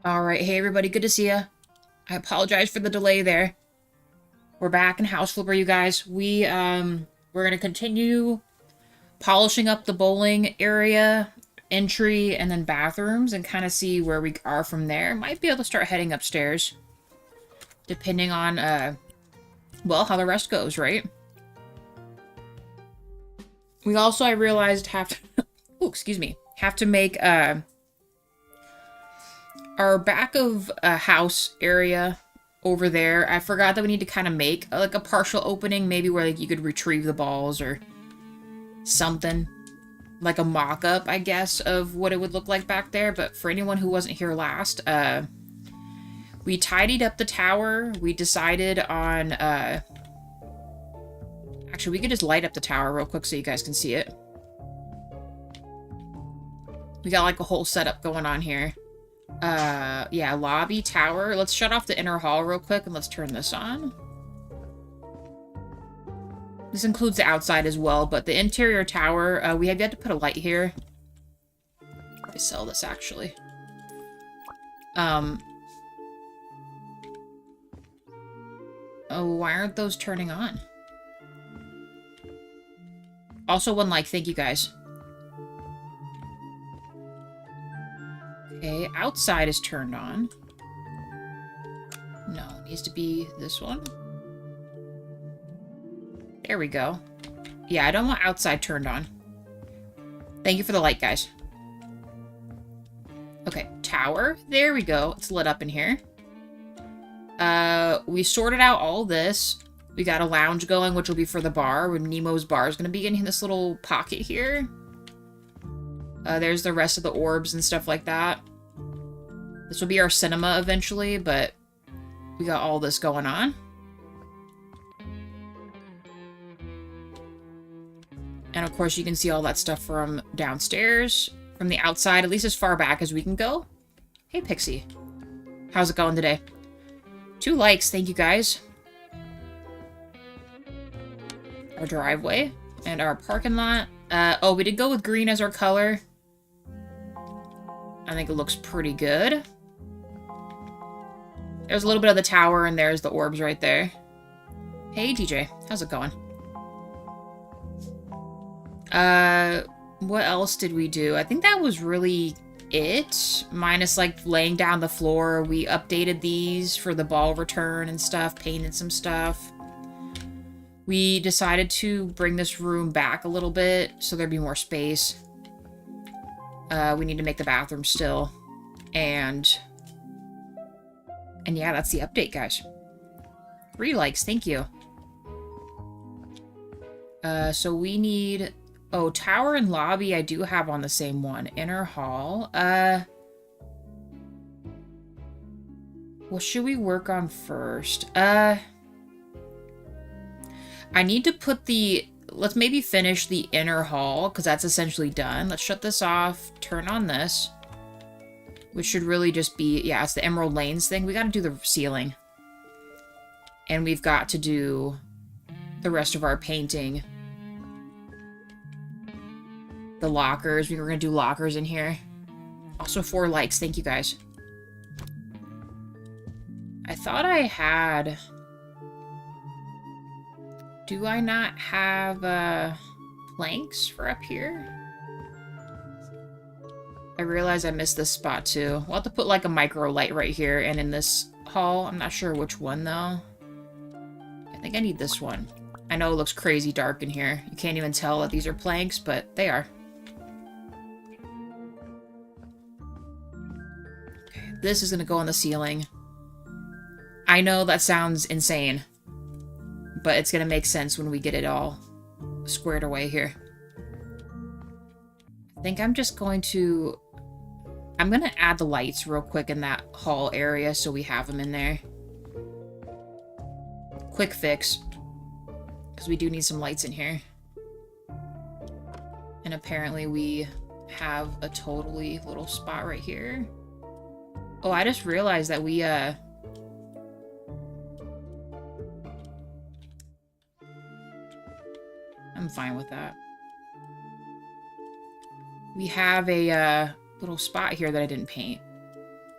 Alright, hey everybody, good to see ya. I apologize for the delay there. We're back in House Flipper, you guys. We're gonna continue polishing up the bowling area, entry, and then bathrooms, and kind of see where we are from there. Might be able to start heading upstairs, depending on, well, how the rest goes, right? We also, I realized, have to, oh, excuse me, have to make, our back of house area over there. I forgot that we need to kind of make like a partial opening, maybe where like you could retrieve the balls or something. Like a mock-up, I guess, of what it would look like back there. But for anyone who wasn't here last, we tidied up the tower. We decided on, actually, we could just light up the tower real quick so you guys can see it. We got like a whole setup going on here. Yeah, lobby, tower. Let's shut off the inner hall real quick and let's turn this on. This includes the outside as well, but the interior tower, we have yet to put a light here. I sell this, actually. Oh, why aren't those turning on? Also, one like, thank you guys. Okay, outside is turned on. No, it needs to be this one. There we go. Yeah, I don't want outside turned on. Thank you for the light, guys. Okay, tower. There we go. It's lit up in here. We sorted out all this. We got a lounge going, which will be for the bar. Nemo's bar is going to be in this little pocket here. There's the rest of the orbs and stuff like that. This will be our cinema eventually, but we got all this going on. And of course you can see all that stuff from downstairs, from the outside, at least as far back as we can go. Hey Pixie, how's it going today? 2 likes, thank you guys. Our driveway and our parking lot. Oh, we did go with green as our color. I think it looks pretty good. There's a little bit of the tower, and there's the orbs right there. Hey, DJ. How's it going? What else did we do? I think that was really it. Minus, like, laying down the floor. We updated these for the ball return and stuff. Painted some stuff. We decided to bring this room back a little bit so there'd be more space. We need to make the bathroom still. And yeah, that's the update, guys. 3 likes, thank you. So we need... Oh, tower and lobby I do have on the same one. Inner hall. What should we work on first? I need to put the... Let's maybe finish the inner hall, because that's essentially done. Let's shut this off, turn on this. Which should really just be... Yeah, it's the Emerald Lanes thing. We gotta do the ceiling. And we've got to do the rest of our painting. The lockers. We were gonna do lockers in here. Also 4 likes. Thank you, guys. I thought I had... Do I not have, planks for up here? I realize I missed this spot, too. We'll have to put, like, a micro light right here and in this hall. I'm not sure which one, though. I think I need this one. I know it looks crazy dark in here. You can't even tell that these are planks, but they are. Okay, this is gonna go on the ceiling. I know that sounds insane, but it's gonna make sense when we get it all squared away here. I think I'm just going to... I'm gonna add the lights real quick in that hall area so we have them in there. Quick fix. Because we do need some lights in here. And apparently we have a totally little spot right here. Oh, I just realized that we, I'm fine with that. We have a, little spot here that I didn't paint.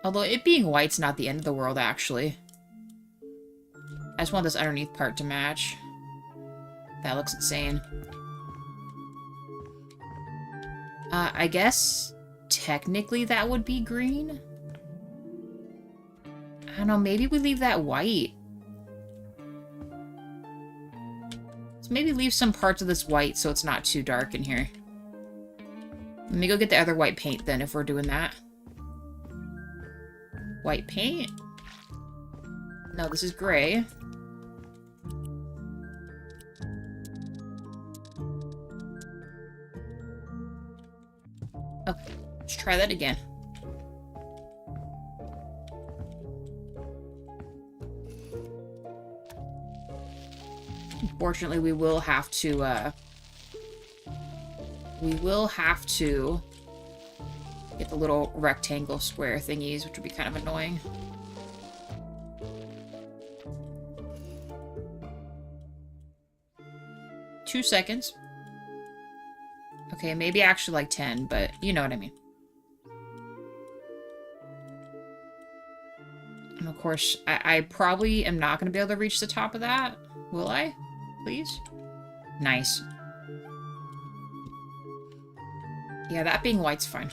Although it being white's not the end of the world, actually. I just want this underneath part to match. That looks insane. I guess technically that would be green. I don't know, maybe we leave that white. So maybe leave some parts of this white so it's not too dark in here. Let me go get the other white paint then if we're doing that. White paint? No, this is gray. Okay, let's try that again. Unfortunately, we will have to get the little rectangle square thingies, which would be kind of annoying. Two seconds. Okay, maybe actually like 10, but you know what I mean. And of course, I probably am not going to be able to reach the top of that. Will I? Please? Nice. Yeah, that being white's fine.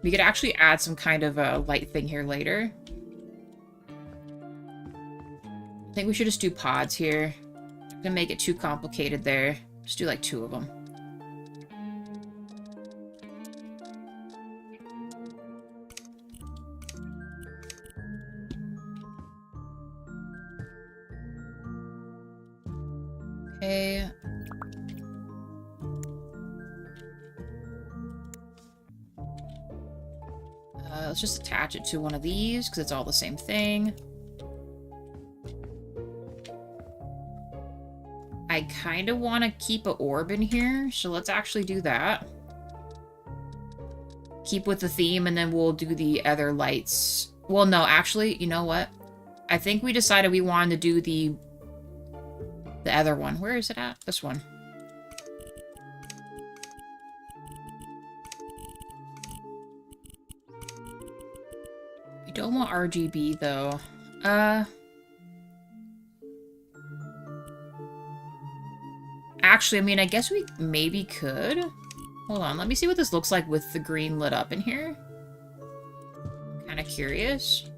We could actually add some kind of a light thing here later. I think we should just do pods here. I'm gonna make it too complicated there. Just do like 2 of them. Okay. Let's just attach it to one of these, because it's all the same thing. I kind of want to keep an orb in here, so let's actually do that. Keep with the theme, and then we'll do the other lights. Well, no, actually, you know what? I think we decided we wanted to do the other one. Where is it at? This one. We don't want RGB, though. Actually, I mean, I guess we maybe could. Hold on, let me see what this looks like with the green lit up in here. Kind of curious.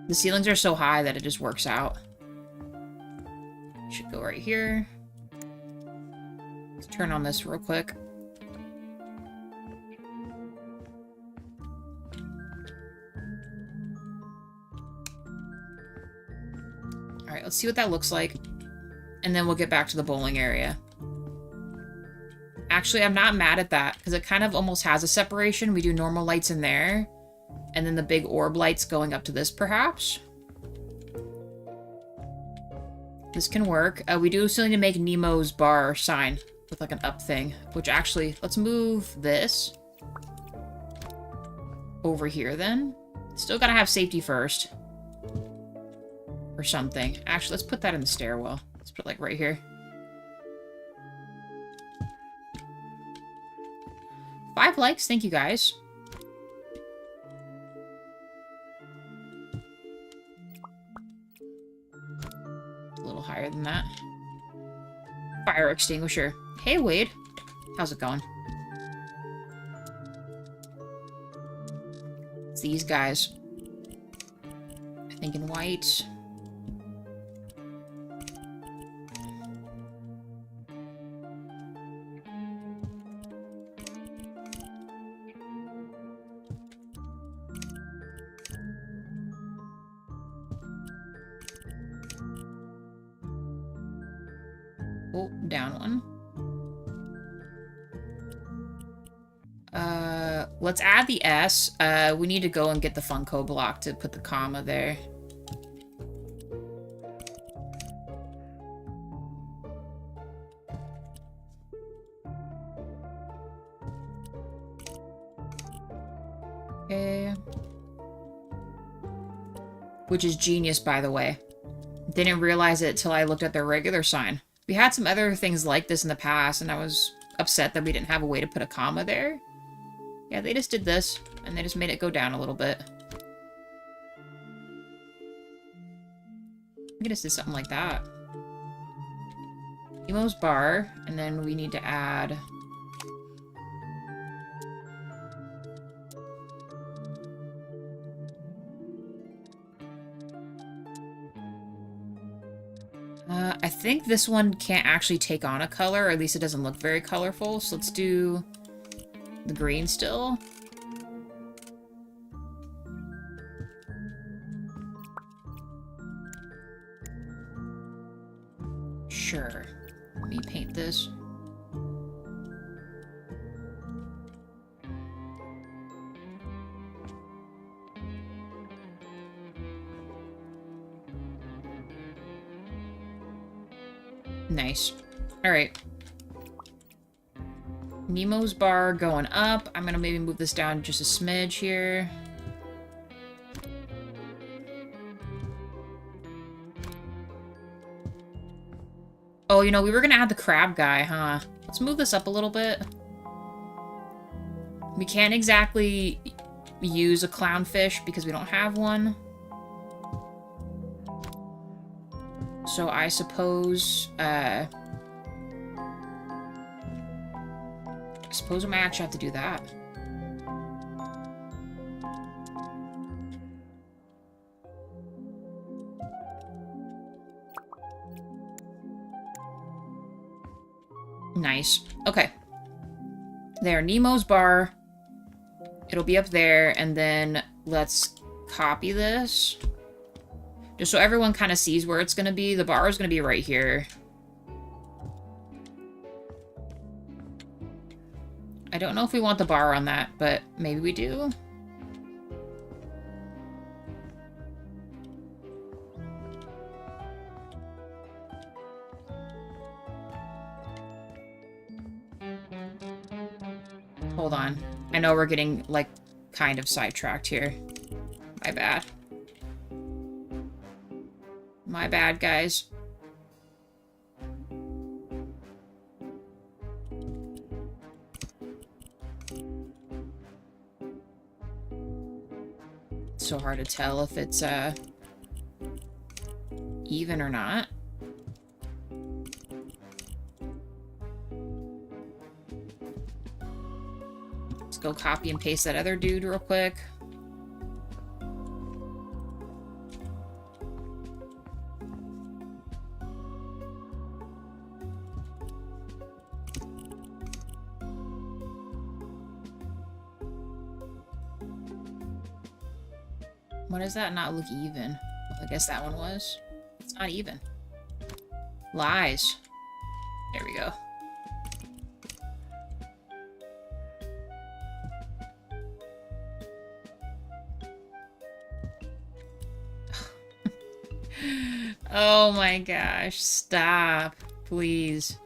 The ceilings are so high that it just works out. Should go right here. Let's turn on this real quick. Alright, let's see what that looks like. And then we'll get back to the bowling area. Actually, I'm not mad at that, because it kind of almost has a separation. We do normal lights in there, and then the big orb lights going up to this, perhaps. This can work. We do still need to make Nemo's bar sign with like an up thing, which actually, let's move this over here then. Still gotta have safety first. Or something. Actually, let's put that in the stairwell. Let's put it like right here. 5 likes, thank you guys. A little higher than that. Fire extinguisher. Hey Wade, how's it going? It's these guys. I think in white. Oh, down one. Let's add the S. We need to go and get the Funko block to put the comma there. Okay. Which is genius, by the way. Didn't realize it till I looked at their regular sign. We had some other things like this in the past, and I was upset that we didn't have a way to put a comma there. Yeah, they just did this, and they just made it go down a little bit. I just did something like that. Nemo's bar, and then we need to add... I think this one can't actually take on a color, or at least it doesn't look very colorful, so let's do the green still. Sure. Let me paint this. Nice. Alright. Nemo's bar going up. I'm gonna maybe move this down just a smidge here. Oh, you know, we were gonna add the crab guy, huh? Let's move this up a little bit. We can't exactly use a clownfish because we don't have one. So I suppose, I might actually have to do that. Nice. Okay. There, Nemo's bar. It'll be up there, and then let's copy this. Just so everyone kind of sees where it's going to be. The bar is going to be right here. I don't know if we want the bar on that, but maybe we do. Hold on. I know we're getting, like, kind of sidetracked here. My bad. My bad, guys. It's so hard to tell if it's, even or not. Let's go copy and paste that other dude real quick. Why does that not look even? I guess that one was. It's not even. Lies. There we go. Oh my gosh. Stop. Please.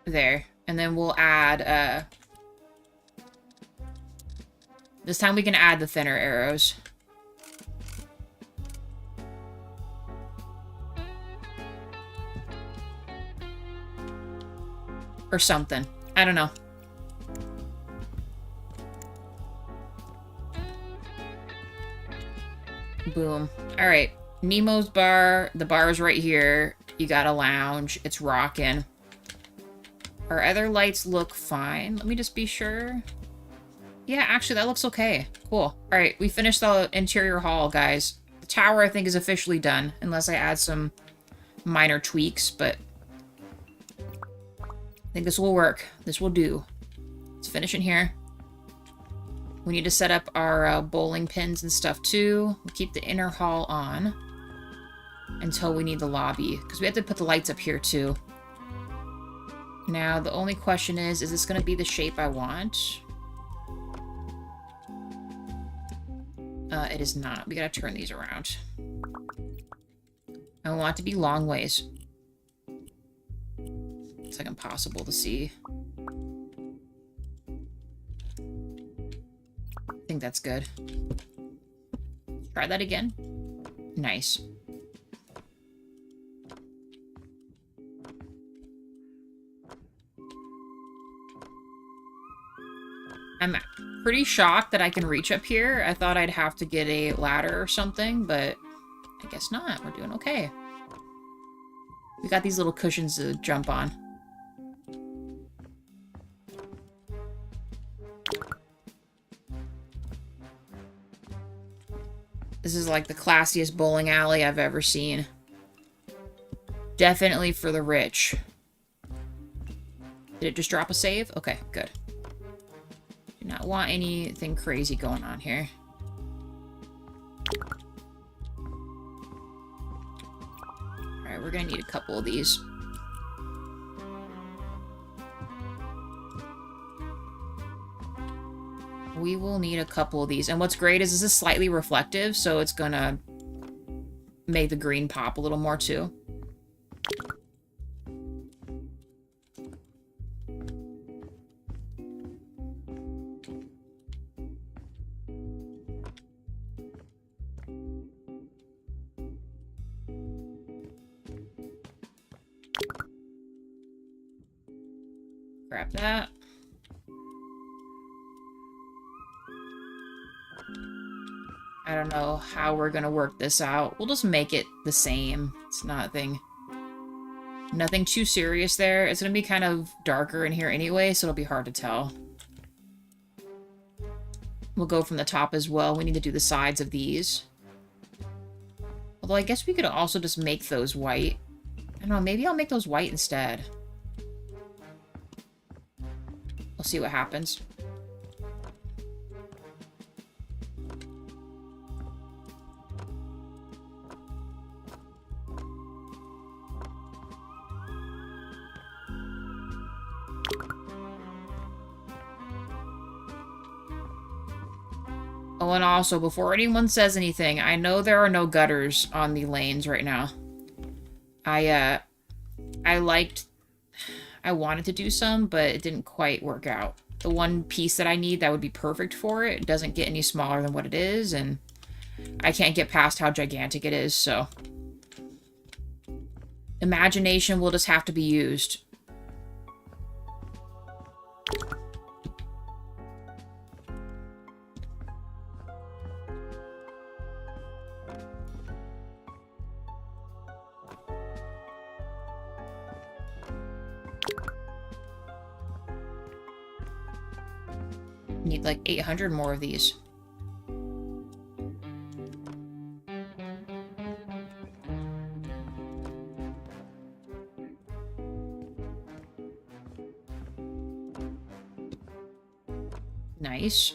There. And then we'll add, this time we can add the thinner arrows. Or something. I don't know. Boom. Alright. Nemo's bar. The bar's right here. You got a lounge. It's rocking. Our other lights look fine. Let me just be sure. Yeah, actually, that looks okay. Cool. Alright, we finished the interior hall, guys. The tower, I think, is officially done. Unless I add some minor tweaks, but... I think this will work. This will do. Let's finish in here. We need to set up our bowling pins and stuff, too. We'll keep the inner hall on. Until we need the lobby. Because we have to put the lights up here, too. Now, the only question is this going to be the shape I want? It is not. We gotta turn these around. I want it to be long ways. It's like impossible to see. I think that's good. Try that again. Nice. I'm pretty shocked that I can reach up here. I thought I'd have to get a ladder or something, but I guess not. We're doing okay. We got these little cushions to jump on. This is like the classiest bowling alley I've ever seen. Definitely for the rich. Did it just drop a save? Okay, good. Do not want anything crazy going on here. Alright, we're gonna need a couple of these. We will need a couple of these. And what's great is this is slightly reflective, so it's gonna make the green pop a little more too. Grab that. I don't know how we're gonna work this out. We'll just make it the same. It's nothing too serious there. It's gonna be kind of darker in here anyway, so it'll be hard to tell. We'll go from the top as well. We need to do the sides of these. Although I guess we could also just make those white. I don't know, maybe I'll make those white instead. We'll see what happens. Oh, and also, before anyone says anything, I know there are no gutters on the lanes right now. I wanted to do some, but it didn't quite work out. The one piece that I need that would be perfect for it doesn't get any smaller than what it is, and I can't get past how gigantic it is, so... Imagination will just have to be used. Need like 800 more of these. Nice.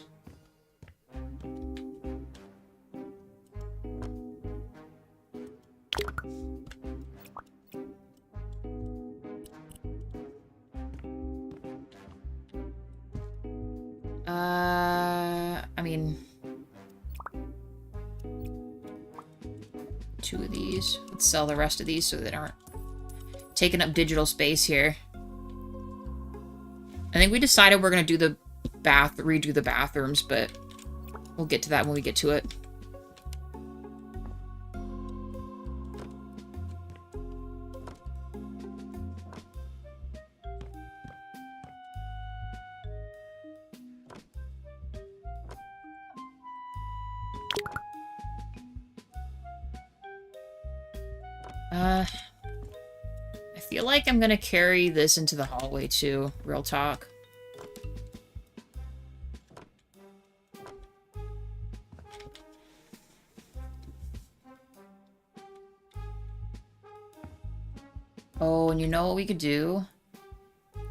I mean, 2 of these. Let's sell the rest of these so they aren't taking up digital space here. I think we decided we're gonna do the redo the bathrooms, but we'll get to that when we get to it. I feel like I'm gonna carry this into the hallway too, real talk. Oh, and you know what we could do?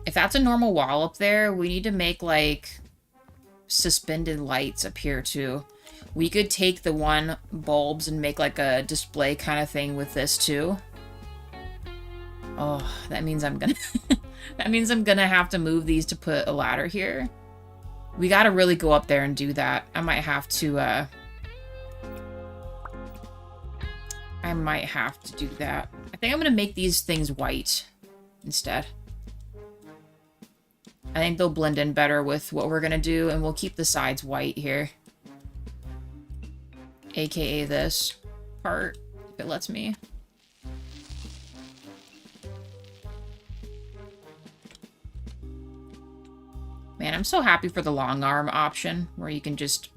If that's a normal wall up there, we need to make, like, suspended lights up here, too. We could take the one bulbs and make, like, a display kind of thing with this, too. Oh, that means I'm gonna... that means I'm gonna have to move these to put a ladder here. We gotta really go up there and do that. I might have to, I might have to do that. I think I'm gonna make these things white instead. I think they'll blend in better with what we're gonna do, and we'll keep the sides white here. AKA this part, if it lets me. Man, I'm so happy for the long arm option, where you can just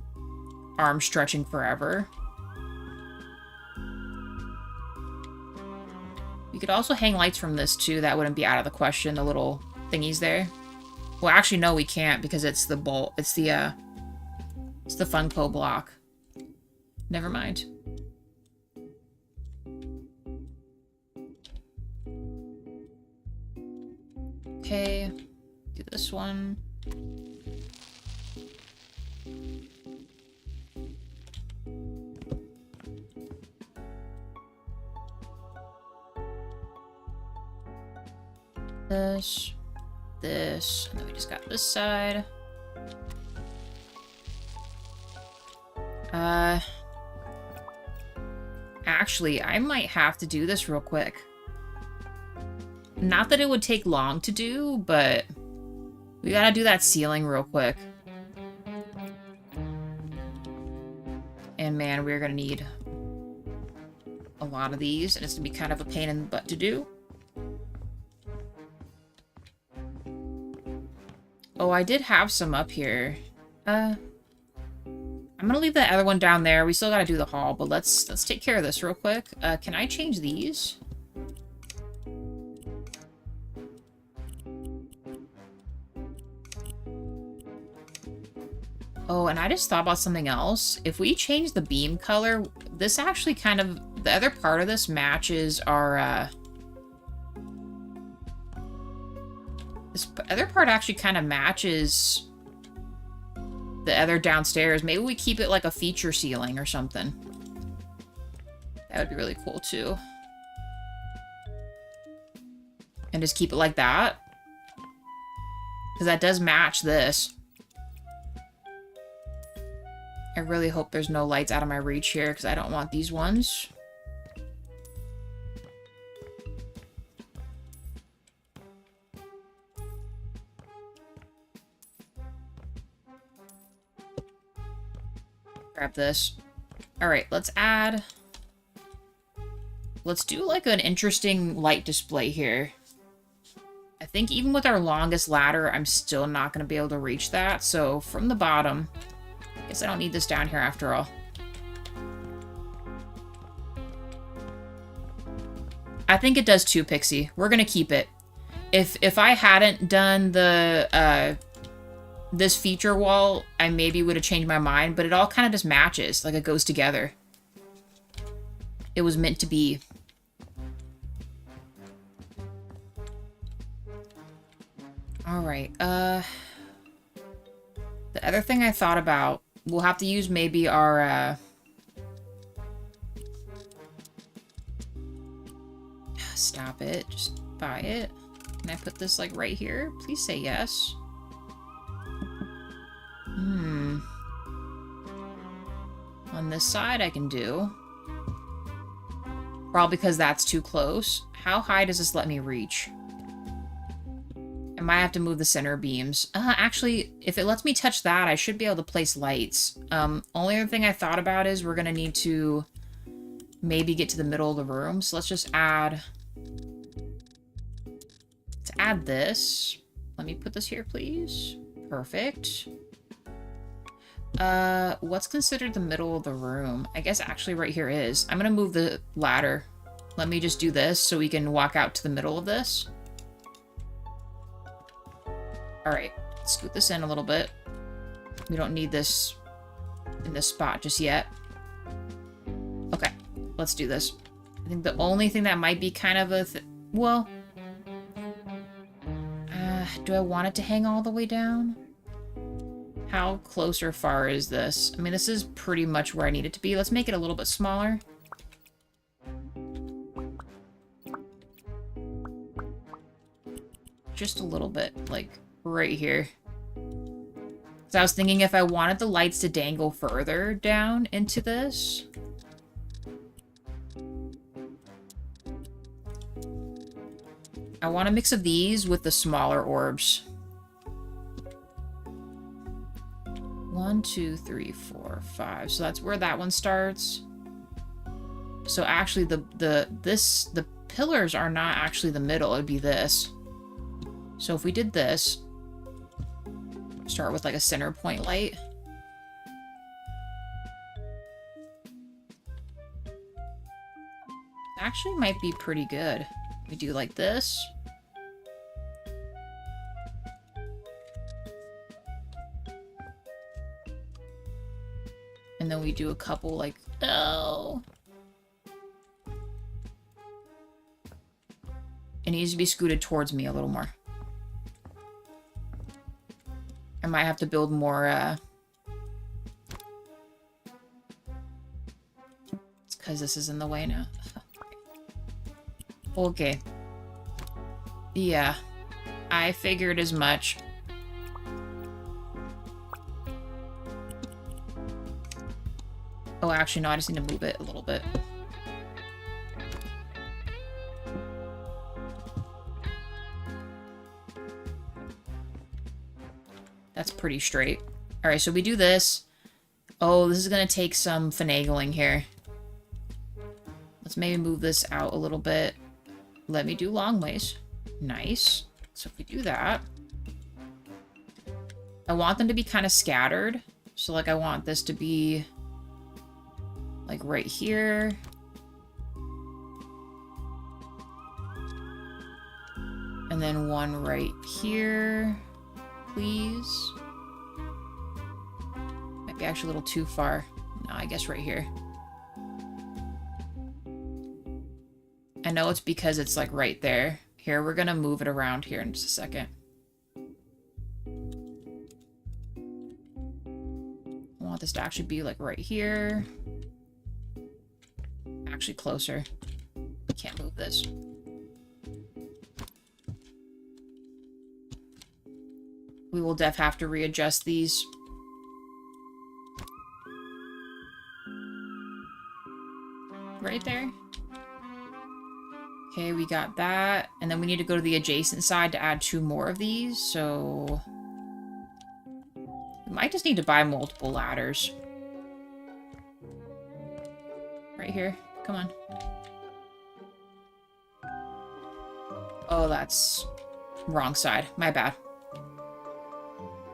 arm stretching forever. You could also hang lights from this too. That wouldn't be out of the question, the little thingies there. Well, actually, no, we can't because it's the bolt. It's the Funko block. Never mind. Okay, do this one. This, and then we just got this side. Actually, I might have to do this real quick. Not that it would take long to do, but we gotta do that ceiling real quick. And man, we're gonna need a lot of these, and it's gonna be kind of a pain in the butt to do. Oh, I did have some up here. I'm gonna leave the other one down there. We still gotta do the hall, but let's take care of this real quick. Can I change these? Oh, and I just thought about something else. If we change the beam color, this actually kind of... The other part of this matches our, This other part actually kind of matches the other downstairs. Maybe we keep it like a feature ceiling or something. That would be really cool, too. And just keep it like that. Because that does match this. I really hope there's no lights out of my reach here, because I don't want these ones. Grab this. Alright, let's add... Let's do like an interesting light display here. I think even with our longest ladder, I'm still not going to be able to reach that. So from the bottom... I guess I don't need this down here after all. I think it does too, Pixie. We're gonna keep it. If I hadn't done the this feature wall, I maybe would have changed my mind, but it all kind of just matches, like it goes together. It was meant to be. Alright, the other thing I thought about, we'll have to use maybe our, stop it. Just buy it. Can I put this, like, right here? Please say yes. On this side I can do. Probably because that's too close. How high does this let me reach? I might have to move the center beams. Actually, if it lets me touch that, I should be able to place lights. Only other thing I thought about is we're gonna need to maybe get to the middle of the room. So let's just add... Let's add this. Let me put this here, please. Perfect. What's considered the middle of the room? I guess actually right here is. I'm gonna move the ladder. Let me just do this so we can walk out to the middle of this. Alright, scoot this in a little bit. We don't need this in this spot just yet. Okay, let's do this. I think the only thing that might be kind of a... well... do I want it to hang all the way down? How close or far is this? I mean, this is pretty much where I need it to be. Let's make it a little bit smaller. Just a little bit, like... right here. So I was thinking if I wanted the lights to dangle further down into this. I want a mix of these with the smaller orbs. 1, 2, 3, 4, 5. So that's where that one starts. So actually the pillars are not actually the middle, it'd be this. So if we did this, Start with like a center point light. Actually might be pretty good. We do like this. And then we do a couple like, oh. It needs to be scooted towards me a little more. I might have to build more, It's because this is in the way now. Okay. Yeah. I figured as much. Oh, actually, no, I just need to move it a little bit. That's pretty straight. Alright, so we do this. Oh, this is gonna take some finagling here. Let's maybe move this out a little bit. Let me do long ways. Nice. So if we do that... I want them to be kind of scattered. So, like, I want this to be... like, right here. And then one right here. Please. Might be actually a little too far. No, I guess right here. I know it's because it's like right there. Here, we're gonna move it around here in just a second. I want this to actually be like right here. Actually closer. Can't move this. We will have to readjust these. Right there. Okay, we got that. And then we need to go to the adjacent side to add 2 more of these, so... we might just need to buy multiple ladders. Right here. Come on. Oh, that's... wrong side. My bad.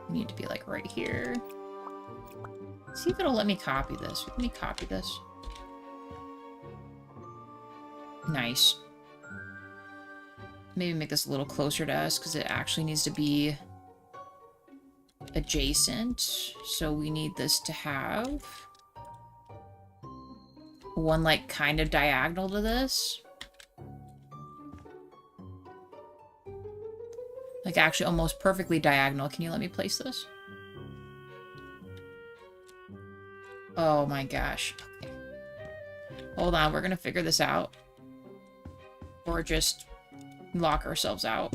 Need to be like right here. Let's see if it'll let me copy this. Let me copy this. Nice. Maybe make this a little closer to us because it actually needs to be adjacent. So we need this to have one like kind of diagonal to this. Like, actually almost perfectly diagonal. Can you let me place this? Oh my gosh. Okay. Hold on, we're gonna figure this out. Or just lock ourselves out.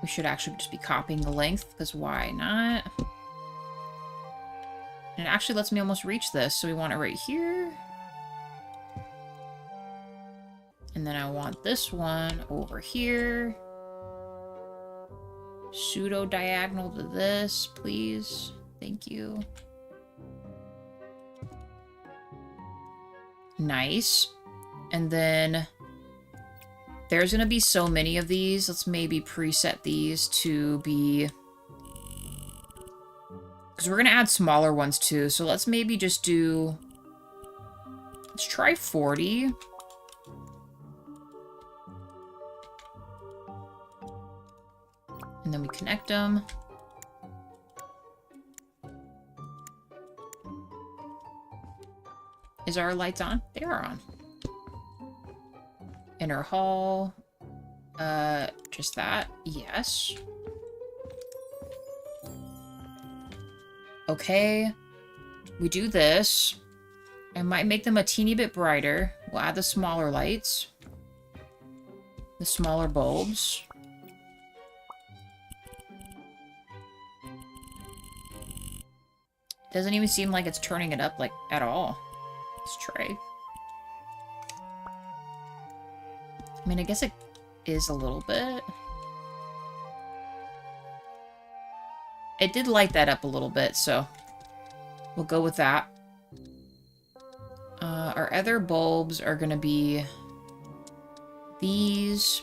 We should actually just be copying the length, because why not? And it actually lets me almost reach this, so we want it right here. And then I want this one over here. Pseudo-diagonal to this, please. Thank you. Nice. And then there's going to be so many of these. Let's maybe preset these to be... because we're going to add smaller ones too. So let's maybe just do... let's try 40. And then we connect them. Is our lights on? They are on. Inner hall. Just that. Yes. Okay. We do this. I might make them a teeny bit brighter. We'll add the smaller lights. The smaller bulbs. Doesn't even seem like it's turning it up, like, at all. Let's try. I mean, I guess it is a little bit. It did light that up a little bit, so we'll go with that. Our our other bulbs are gonna be these.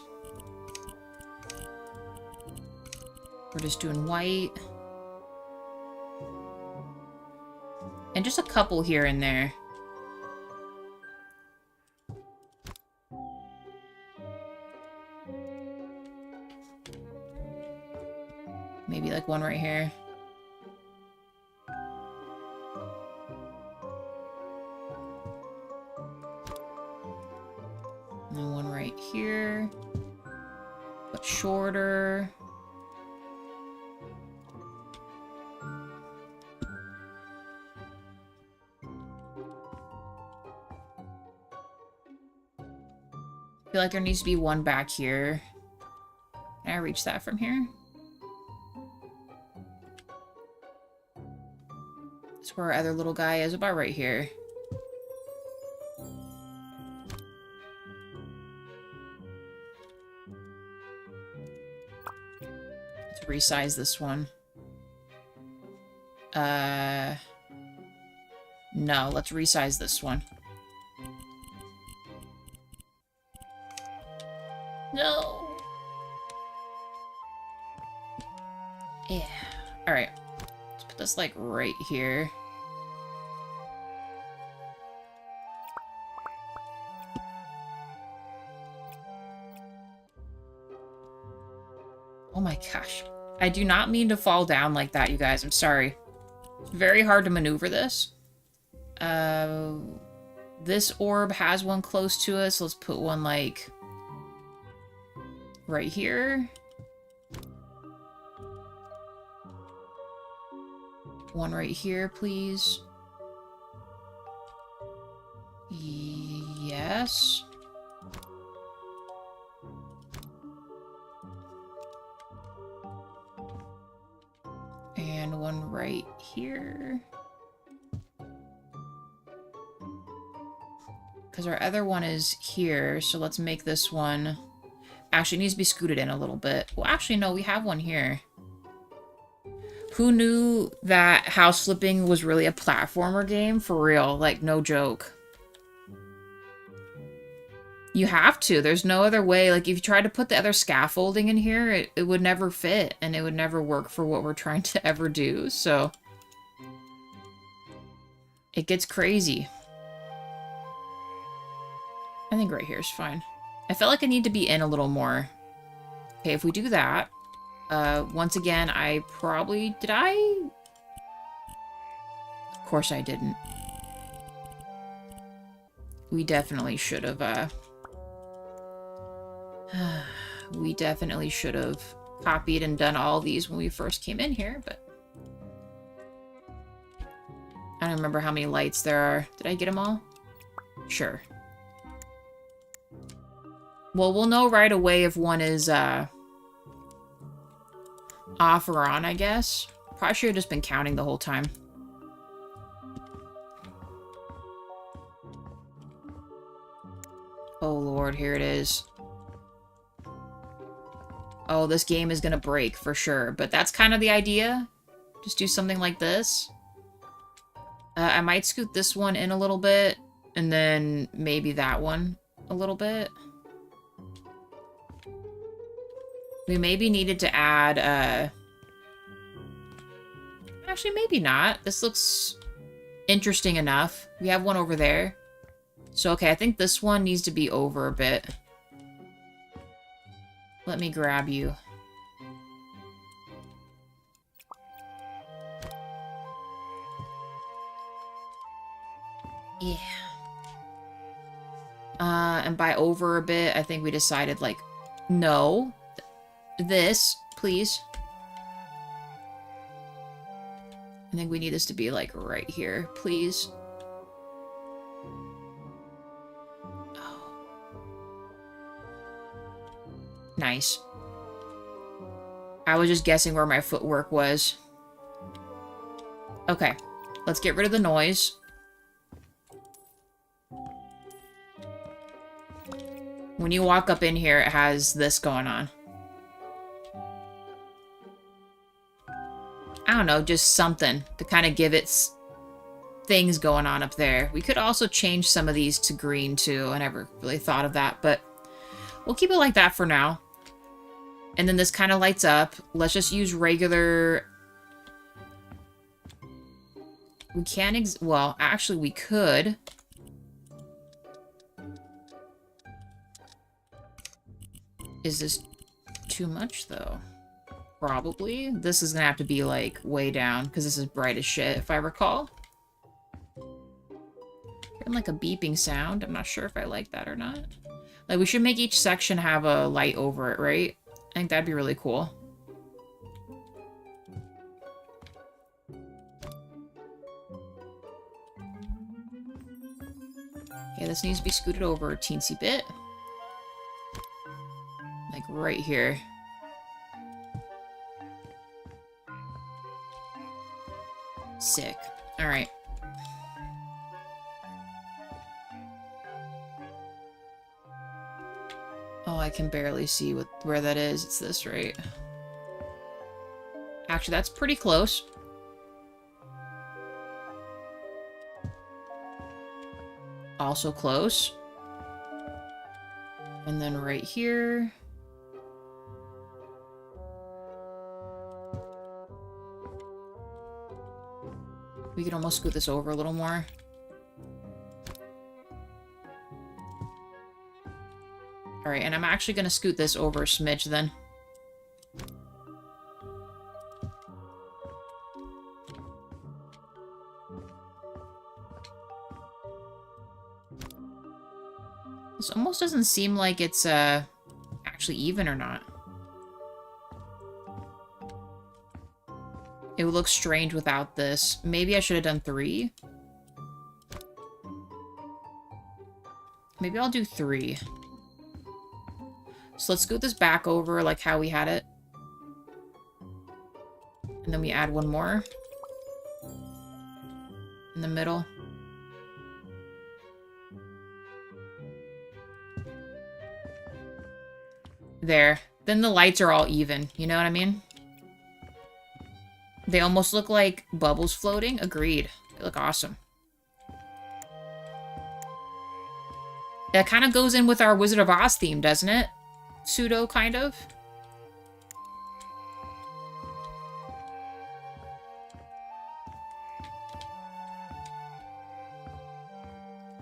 We're just doing white. And just a couple here and there. Maybe like one right here. And then one right here. But shorter. I feel like there needs to be one back here. Can I reach that from here? That's where our other little guy is, about right here. Let's resize this one. No, let's resize this one. No. Yeah. Alright. Let's put this, like, right here. Oh my gosh. I do not mean to fall down like that, you guys. I'm sorry. It's very hard to maneuver this. This orb has one close to us. Let's put one, like, right here. One right here, please. Yes. And one right here. Because our other one is here, so let's make this one... Actually, it needs to be scooted in a little bit. Well, actually, no, we have one here. Who knew that house flipping was really a platformer game? For real, like, no joke. You have to. There's no other way. Like, if you try to put the other scaffolding in here, it would never fit, and it would never work for what we're trying to ever do, so... It gets crazy. I think right here is fine. I felt like I need to be in a little more. Okay, if we do that, once again, I probably... Did I? Of course I didn't. We definitely should have, we definitely should have copied and done all these when we first came in here, but... I don't remember how many lights there are. Did I get them all? Sure. Well, we'll know right away if one is, off or on, I guess. Probably should have just been counting the whole time. Oh, Lord, here it is. Oh, this game is gonna break, for sure. But that's kind of the idea. Just do something like this. I might scoot this one in a little bit, and then maybe that one a little bit. We maybe needed to add, Actually, maybe not. This looks interesting enough. We have one over there. So, okay, I think this one needs to be over a bit. Let me grab you. Yeah. And by over a bit, I think we decided, like, no. This, please. I think we need this to be, like, right here, please. Oh. Nice. I was just guessing where my footwork was. Okay. Let's get rid of the noise. When you walk up in here, it has this going on. I don't know, just something to kind of give it things going on up there. We could also change some of these to green too. I never really thought of that, but we'll keep it like that for now. And then this kind of lights up. Let's just use regular... We can't well, actually we could. Is this too much though? Probably. This is gonna have to be like way down because this is bright as shit if I recall. Hearing like a beeping sound. I'm not sure if I like that or not. Like we should make each section have a light over it, right? I think that'd be really cool. Okay, this needs to be scooted over a teensy bit. Like right here. Sick. Alright. Oh, I can barely see where that is. It's this, right? Actually, that's pretty close. Also close. And then right here. We could almost scoot this over a little more. Alright, and I'm actually going to scoot this over a smidge then. This almost doesn't seem like it's actually even or not. It would look strange without this. Maybe I should have done 3. Maybe I'll do 3. So let's scoot this back over like how we had it. And then we add one more. In the middle. There. Then the lights are all even. You know what I mean? They almost look like bubbles floating. Agreed. They look awesome. That kind of goes in with our Wizard of Oz theme, doesn't it? Pseudo, kind of.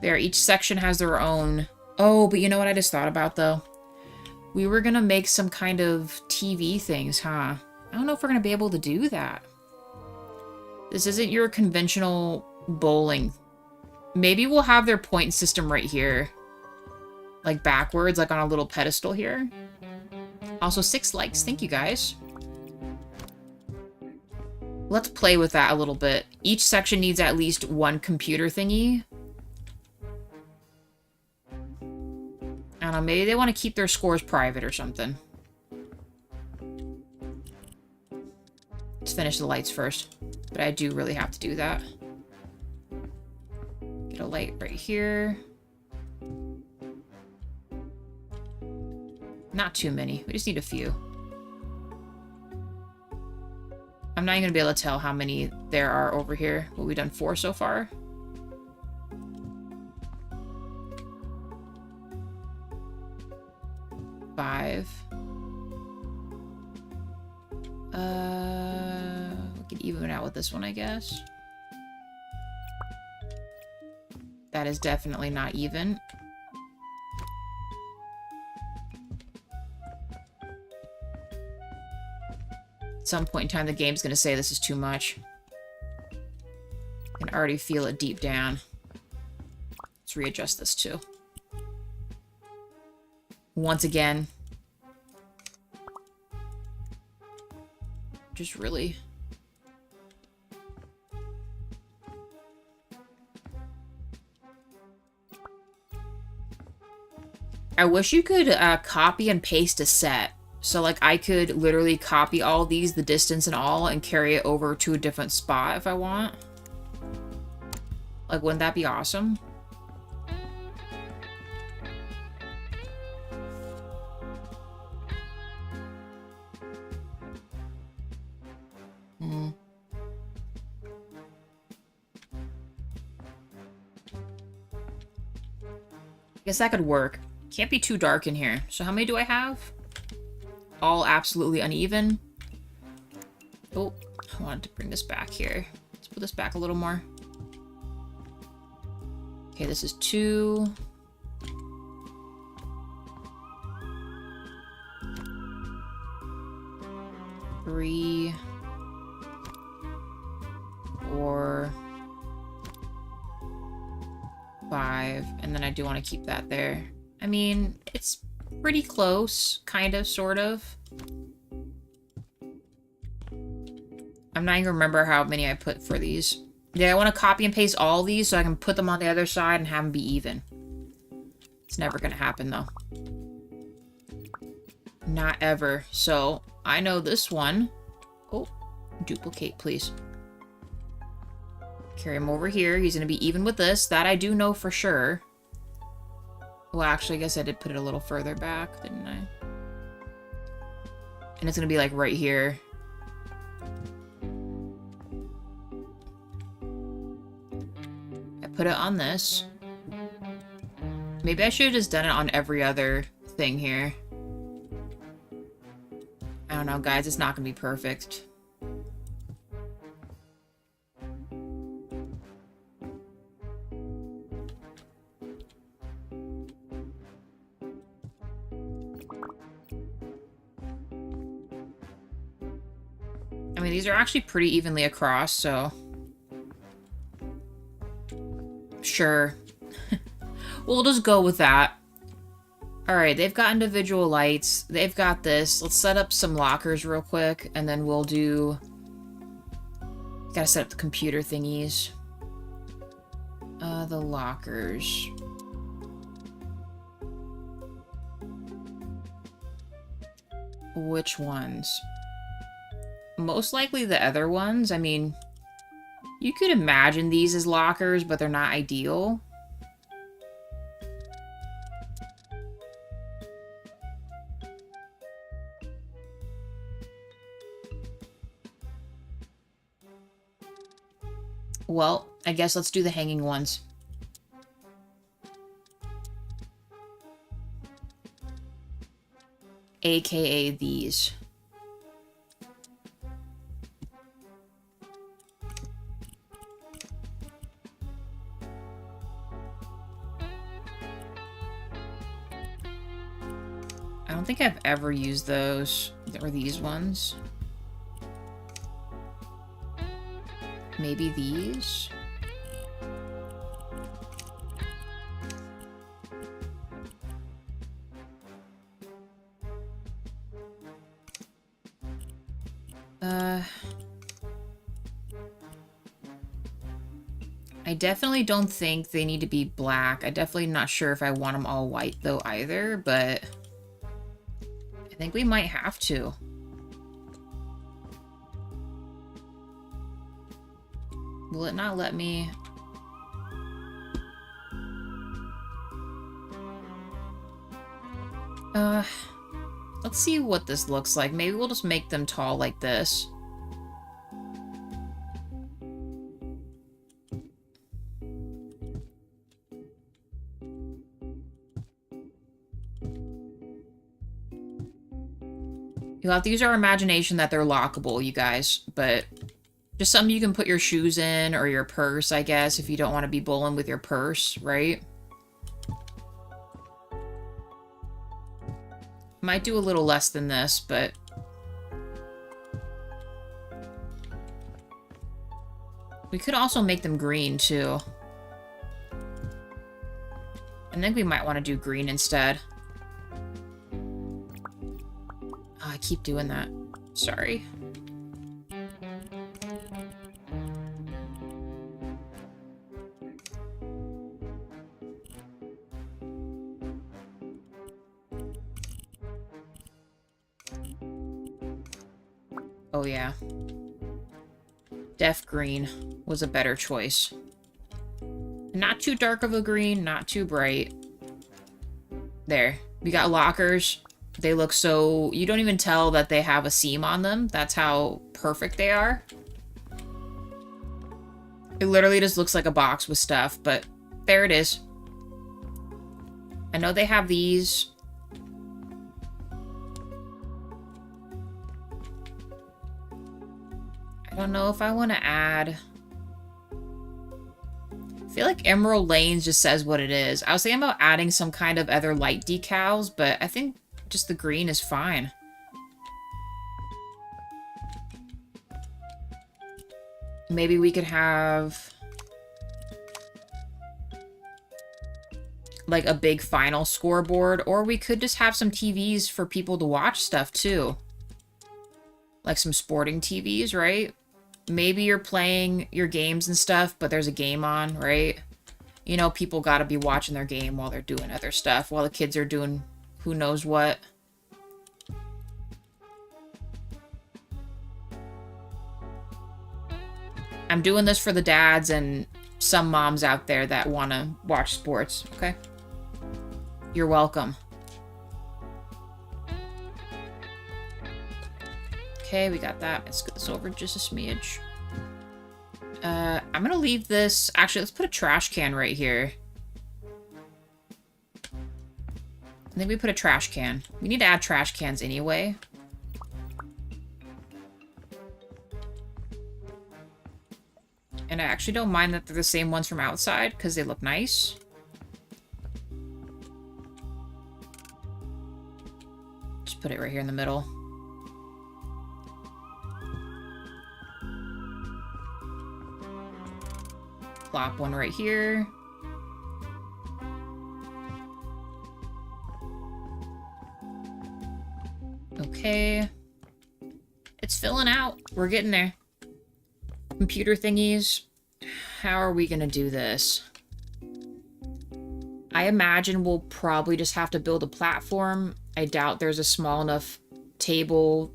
There, each section has their own... Oh, but you know what I just thought about, though? We were gonna make some kind of TV things, huh? I don't know if we're gonna be able to do that. This isn't your conventional bowling. Maybe we'll have their point system right here. Like backwards, like on a little pedestal here. Also, 6 likes. Thank you, guys. Let's play with that a little bit. Each section needs at least one computer thingy. I don't know, maybe they want to keep their scores private or something. Let's finish the lights first. But I do really have to do that. Get a light right here. Not too many. We just need a few. I'm not even going to be able to tell how many there are over here. What we've done 4 so far. We can even it out with this one, I guess. That is definitely not even. At some point in time, the game's going to say this is too much. I can already feel it deep down. Let's readjust this too. Once again. Just really... I wish you could copy and paste a set. So, like, I could literally copy all these, the distance and all, and carry it over to a different spot if I want. Like, wouldn't that be awesome? Guess that could work. Can't be too dark in here. So how many do I have? All absolutely uneven. Oh, I wanted to bring this back here. Let's put this back a little more. Okay, this is 2. 3. 4. 5. And then I do want to keep that there. I mean, it's pretty close, kind of, sort of. I'm not even remember how many I put for these. Yeah, I want to copy and paste all these so I can put them on the other side and have them be even. It's never going to happen, though. Not ever. So, I know this one. Oh, duplicate, please. Carry him over here. He's going to be even with this. That I do know for sure. Well, actually, I guess I did put it a little further back, didn't I? And it's going to be, like, right here. Put it on this. Maybe I should have just done it on every other thing here. I don't know, guys. It's not going to be perfect. I mean, these are actually pretty evenly across, so... Sure. We'll just go with that. Alright, they've got individual lights. They've got this. Let's set up some lockers real quick, and then we'll do... Gotta set up the computer thingies. The lockers. Which ones? Most likely the other ones. I mean... You could imagine these as lockers, but they're not ideal. Well, I guess let's do the hanging ones. AKA these. I don't think I've ever used those, or these ones. Maybe these? I definitely don't think they need to be black. I'm definitely not sure if I want them all white, though, either, but... I think we might have to. Will it not let me? Let's see what this looks like. Maybe we'll just make them tall like this. You'll have to use our imagination that they're lockable, you guys, but just something you can put your shoes in or your purse, I guess, if you don't want to be bowling with your purse, right? Might do a little less than this, but... We could also make them green, too. I think we might want to do green instead. Oh, I keep doing that. Sorry. Oh, yeah. Def green was a better choice. Not too dark of a green, not too bright. There. We got lockers. They look so... You don't even tell that they have a seam on them. That's how perfect they are. It literally just looks like a box with stuff, but there it is. I know they have these. I don't know if I want to add... I feel like Emerald Lanes just says what it is. I was thinking about adding some kind of other light decals, but I think just the green is fine. Maybe we could have... like a big final scoreboard, or we could just have some TVs for people to watch stuff too. Like some sporting TVs, right? Maybe you're playing your games and stuff, but there's a game on, right? You know, people gotta be watching their game while they're doing other stuff, while the kids are doing who knows what. I'm doing this for the dads and some moms out there that want to watch sports, okay? You're welcome. Okay, we got that. Let's get this over just a smidge. I'm gonna leave this... Actually, let's put a trash can right here. I think we put a trash can. We need to add trash cans anyway. And I actually don't mind that they're the same ones from outside, because they look nice. Just put it right here in the middle. Plop one right here. Okay. It's filling out. We're getting there. Computer thingies. How are we gonna do this? I imagine we'll probably just have to build a platform. I doubt there's a small enough table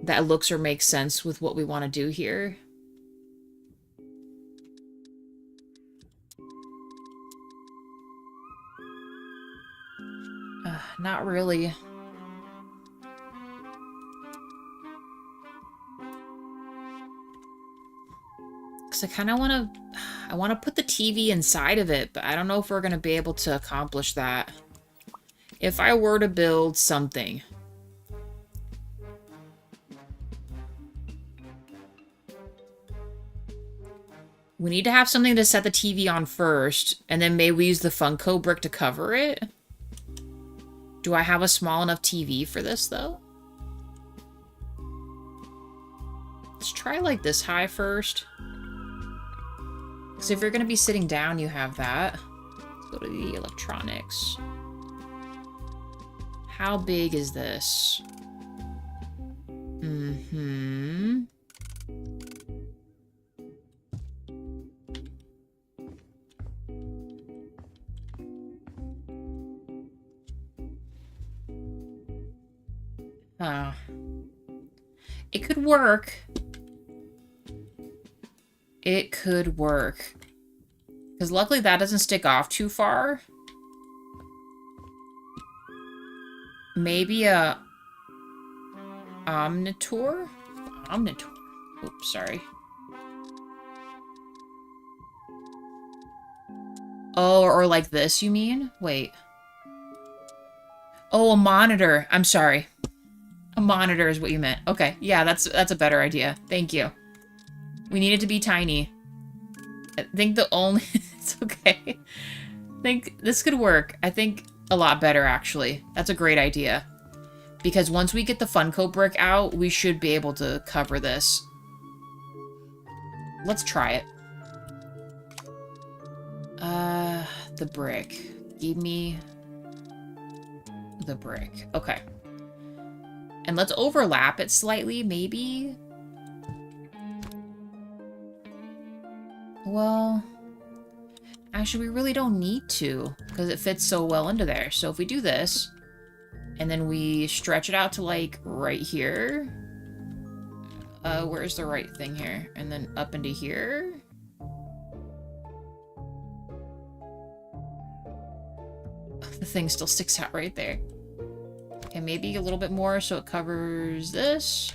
that looks or makes sense with what we want to do here. Not really. Because I kind of want to... I want to put the TV inside of it, but I don't know if we're going to be able to accomplish that. If I were to build something... We need to have something to set the TV on first, and then maybe we use the Funko brick to cover it. Do I have a small enough TV for this, though? Let's try, like, this high first. Because if you're going to be sitting down, you have that. Let's go to the electronics. How big is this? Mm-hmm. It could work. It could work. Because luckily that doesn't stick off too far. Maybe a... Omnitor? Omnitor. Oops, sorry. Oh, or like this, you mean? Wait. Oh, a monitor. I'm sorry. A monitor is what you meant. Okay, yeah, that's a better idea. Thank you. We need it to be tiny. I think the only... It's okay. I think this could work. I think a lot better, actually. That's a great idea. Because once we get the Funko brick out, we should be able to cover this. Let's try it. The brick. Give me the brick. Okay. And let's overlap it slightly, maybe? Well, actually, we really don't need to, because it fits so well into there. So if we do this, and then we stretch it out to, like, right here. Where's the right thing here? And then up into here. The thing still sticks out right there. Okay, maybe a little bit more so it covers this.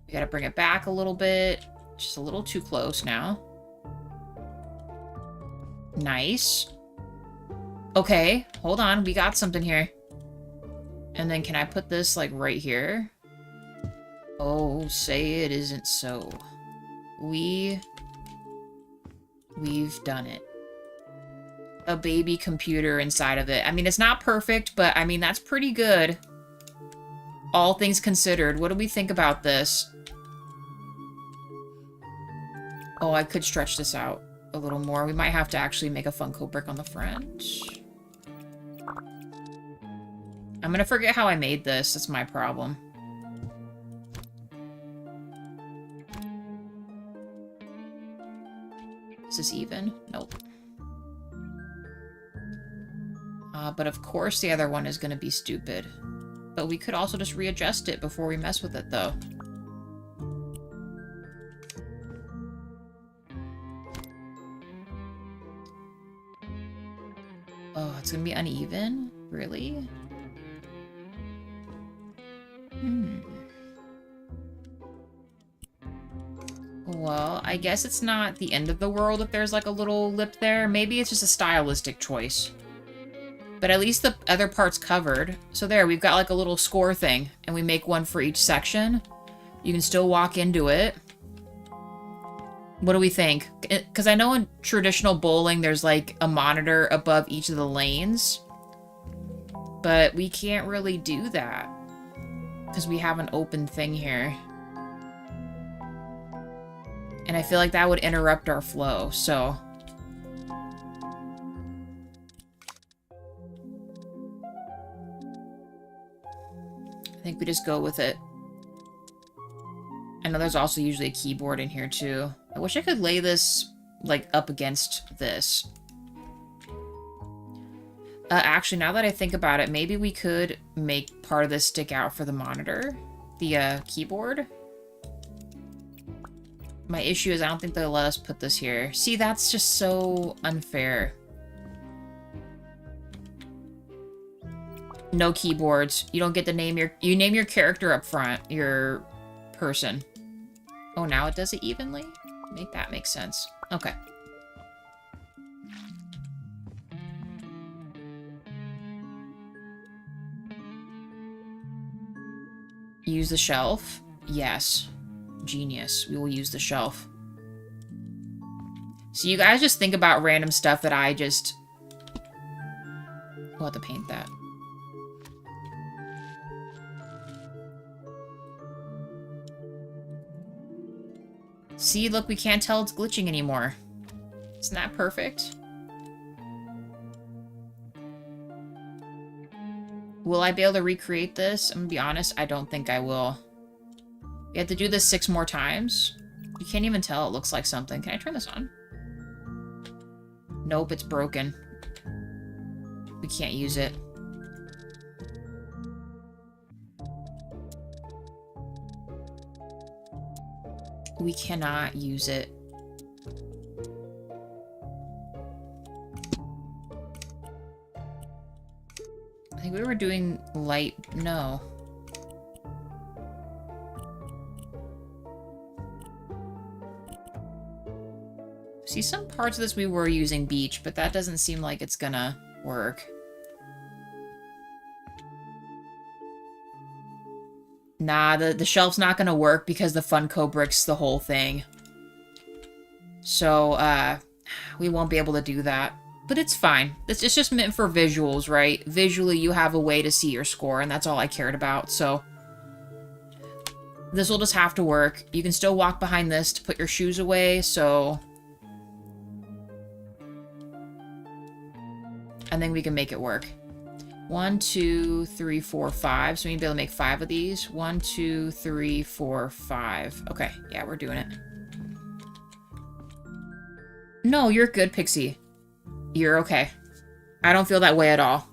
We gotta bring it back a little bit. Just a little too close now. Nice. Okay, hold on. We got something here. And then can I put this, like, right here? Oh, say it isn't so. We've done it. A baby computer inside of it. I mean, it's not perfect, but, I mean, that's pretty good. All things considered. What do we think about this? Oh, I could stretch this out a little more. We might have to actually make a Funko brick on the front. I'm gonna forget how I made this. That's my problem. Is this even? Nope. But of course the other one is gonna be stupid. But we could also just readjust it before we mess with it, though. Oh, it's gonna be uneven? Really? Well, I guess it's not the end of the world if there's like a little lip there. Maybe it's just a stylistic choice. But at least the other part's covered. So there, we've got like a little score thing. And we make one for each section. You can still walk into it. What do we think? Because I know in traditional bowling, there's like a monitor above each of the lanes. But we can't really do that. Because we have an open thing here. And I feel like that would interrupt our flow, so... I think we just go with it. I know there's also usually a keyboard in here, too. I wish I could lay this, like, up against this. Actually, now that I think about it, maybe we could make part of this stick out for the monitor. The, keyboard. My issue is I don't think they'll let us put this here. See, that's just so unfair. No keyboards. You don't get to name your... You name your character up front. Your person. Oh, now it does it evenly? Make that make sense. Okay. Use the shelf? Yes. Genius. We will use the shelf. So you guys just think about random stuff that I just... We'll have to paint that. See, look, we can't tell it's glitching anymore. Isn't that perfect? Will I be able to recreate this? I'm gonna be honest, I don't think I will. We have to do this 6 more times. You can't even tell it looks like something. Can I turn this on? Nope, it's broken. We can't use it. We cannot use it. I think we were doing light... No. See, some parts of this we were using beach, but that doesn't seem like it's gonna work. Nah, the shelf's not gonna work because the Funko bricks the whole thing. So, we won't be able to do that. But it's fine. It's just meant for visuals, right? Visually, you have a way to see your score, and that's all I cared about, so... This will just have to work. You can still walk behind this to put your shoes away, so... I think we can make it work. 1, 2, 3, 4, 5. So we need to be able to make 5 of these. 1, 2, 3, 4, 5. Okay, yeah, we're doing it. No, you're good, Pixie. You're okay. I don't feel that way at all.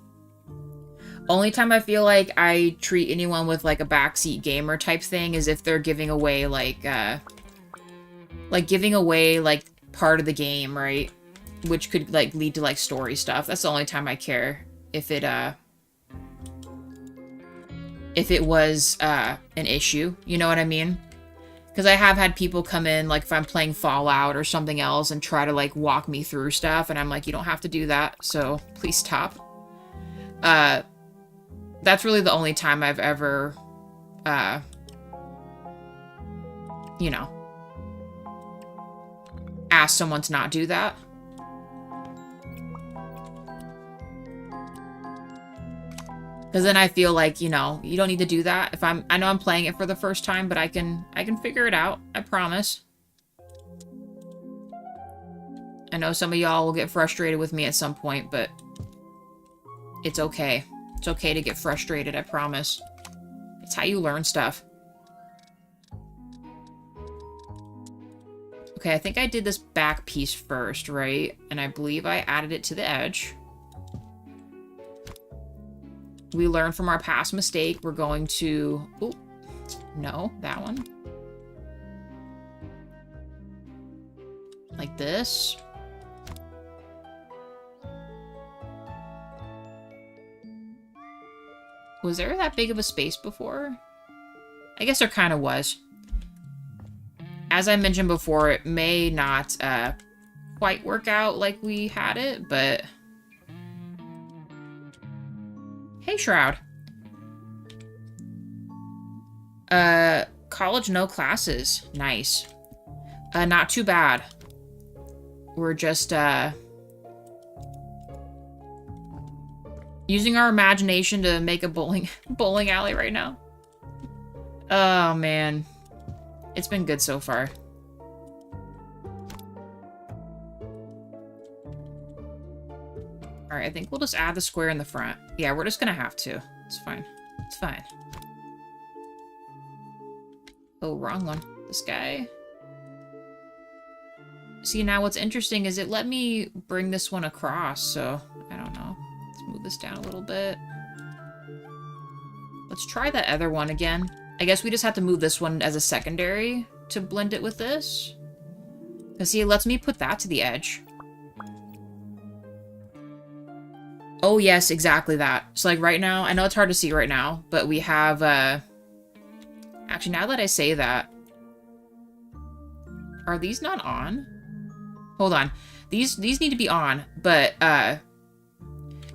Only time I feel like I treat anyone with like a backseat gamer type thing is if they're giving away like giving away like part of the game, right? Which could like lead to like story stuff. That's the only time I care if it was an issue. You know what I mean? Because I have had people come in, like, if I'm playing Fallout or something else and try to, like, walk me through stuff, and I'm like, you don't have to do that, so please stop. That's really the only time I've ever, you know, asked someone to not do that. Because then I feel like, you know, you don't need to do that. If I know I'm playing it for the first time, but I can figure it out. I promise. I know some of y'all will get frustrated with me at some point, but it's okay. It's okay to get frustrated, I promise. It's how you learn stuff. Okay, I think I did this back piece first, right? And I believe I added it to the edge. We learned from our past mistake. We're going to... Oh, no, that one. Like this. Was there that big of a space before? I guess there kind of was. As I mentioned before, it may not quite work out like we had it, but... Hey, Shroud. College, no classes. Nice. Not too bad. We're just, using our imagination to make a bowling alley right now. Oh, man. It's been good so far. Alright, I think we'll just add the square in the front. Yeah, we're just gonna have to. It's fine. It's fine. Oh, wrong one. This guy. See, now what's interesting is it let me bring this one across, so I don't know. Let's move this down a little bit. Let's try that other one again. I guess we just have to move this one as a secondary to blend it with this. Because see, it lets me put that to the edge. Oh, yes, exactly that. So, like, right now, I know it's hard to see right now, but we have, actually, now that I say that, are these not on? Hold on. These need to be on, but,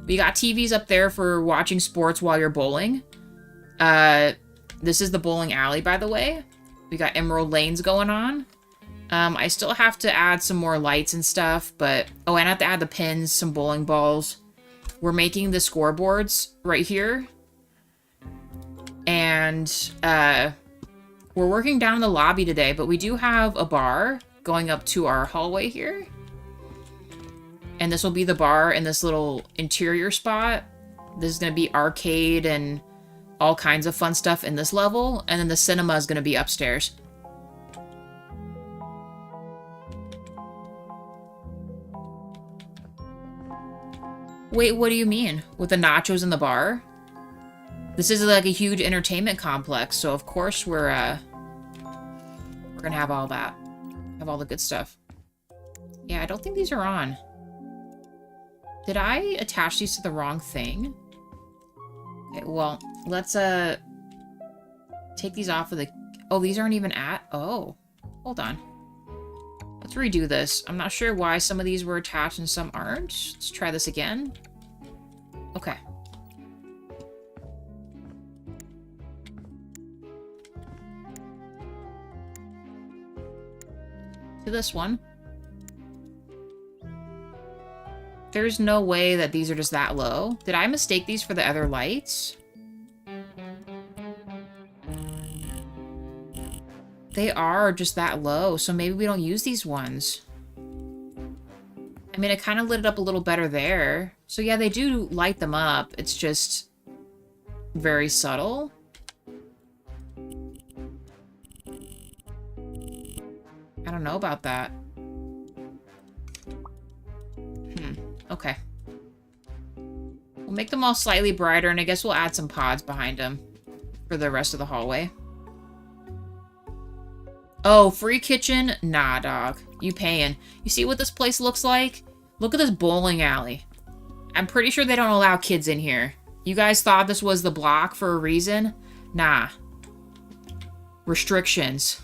we got TVs up there for watching sports while you're bowling. This is the bowling alley, by the way. We got emerald lanes going on. I still have to add some more lights and stuff, but... Oh, and I have to add the pins, some bowling balls. We're making the scoreboards right here. And, we're working down in the lobby today, but we do have a bar going up to our hallway here. And this will be the bar in this little interior spot. This is going to be arcade and all kinds of fun stuff in this level. And then the cinema is going to be upstairs. Wait, what do you mean? With the nachos in the bar? This is like a huge entertainment complex, so of course we're gonna have all that. Have all the good stuff. Yeah, I don't think these are on. Did I attach these to the wrong thing? Okay, well, let's take these off of the... Oh, these aren't even at... Oh, hold on. Let's redo this. I'm not sure why some of these were attached and some aren't. Let's try this again. Okay. To this one. There's no way that these are just that low. Did I mistake these for the other lights? They are just that low, so maybe we don't use these ones. I mean, it kind of lit it up a little better there. So yeah, they do light them up. It's just very subtle. I don't know about that. Okay. We'll make them all slightly brighter, and I guess we'll add some pods behind them for the rest of the hallway. Oh, free kitchen? Nah, dog. You paying. You see what this place looks like? Look at this bowling alley. I'm pretty sure they don't allow kids in here. You guys thought this was the block for a reason? Nah. Restrictions.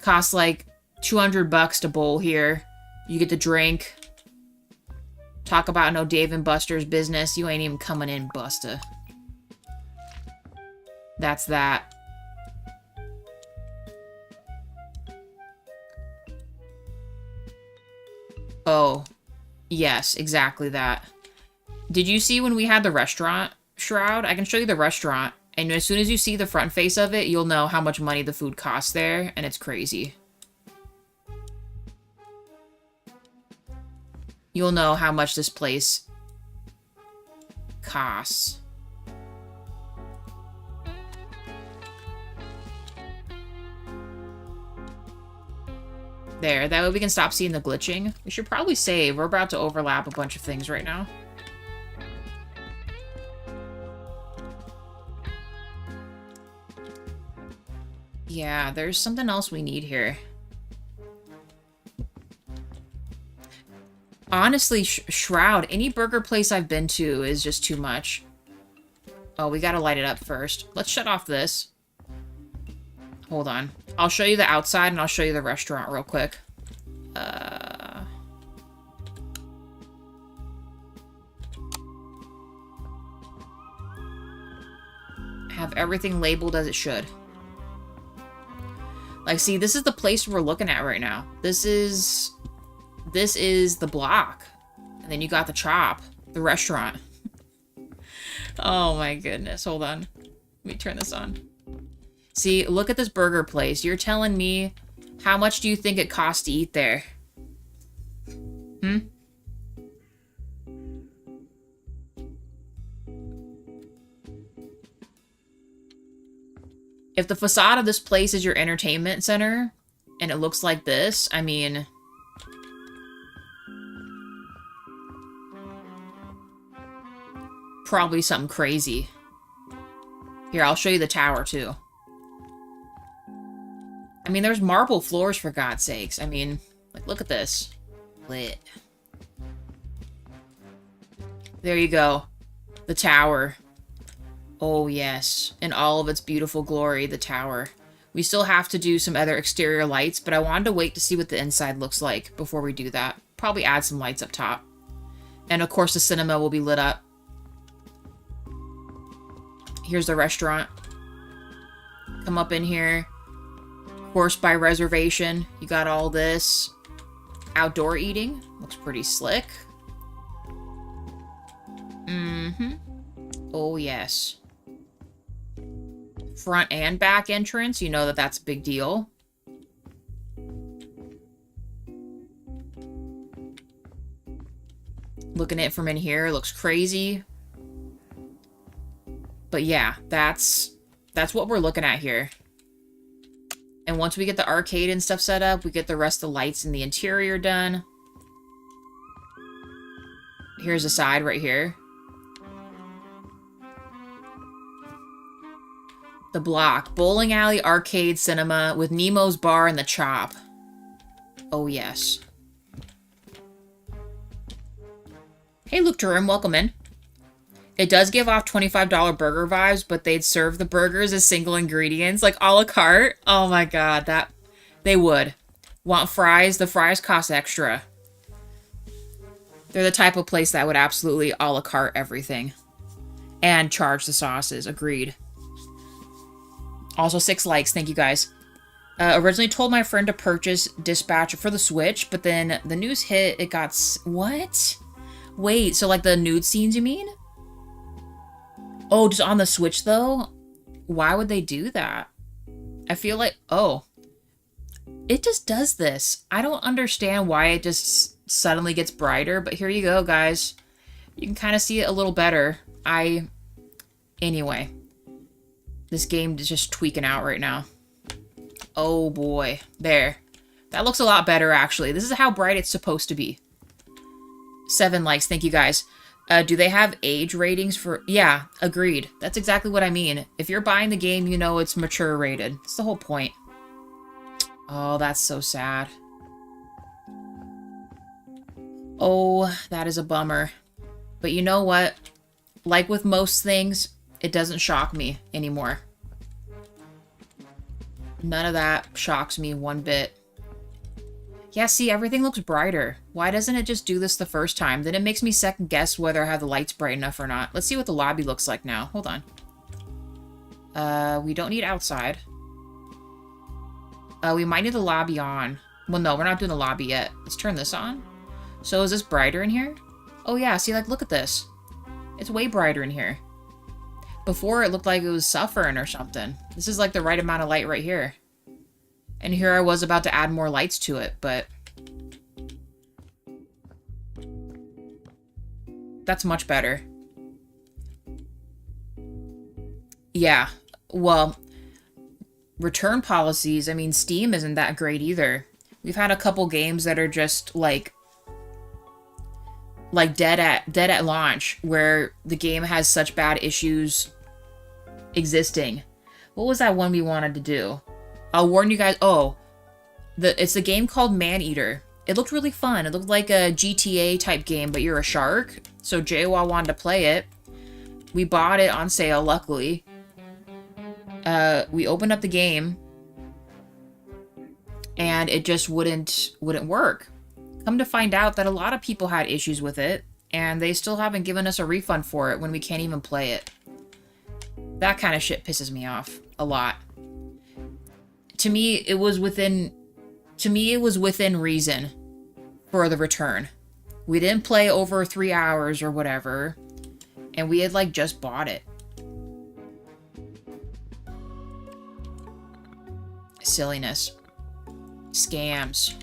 Costs like $200 to bowl here. You get to drink. Talk about no Dave and Buster's business. You ain't even coming in, Buster. That's that. Oh, yes, exactly that. Did you see when we had the restaurant, Shroud? I can show you the restaurant. And as soon as you see the front face of it, you'll know how much money the food costs there. And it's crazy. You'll know how much this place costs. There, that way we can stop seeing the glitching. We should probably save. We're about to overlap a bunch of things right now. Yeah, there's something else we need here. Honestly, Shroud, any burger place I've been to is just too much. Oh, we gotta light it up first. Let's shut off this. Hold on. I'll show you the outside and I'll show you the restaurant real quick. Have everything labeled as it should. Like, see, this is the place we're looking at right now. This is the block. And then you got the Chop, the restaurant. Oh my goodness. Hold on. Let me turn this on. See, look at this burger place. You're telling me, how much do you think it costs to eat there? Hmm? If the facade of this place is your entertainment center, and it looks like this, I mean... probably something crazy. Here, I'll show you the tower, too. I mean, there's marble floors, for God's sakes. I mean, like, look at this. Lit. There you go. The tower. Oh, yes. In all of its beautiful glory, the tower. We still have to do some other exterior lights, but I wanted to wait to see what the inside looks like before we do that. Probably add some lights up top. And, of course, the cinema will be lit up. Here's the restaurant. Come up in here. Course by reservation. You got all this. Outdoor eating. Looks pretty slick. Mm-hmm. Oh, yes. Front and back entrance. You know that that's a big deal. Looking at it from in here. Looks crazy. But yeah, that's what we're looking at here. And once we get the arcade and stuff set up, we get the rest of the lights in the interior done. Here's a side right here. The block. Bowling alley, arcade, cinema, with Nemo's bar and the Chop. Oh, yes. Hey, Luke Durham, welcome in. It does give off $25 burger vibes, but they'd serve the burgers as single ingredients, like a la carte. Oh my god, that... they would. Want fries? The fries cost extra. They're the type of place that would absolutely a la carte everything. And charge the sauces. Agreed. Also, 6 likes. Thank you, guys. Originally told my friend to purchase Dispatch for the Switch, but then the news hit, it got... what? Wait, so like the nude scenes, you mean? Oh, just on the Switch, though? Why would they do that? I feel like... oh. It just does this. I don't understand why it just suddenly gets brighter, but here you go, guys. You can kind of see it a little better. Anyway. This game is just tweaking out right now. Oh, boy. There. That looks a lot better, actually. This is how bright it's supposed to be. 7 likes. Thank you, guys. Do they have age ratings for... yeah, agreed. That's exactly what I mean. If you're buying the game, you know it's mature rated. That's the whole point. Oh, that's so sad. Oh, that is a bummer. But you know what? Like with most things, it doesn't shock me anymore. None of that shocks me one bit. Yeah, see, everything looks brighter. Why doesn't it just do this the first time? Then it makes me second guess whether I have the lights bright enough or not. Let's see what the lobby looks like now. Hold on. We don't need outside. We might need the lobby on. Well, no, we're not doing the lobby yet. Let's turn this on. So is this brighter in here? Oh yeah, see, like, look at this. It's way brighter in here. Before, it looked like it was suffering or something. This is like the right amount of light right here. And here I was about to add more lights to it, but... that's much better. Yeah, well, return policies, I mean, Steam isn't that great either. We've had a couple games that are just, like dead at launch, where the game has such bad issues existing. What was that one we wanted to do? I'll warn you guys. Oh, it's a game called Maneater. It looked really fun. It looked like a GTA type game, but you're a shark. So JWoww wanted to play it. We bought it on sale, luckily. We opened up the game, and it just wouldn't work. Come to find out that a lot of people had issues with it, and they still haven't given us a refund for it when we can't even play it. That kind of shit pisses me off a lot. To me, it was within reason for the return. We didn't play over 3 hours or whatever, and we had, like, just bought it. Silliness. Scams.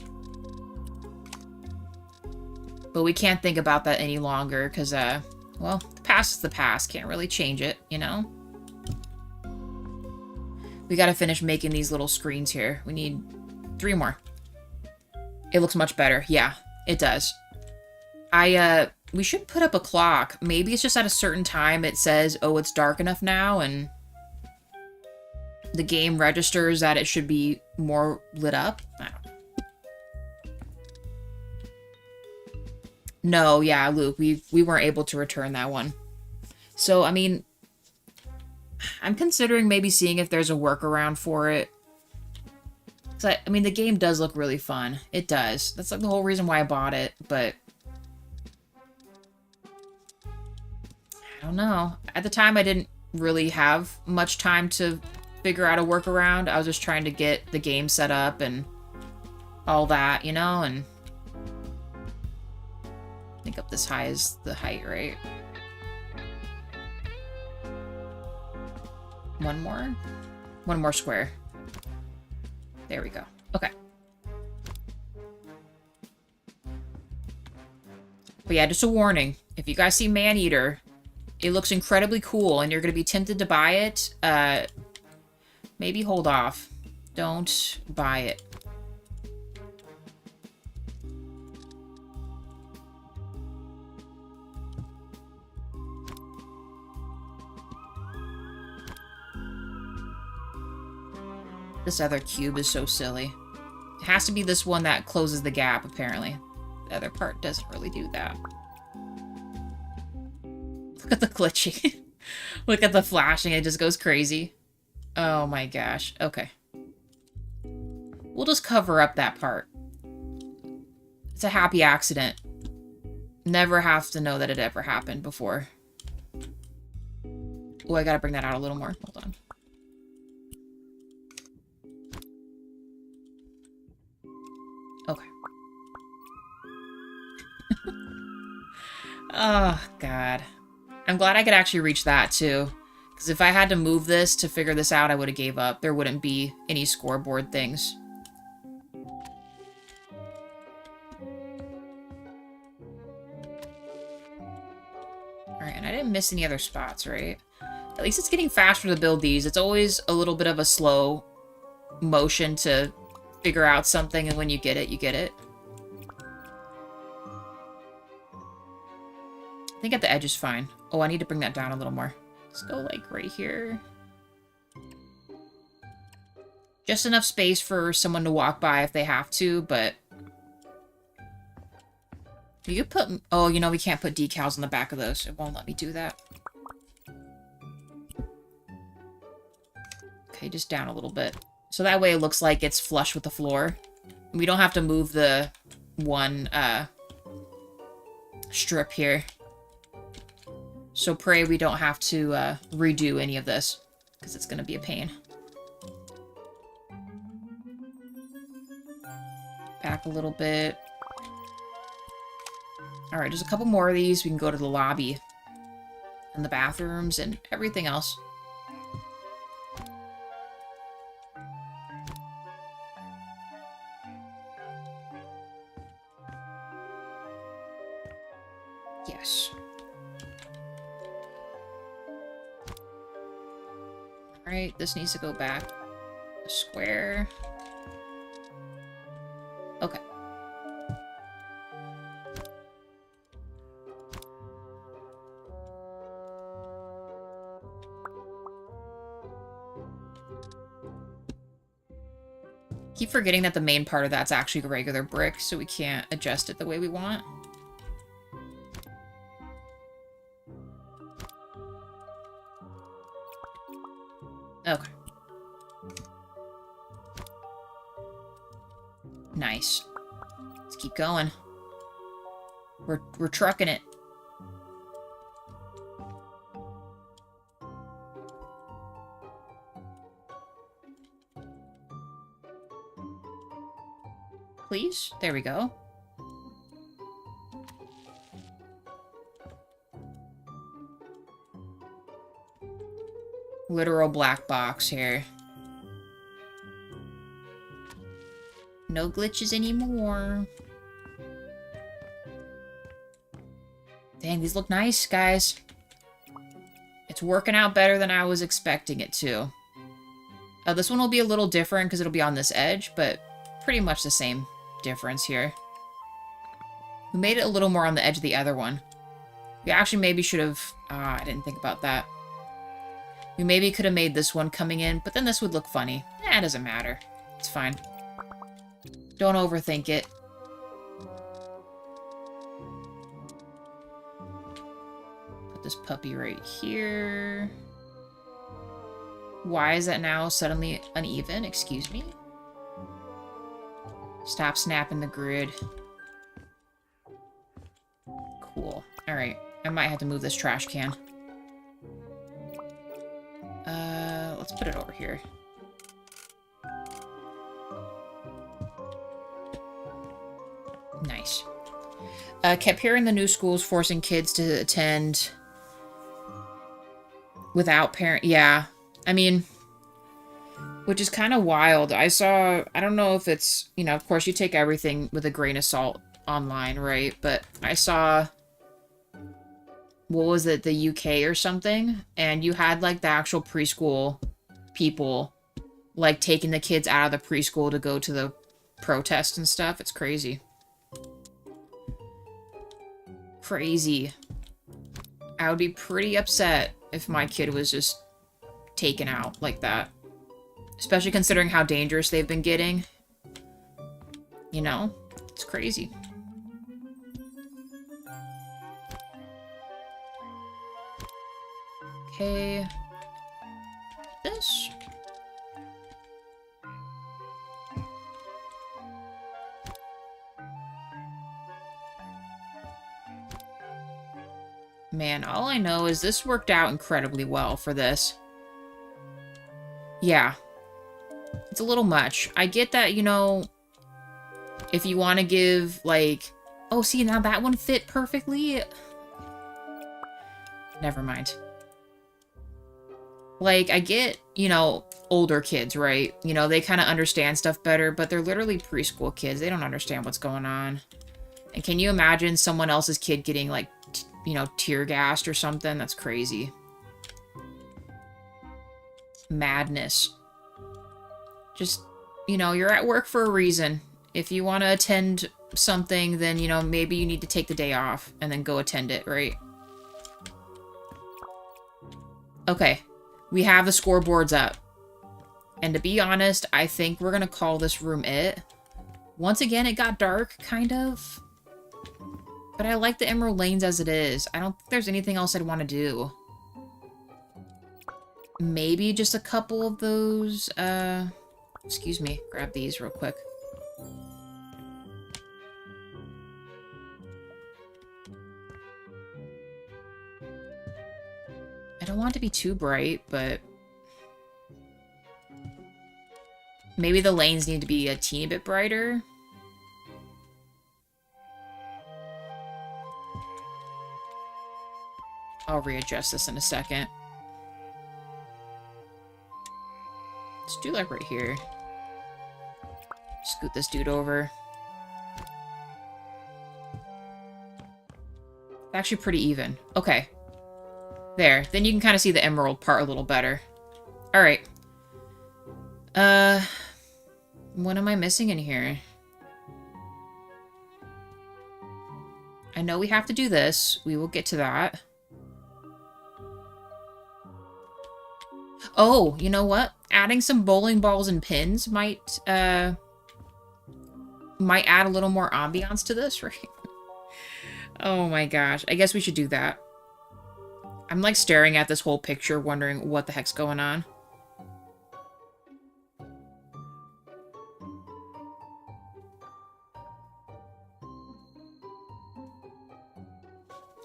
But we can't think about that any longer, because, well, the past is the past. Can't really change it, you know? We gotta finish making these little screens here. We need 3 more. It looks much better. Yeah, it does. We should put up a clock. Maybe it's just at a certain time it says, oh, it's dark enough now, and the game registers that it should be more lit up. I don't know. No, yeah, Luke, we weren't able to return that one. So, I mean, I'm considering maybe seeing if there's a workaround for it. I mean, the game does look really fun. It does. That's like the whole reason why I bought it, but I don't know. At the time, I didn't really have much time to figure out a workaround. I was just trying to get the game set up and all that, you know, and I think up this high is the height, right? One more square. There we go. Okay. But yeah, just a warning. If you guys see Maneater, it looks incredibly cool and you're going to be tempted to buy it. Maybe hold off. Don't buy it. This other cube is so silly. It has to be this one that closes the gap, apparently. The other part doesn't really do that. Look at the glitching. Look at the flashing, it just goes crazy. Oh my gosh. Okay. We'll just cover up that part. It's a happy accident. Never have to know that it ever happened before. Oh, I gotta bring that out a little more. Hold on. Okay. Oh, God. I'm glad I could actually reach that, too. Because if I had to move this to figure this out, I would have gave up. There wouldn't be any scoreboard things. Alright, and I didn't miss any other spots, right? At least it's getting faster to build these. It's always a little bit of a slow motion to figure out something, and when you get it, you get it. I think at the edge is fine. Oh, I need to bring that down a little more. Let's go, like, right here. Just enough space for someone to walk by if they have to, but... You could put... Oh, you know, we can't put decals on the back of those. It won't let me do that. Okay, just down a little bit. So that way it looks like it's flush with the floor. We don't have to move the one strip here. So pray we don't have to redo any of this, because it's going to be a pain. Back a little bit. Alright, just a couple more of these. We can go to the lobby and the bathrooms and everything else. Yes. Alright, this needs to go back a square. Okay. Keep forgetting that the main part of that's actually a regular brick, so we can't adjust it the way we want. Okay. Nice. Let's keep going. We're trucking it. Please? There we go. Literal black box here. No glitches anymore. Dang, these look nice, guys. It's working out better than I was expecting it to. This one will be a little different because it'll be on this edge, but pretty much the same difference here. We made it a little more on the edge of the other one. We actually maybe should have... I didn't think about that. We maybe could have made this one coming in, but then this would look funny. Eh, it doesn't matter. It's fine. Don't overthink it. Put this puppy right here. Why is that now suddenly uneven? Excuse me? Stop snapping the grid. Cool. Alright. I might have to move this trash can. Let's put it over here. Nice. Kept hearing the new schools forcing kids to attend without parent. Yeah. I mean, which is kind of wild. I don't know if it's, you know, of course you take everything with a grain of salt online, right? But I saw, what was it, the UK or something? And you had, like, the actual preschool people, like, taking the kids out of the preschool to go to the protest and stuff. It's crazy. Crazy. I would be pretty upset if my kid was just taken out like that. Especially considering how dangerous they've been getting. You know? It's crazy. Okay. This. Man, all I know is this worked out incredibly well for this. Yeah. It's a little much. I get that, you know, if you want to give, like... Oh, see, now that one fit perfectly. Never mind. Like, I get, you know, older kids, right? You know, they kind of understand stuff better, but they're literally preschool kids. They don't understand what's going on. And can you imagine someone else's kid getting, like, you know, tear gassed or something? That's crazy. Madness. Just, you know, you're at work for a reason. If you want to attend something, then, you know, maybe you need to take the day off and then go attend it, right? Okay. We have the scoreboards up. And to be honest, I think we're going to call this room it. Once again, it got dark, kind of. But I like the Emerald Lanes as it is. I don't think there's anything else I'd want to do. Maybe just a couple of those, excuse me, grab these real quick. I don't want it to be too bright, but maybe the lanes need to be a teeny bit brighter. I'll readjust this in a second. Let's do like right here. Scoot this dude over. Actually pretty even. Okay. There. Then you can kind of see the emerald part a little better. Alright. What am I missing in here? I know we have to do this. We will get to that. Oh, you know what? Adding some bowling balls and pins might add a little more ambiance to this, right? Oh my gosh. I guess we should do that. I'm like staring at this whole picture, wondering what the heck's going on.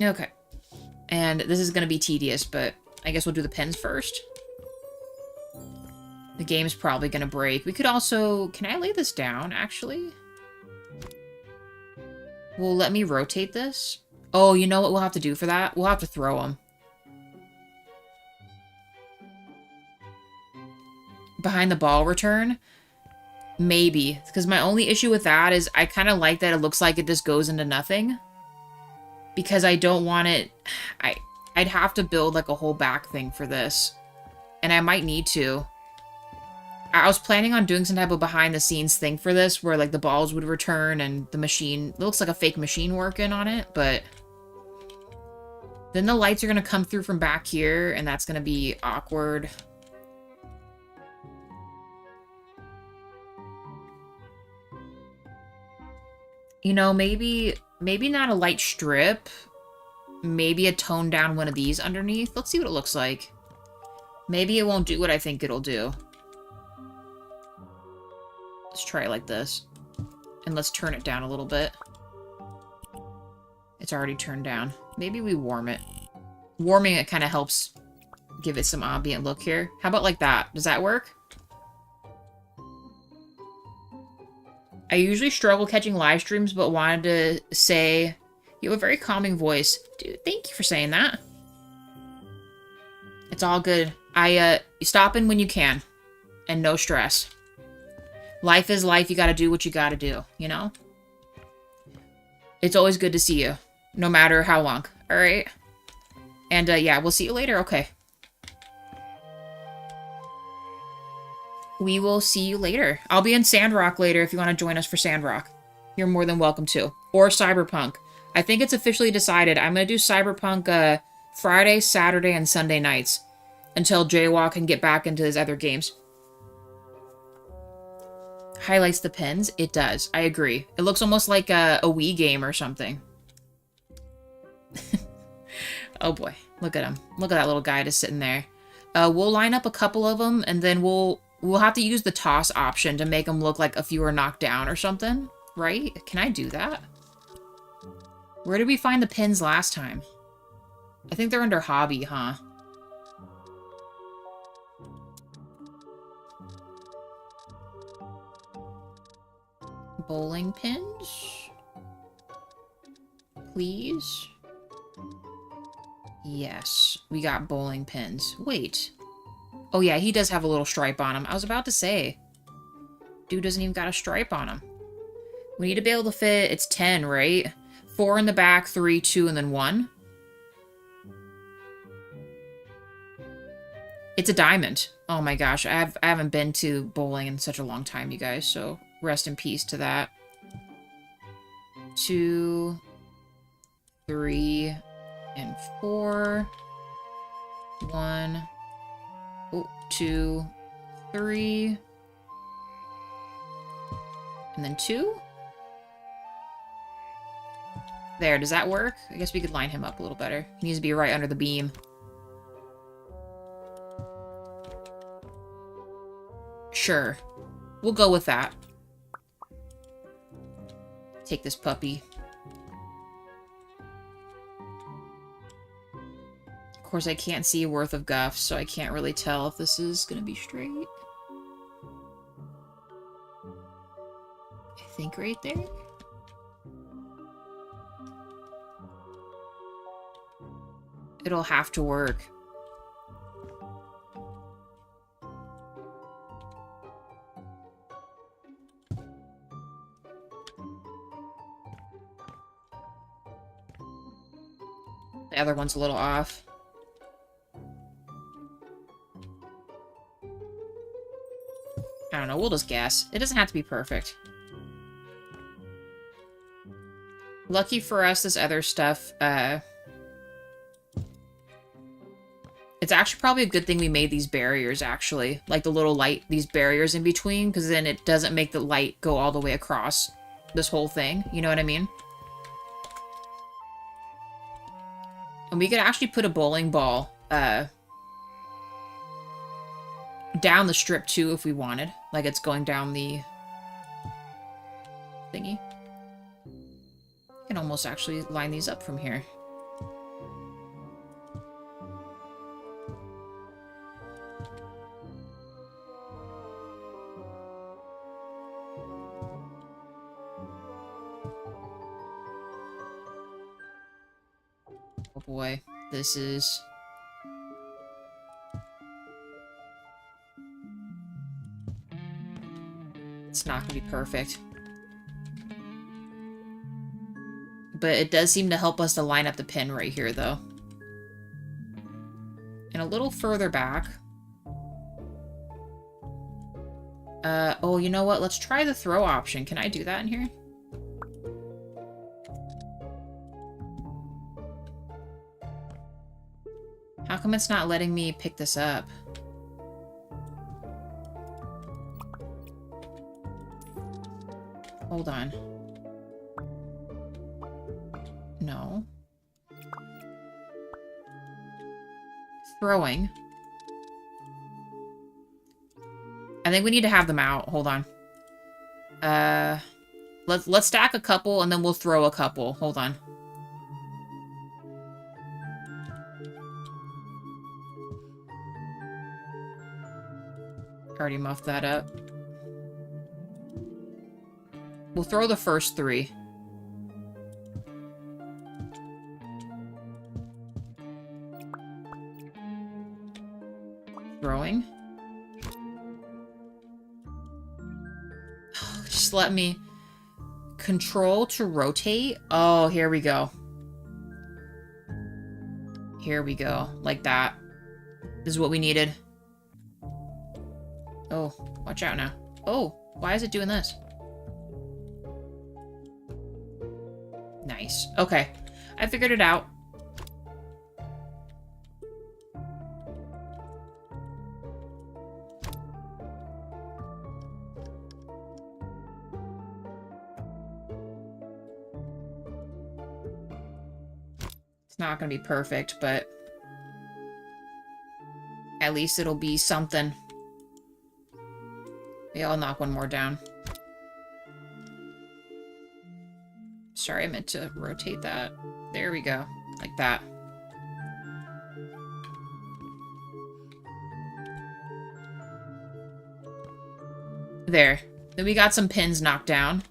Okay. And this is going to be tedious, but I guess we'll do the pins first. The game's probably going to break. We could also... Can I lay this down, actually? Well, let me rotate this. Oh, you know what we'll have to do for that? We'll have to throw them. Behind the ball return? Maybe. Because my only issue with that is I kind of like that it looks like it just goes into nothing. Because I don't want it... I'd have to build like a whole back thing for this. And I might need to. I was planning on doing some type of behind-the-scenes thing for this, where, like, the balls would return and the machine... It looks like a fake machine working on it, but... Then the lights are going to come through from back here, and that's going to be awkward. You know, maybe not a light strip. Maybe a toned-down one of these underneath. Let's see what it looks like. Maybe it won't do what I think it'll do. Let's try it like this. And let's turn it down a little bit. It's already turned down. Maybe we warm it. Warming it kind of helps give it some ambient look here. How about like that? Does that work? I usually struggle catching live streams, but wanted to say you have a very calming voice. Dude, thank you for saying that. It's all good. You stop in when you can. And no stress. Life is life. You gotta do what you gotta do, you know? It's always good to see you. No matter how long. Alright? And, yeah, we'll see you later. Okay. We will see you later. I'll be in Sandrock later if you want to join us for Sandrock. You're more than welcome to. Or Cyberpunk. I think it's officially decided. I'm going to do Cyberpunk, Friday, Saturday, and Sunday nights. Until Jaywalk can get back into his other games. Highlights the pins? It does. I agree. It looks almost like a Wii game or something. Oh boy. Look at him. Look at that little guy just sitting there. We'll line up a couple of them, and then we'll have to use the toss option to make them look like a few are knocked down or something. Right? Can I do that? Where did we find the pins last time? I think they're under hobby, huh? Bowling pins? Please? Yes, we got bowling pins. Wait. Oh yeah, he does have a little stripe on him. I was about to say. Dude doesn't even got a stripe on him. We need to be able to fit, it's 10, right? 4 in the back, 3, 2, and then 1. It's a diamond. Oh my gosh, I haven't been to bowling in such a long time, you guys, so rest in peace to that. 2, 3, and 4. 1, 2, 3, and then 2. There, does that work? I guess we could line him up a little better. He needs to be right under the beam. Sure. We'll go with that. Take this puppy. Of course, I can't see a worth of guff, so I can't really tell if this is gonna be straight. I think right there. It'll have to work. The other one's a little off. I don't know, we'll just guess. It doesn't have to be perfect. Lucky for us, this other stuff, it's actually probably a good thing we made these barriers, actually. Like the little light, these barriers in between, because then it doesn't make the light go all the way across this whole thing. You know what I mean? And we could actually put a bowling ball, down the strip, too, if we wanted. Like it's going down the thingy. You can almost actually line these up from here. Oh boy, this is... It's not gonna be perfect. But it does seem to help us to line up the pin right here, though. And a little further back. Oh, you know what? Let's try the throw option. Can I do that in here? How come it's not letting me pick this up? Hold on. No. Throwing. I think we need to have them out. Hold on. Let's stack a couple and then we'll throw a couple. Hold on. Already muffed that up. We'll throw the first 3. Throwing. Just let me... Control to rotate? Oh, here we go. Here we go. Like that. This is what we needed. Oh, watch out now. Oh, why is it doing this? Nice. Okay. I figured it out. It's not gonna be perfect, but at least it'll be something. Yeah, I'll knock one more down. Sorry, I meant to rotate that. There we go. Like that. There. Then we got some pins knocked down.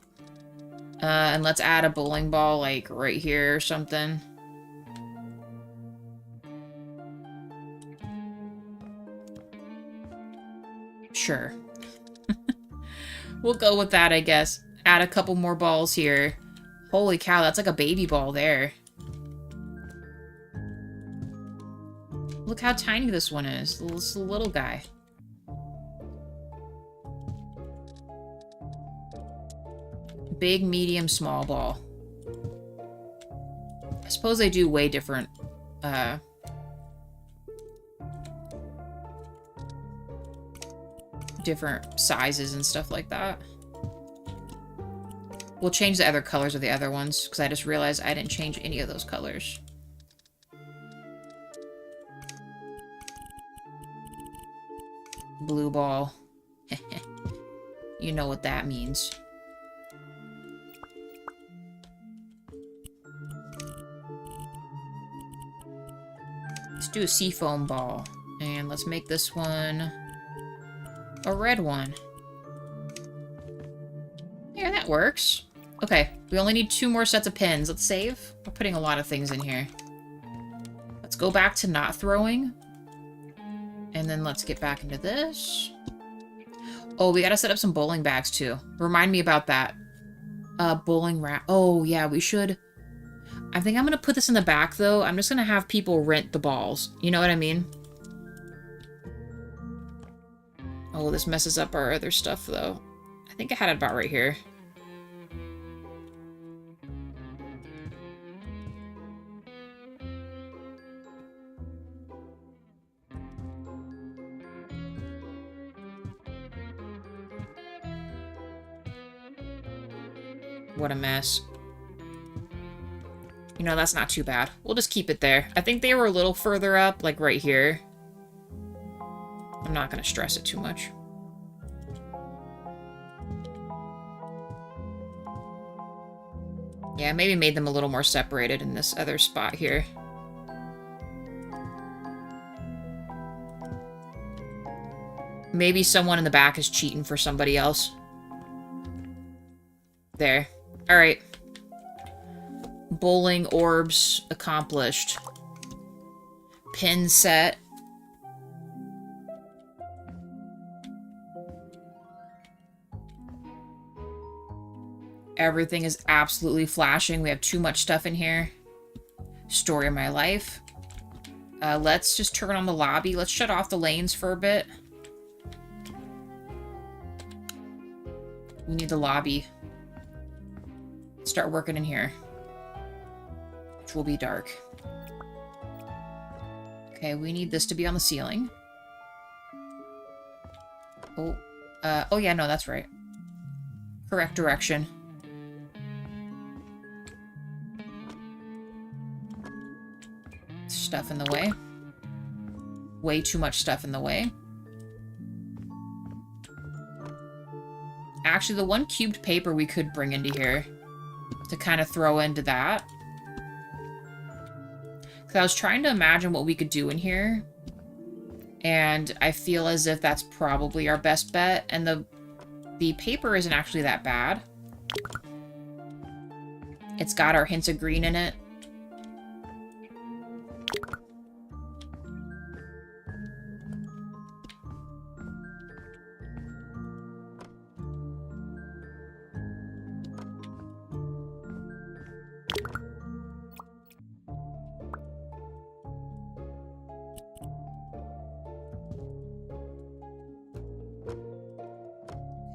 And let's add a bowling ball, like, right here or something. Sure. We'll go with that, I guess. Add a couple more balls here. Holy cow, that's like a baby ball there. Look how tiny this one is. This little guy. Big, medium, small ball. I suppose they do way different, different sizes and stuff like that. We'll change the other colors of the other ones, because I just realized I didn't change any of those colors. Blue ball. You You know what that means. Let's do a seafoam ball. And let's make this one a red one. Yeah, that works. Okay, we only need 2 more sets of pins. Let's save. We're putting a lot of things in here. Let's go back to not throwing. And then let's get back into this. Oh, we gotta set up some bowling bags too. Remind me about that. Bowling wrap. Oh, yeah, we should. I think I'm gonna put this in the back though. I'm just gonna have people rent the balls. You know what I mean? Oh, this messes up our other stuff though. I think I had it about right here. What a mess. You know, that's not too bad. We'll just keep it there. I think they were a little further up, like right here. I'm not going to stress it too much. Yeah, maybe made them a little more separated in this other spot here. Maybe someone in the back is cheating for somebody else. There. Alright. Bowling orbs accomplished. Pin set. Everything is absolutely flashing. We have too much stuff in here. Story of my life. Let's just turn on the lobby. Let's shut off the lanes for a bit. We need the lobby. Start working in here. Which will be dark. Okay, we need this to be on the ceiling. Oh. Oh yeah, no, that's right. Correct direction. Stuff in the way. Way too much stuff in the way. Actually, the one cubed paper we could bring into here to kind of throw into that. Because I was trying to imagine what we could do in here. And I feel as if that's probably our best bet. And the paper isn't actually that bad. It's got our hints of green in it.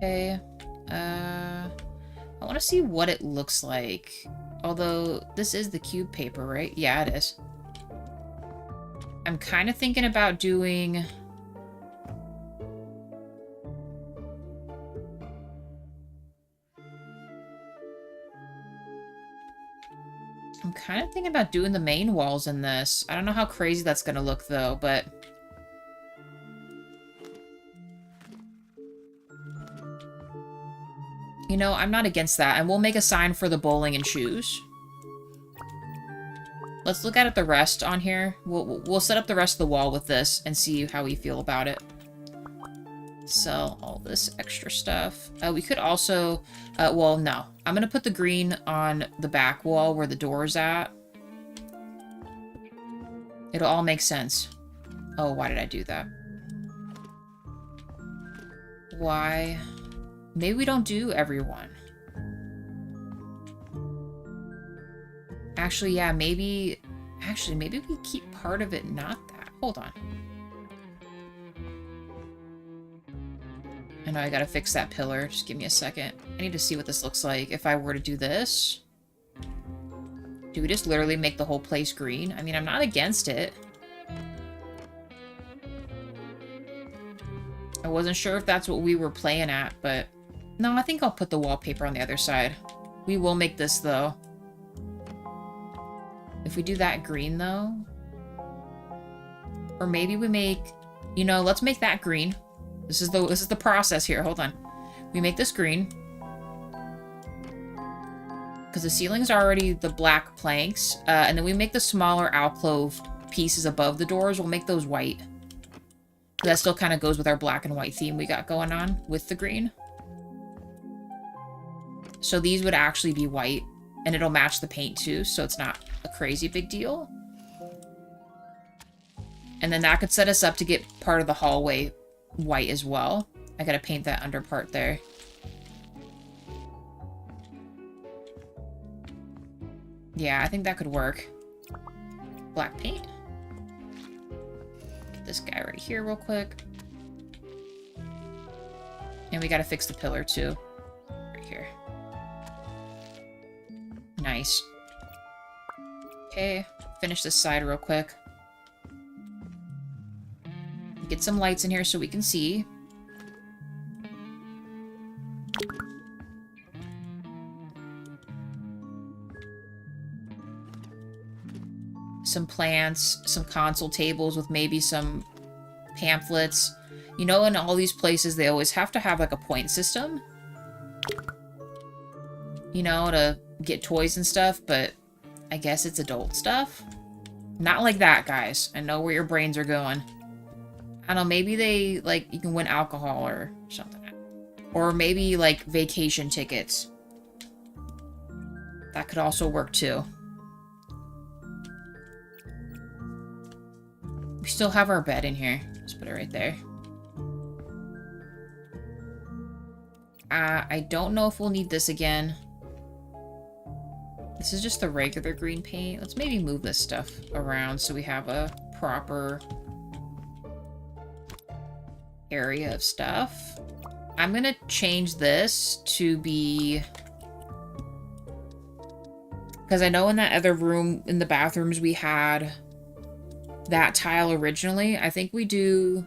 Okay, I want to see what it looks like. Although, this is the cube paper, right? Yeah, it is. I'm kind of thinking about doing... I'm kind of thinking about doing the main walls in this. I don't know how crazy that's going to look, though, but... You know, I'm not against that, and we'll make a sign for the bowling and shoes. Let's look at the rest on here. We'll set up the rest of the wall with this and see how we feel about it. Sell all this extra stuff. We could also... well, no. I'm going to put the green on the back wall where the door is at. It'll all make sense. Oh, why did I do that? Why... Maybe we don't do everyone. Actually, yeah, maybe... Actually, maybe we keep part of it not that. Hold on. I know I gotta fix that pillar. Just give me a second. I need to see what this looks like. If I were to do this... Do we just literally make the whole place green? I mean, I'm not against it. I wasn't sure if that's what we were playing at, but... No, I think I'll put the wallpaper on the other side. We will make this, though. If we do that green, though... Or maybe we make... You know, let's make that green. This is the process here. Hold on. We make this green. Because the ceiling's already the black planks. And then we make the smaller alcove pieces above the doors. We'll make those white. That still kind of goes with our black and white theme we got going on with the green. So these would actually be white. And it'll match the paint too, so it's not a crazy big deal. And then that could set us up to get part of the hallway white as well. I gotta paint that under part there. Yeah, I think that could work. Black paint. Get this guy right here real quick. And we gotta fix the pillar too. Right here. Nice. Okay, finish this side real quick. Get some lights in here so we can see. Some plants, some console tables with maybe some pamphlets. You know, in all these places, they always have to have like a point system. You know, to get toys and stuff, but I guess it's adult stuff. Not like that, guys. I know where your brains are going. I don't know, maybe they, like, you can win alcohol or something. Or maybe, like, vacation tickets. That could also work, too. We still have our bed in here. Let's put it right there. I don't know if we'll need this again. This is just the regular green paint. Let's maybe move this stuff around so we have a proper area of stuff. I'm gonna change this to be... Because I know in that other room, in the bathrooms, we had that tile originally. I think we do...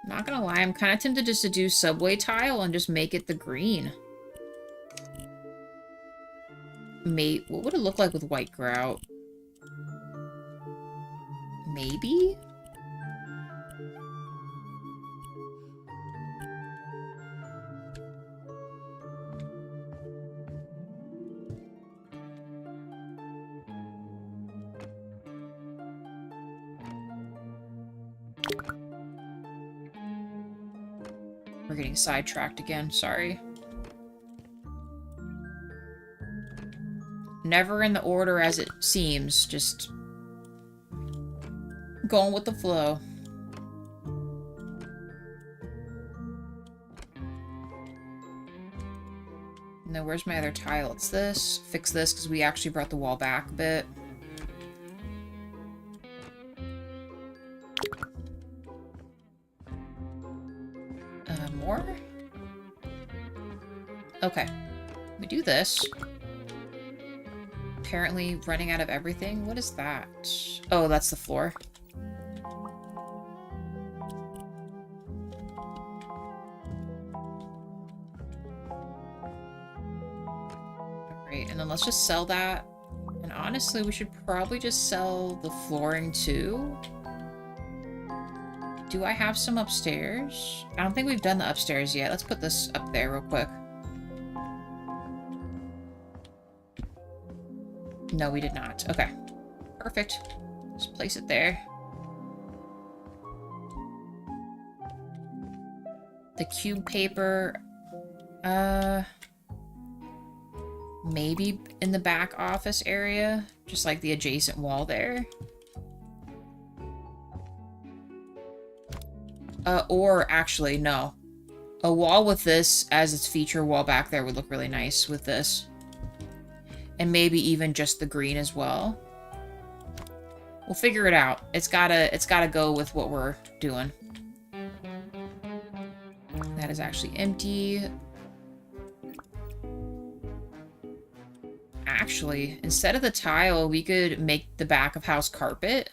Not gonna lie, I'm kind of tempted just to do subway tile and just make it the green. Mate, what would it look like with white grout? Maybe? We're getting sidetracked again, sorry. Never in the order as it seems, just going with the flow. No, where's my other tile? It's this. Fix this because we actually brought the wall back a bit. More? Okay. We do this. Apparently running out of everything. What is that? Oh, that's the floor. Alright, and then let's just sell that. And honestly, we should probably just sell the flooring too. Do I have some upstairs? I don't think we've done the upstairs yet. Let's put this up there real quick. No, we did not. Okay. Perfect. Just place it there. The cube paper. Maybe in the back office area. Just like the adjacent wall there. Or actually, no. A wall with this as its feature wall back there would look really nice with this. And maybe even just the green as well. We'll figure it out. It's gotta go with what we're doing. That is actually empty. Actually, instead of the tile, we could make the back of house carpet.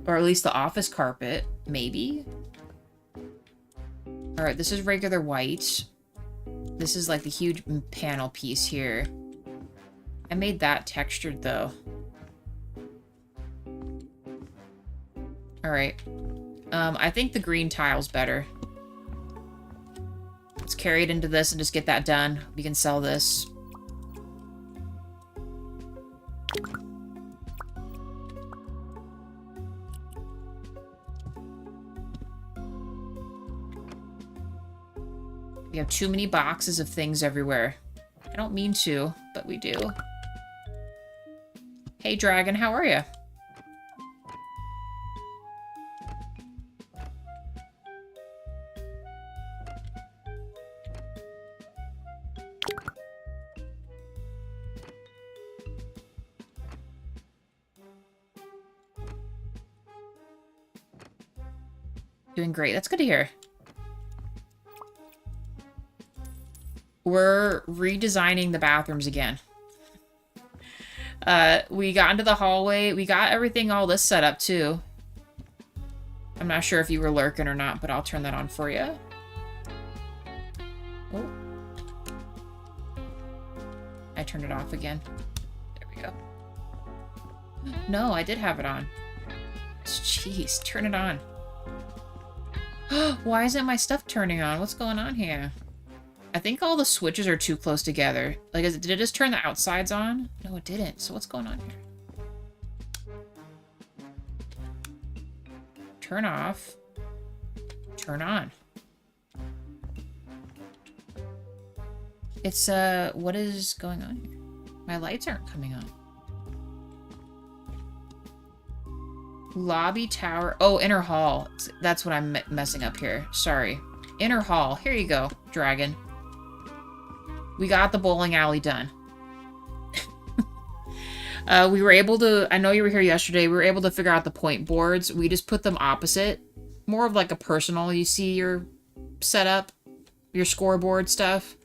Or at least the office carpet, maybe. Alright, this is regular white. This is like the huge panel piece here. I made that textured though. Alright. I think the green tile's better. carry it into this and just get that done. We can sell this. We have too many boxes of things everywhere. I don't mean to, but we do. Hey, Dragon, how are you? Doing great. That's good to hear. We're redesigning the bathrooms again. We got into the hallway. We got everything all this set up too. I'm not sure if you were lurking or not, but I'll turn that on for you. Oh. I turned it off again. There we go. No, I did have it on. Jeez, turn it on. Why isn't my stuff turning on? What's going on here? I think all the switches are too close together. Like, did it just turn the outsides on? No, it didn't. So what's going on here? Turn off. Turn on. It's, what is going on here? My lights aren't coming on. Lobby tower. Oh, inner hall. That's what I'm messing up here. Sorry. Inner hall. Here you go, Dragon. We got the bowling alley done. We were able to... I know you were here yesterday. We were able to figure out the point boards. We just put them opposite. More of like a personal. You see your setup. Your scoreboard stuff.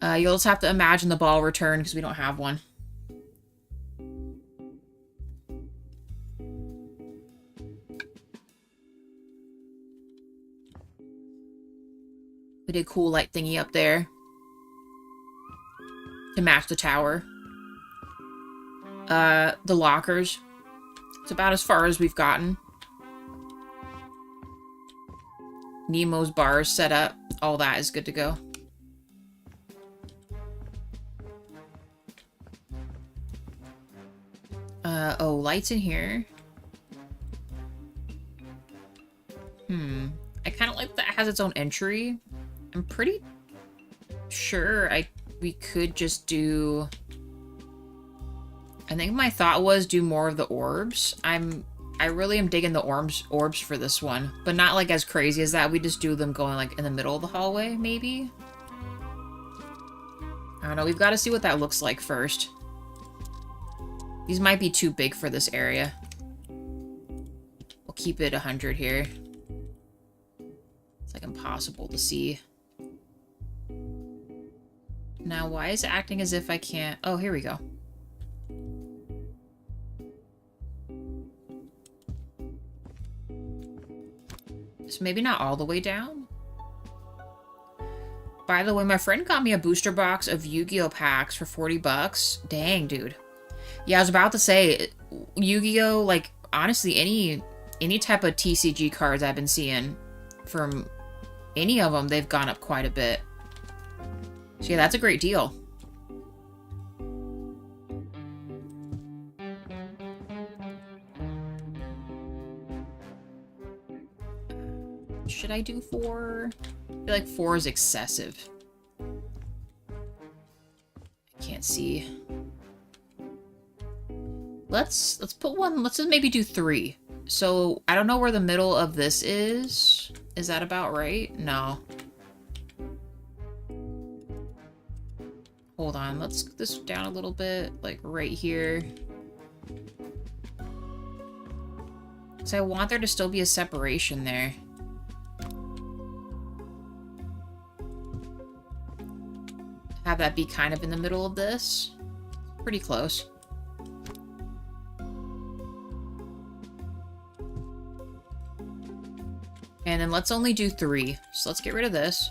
You'll just have to imagine the ball return because we don't have one. We did a cool light thingy up there to match the tower. The lockers. It's about as far as we've gotten. Nemo's bars set up. All that is good to go. Oh, lights in here. I kind of like that it has its own entry. I'm pretty sure we could just do... I think my thought was do more of the orbs. I really am digging the orbs for this one, but not like as crazy as that. We just do them going like in the middle of the hallway, maybe? I don't know. We've got to see what that looks like first. These might be too big for this area. We'll keep it 100 here. It's like impossible to see. Now, why is it acting as if I can't... Oh, here we go. So maybe not all the way down. By the way, my friend got me a booster box of Yu-Gi-Oh packs for 40 bucks. Dang, dude. Yeah, I was about to say, Yu-Gi-Oh, like, honestly, any type of TCG cards I've been seeing from any of them, they've gone up quite a bit. So yeah, that's a great deal. Should I do 4? I feel like 4 is excessive. I can't see. Let's put 1. Let's maybe do 3. So I don't know where the middle of this is. Is that about right? No. Hold on. Let's get this down a little bit, like right here. So I want there to still be a separation there. Have that be kind of in the middle of this. Pretty close. And then let's only do 3. So let's get rid of this.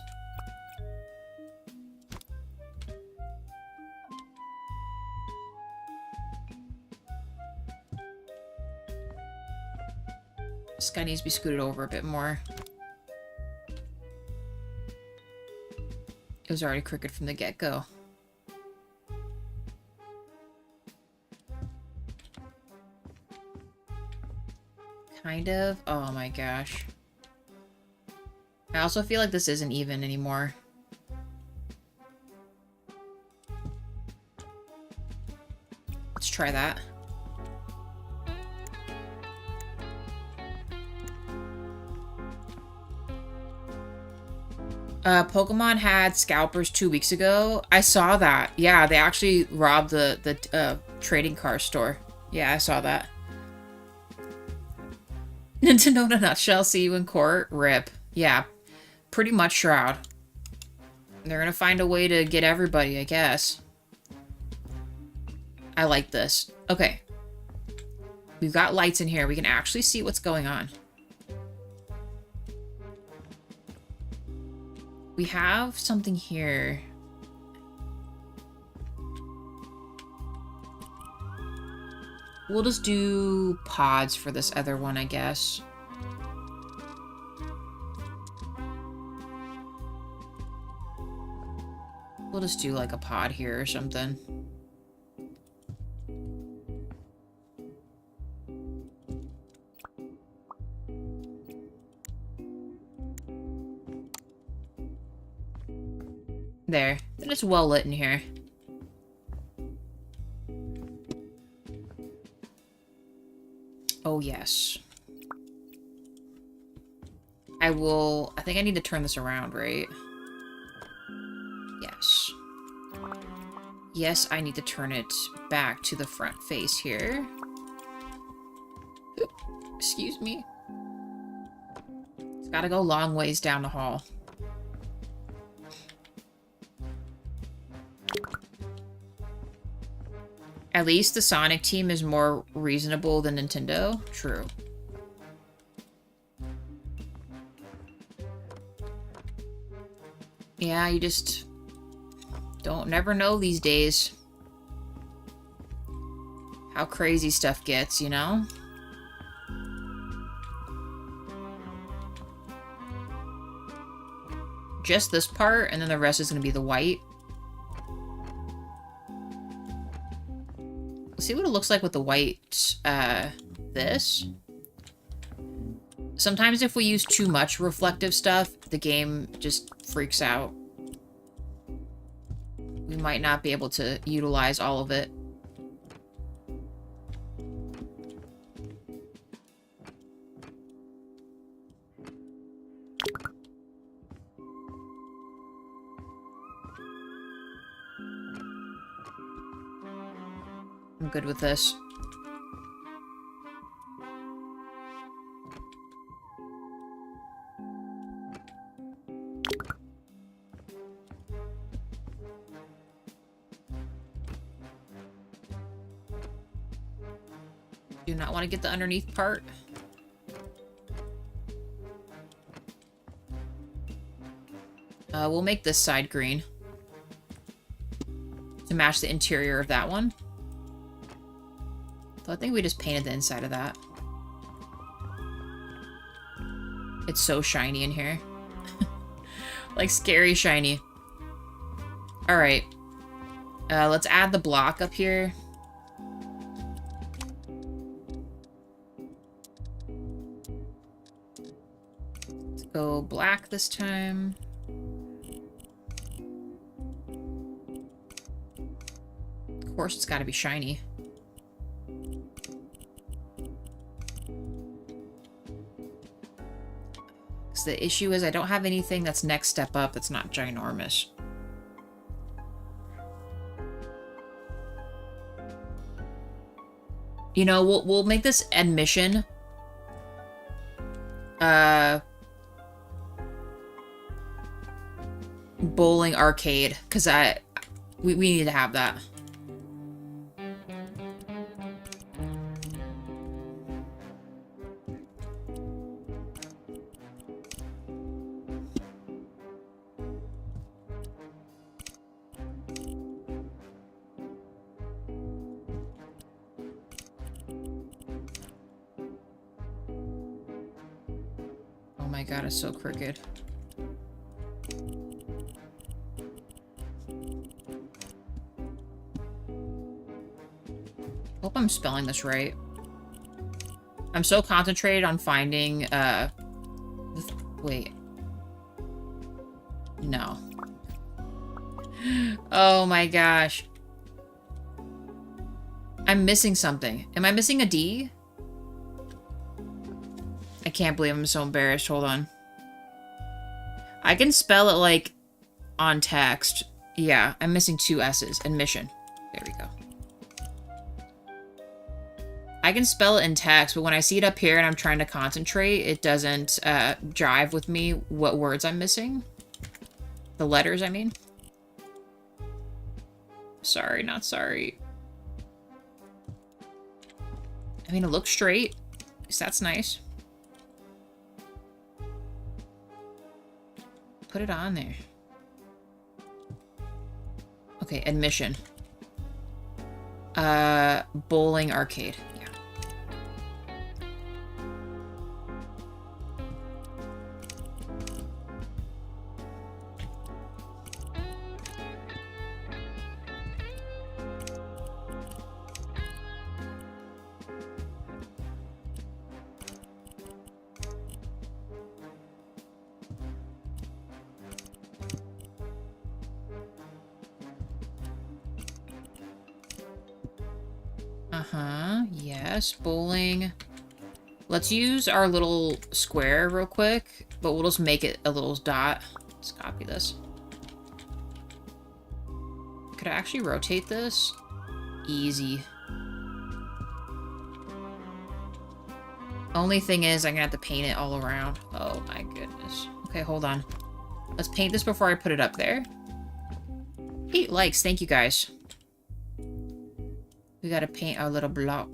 This guy needs to be scooted over a bit more. It was already crooked from the get-go. Kind of. Oh my gosh. I also feel like this isn't even anymore. Let's try that. Pokemon had scalpers 2 weeks ago. I saw that. Yeah, they actually robbed the trading card store. Yeah, I saw that. Nintendo in a nutshell, see you in court. Rip. Yeah, pretty much Shroud. They're gonna find a way to get everybody, I guess. I like this. Okay. We've got lights in here. We can actually see what's going on. We have something here. We'll just do pods for this other one, I guess. We'll just do like a pod here or something. There. Then it's well lit in here. Oh, yes. I think I need to turn this around, right? Yes. Yes, I need to turn it back to the front face here. Oop, excuse me. It's gotta go long ways down the hall. At least the Sonic team is more reasonable than Nintendo. True. Yeah, you just never know these days how crazy stuff gets, you know? Just this part, and then the rest is going to be the white. Let's see what it looks like with the white, this. Sometimes if we use too much reflective stuff, the game just freaks out. We might not be able to utilize all of it. I'm good with this. Do not want to get the underneath part. We'll make this side green to match the interior of that one. So I think we just painted the inside of that. It's so shiny in here. Like scary shiny. Alright. Let's add the block up here. Let's go black this time. Of course it's gotta be shiny. The issue is I don't have anything that's next step up that's not ginormous. You know, we'll make this admission. Bowling arcade, because we need to have that. Oh my god, it's so crooked. hope I'm spelling this right. I'm so concentrated on finding, wait. No. Oh my gosh. I'm missing something. Am I missing a D? I can't believe I'm so embarrassed. Hold on. I can spell it, like, on text. Yeah, I'm missing 2 S's. Admission. There we go. I can spell it in text, but when I see it up here and I'm trying to concentrate, it doesn't jive with me what words I'm missing. The letters, I mean. Sorry, not sorry. I mean, it looks straight. So that's nice. Put it on there. Okay, admission. Bowling arcade. Yeah. Yes, bowling. Let's use our little square real quick, but we'll just make it a little dot. Let's copy this. Could I actually rotate this? Easy. Only thing is, I'm gonna have to paint it all around. Oh my goodness. Okay, hold on. Let's paint this before I put it up there. 8 likes, thank you guys. We gotta paint our little block.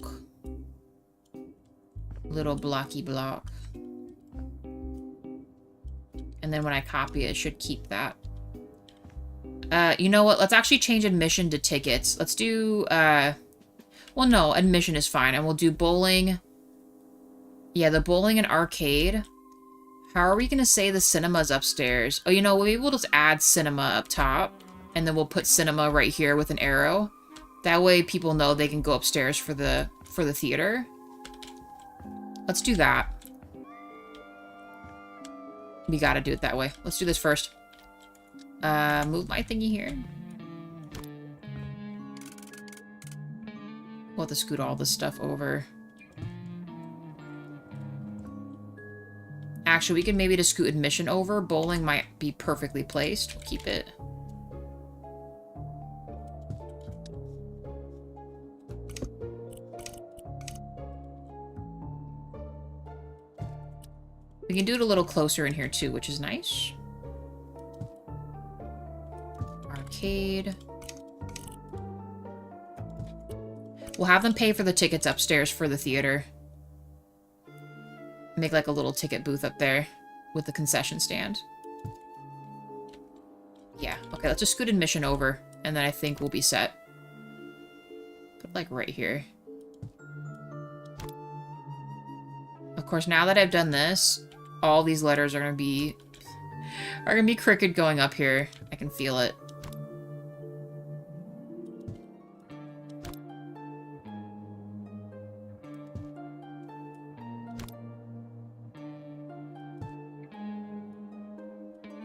Little blocky block. And then when I copy it, it should keep that. You know what? Let's actually change admission to tickets. Let's do, well, no, admission is fine. And we'll do bowling. Yeah, the bowling and arcade. How are we gonna say the cinema's upstairs? Oh, you know, maybe we'll just add cinema up top. And then we'll put cinema right here with an arrow. That way people know they can go upstairs for the theater. Let's do that. We gotta do it that way. Let's do this first. Move my thingy here. We'll have to scoot all this stuff over. Actually, we can maybe just scoot admission over. Bowling might be perfectly placed. We'll keep it. We can do it a little closer in here too, which is nice. Arcade. We'll have them pay for the tickets upstairs for the theater. Make like a little ticket booth up there with the concession stand. Yeah, okay, let's just scoot admission over, and then I think we'll be set. Put like right here. Of course, now that I've done this, all these letters are gonna be crooked going up here. I can feel it.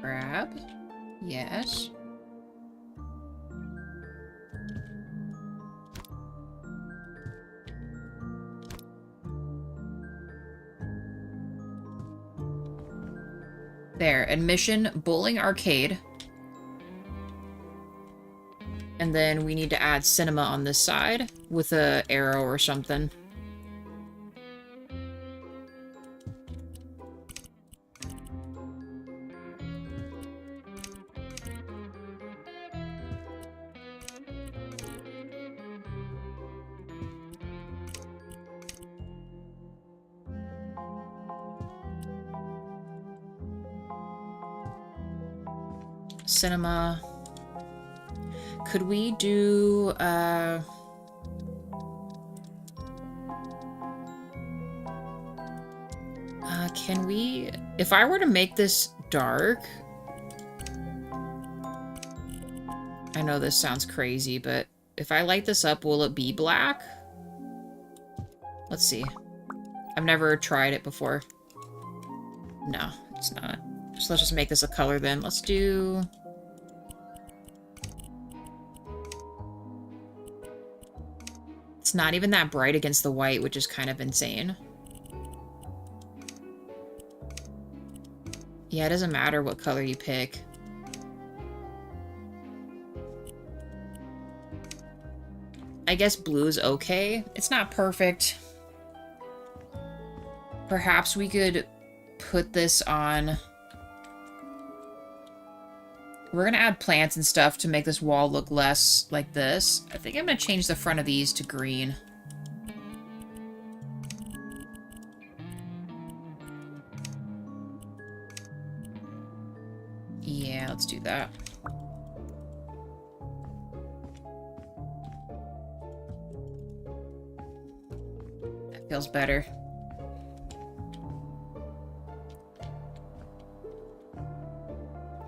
Grab. Yes. There, admission, bowling arcade. And then we need to add cinema on this side with a arrow or something. Cinema. Could we do, can we, if I were to make this dark, I know this sounds crazy, but if I light this up, will it be black? Let's see. I've never tried it before. No, it's not. So let's just make this a color then. Let's do... It's not even that bright against the white, which is kind of insane. Yeah, it doesn't matter what color you pick. I guess blue is okay. It's not perfect. Perhaps we could put this on... We're gonna add plants and stuff to make this wall look less like this. I think I'm gonna change the front of these to green. Yeah, let's do that. That feels better.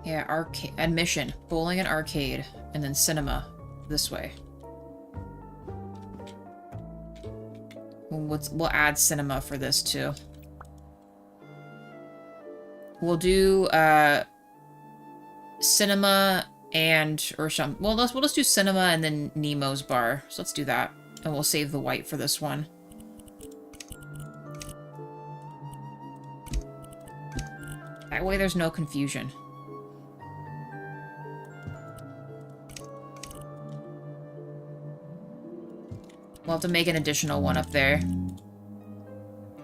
Yeah, arcade, admission, bowling and arcade, and then cinema this way. We'll add cinema for this too. We'll do cinema or some. Well, we'll just do cinema and then Nemo's bar. So let's do that, and we'll save the white for this one. That way, there's no confusion. We'll have to make an additional one up there.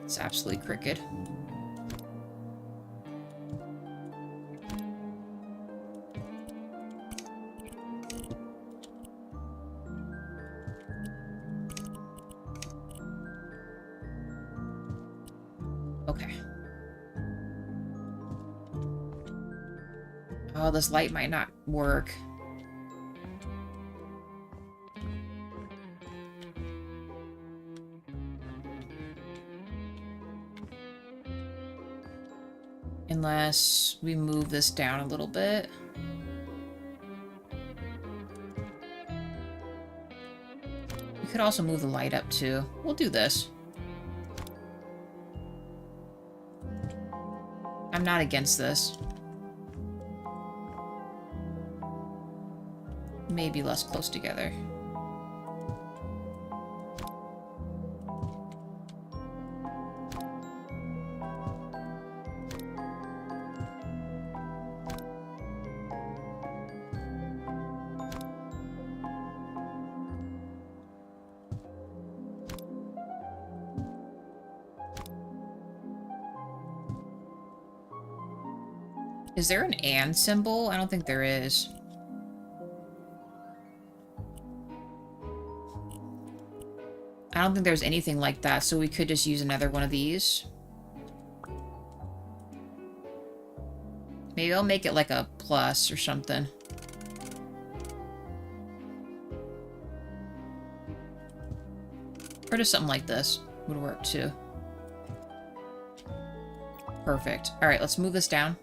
It's absolutely crooked. Okay. Oh, this light might not work. Unless we move this down a little bit. We could also move the light up too. We'll do this. I'm not against this. Maybe less close together. Is there an and symbol? I don't think there is. I don't think there's anything like that, so we could just use another one of these. Maybe I'll make it like a plus or something. Or just something like this would work too. Perfect. Alright, let's move this down.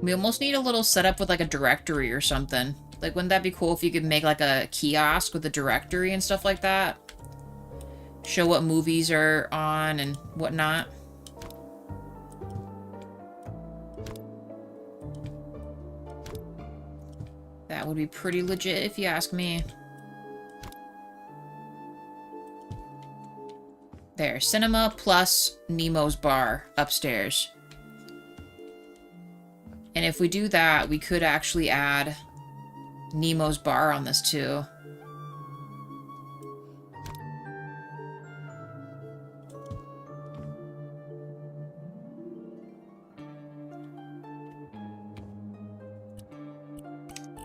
We almost need a little setup with like a directory or something. Like, wouldn't that be cool if you could make like a kiosk with a directory and stuff like that? Show what movies are on and whatnot. That would be pretty legit if you ask me. There, cinema plus Nemo's bar upstairs. And if we do that, we could actually add Nemo's bar on this too.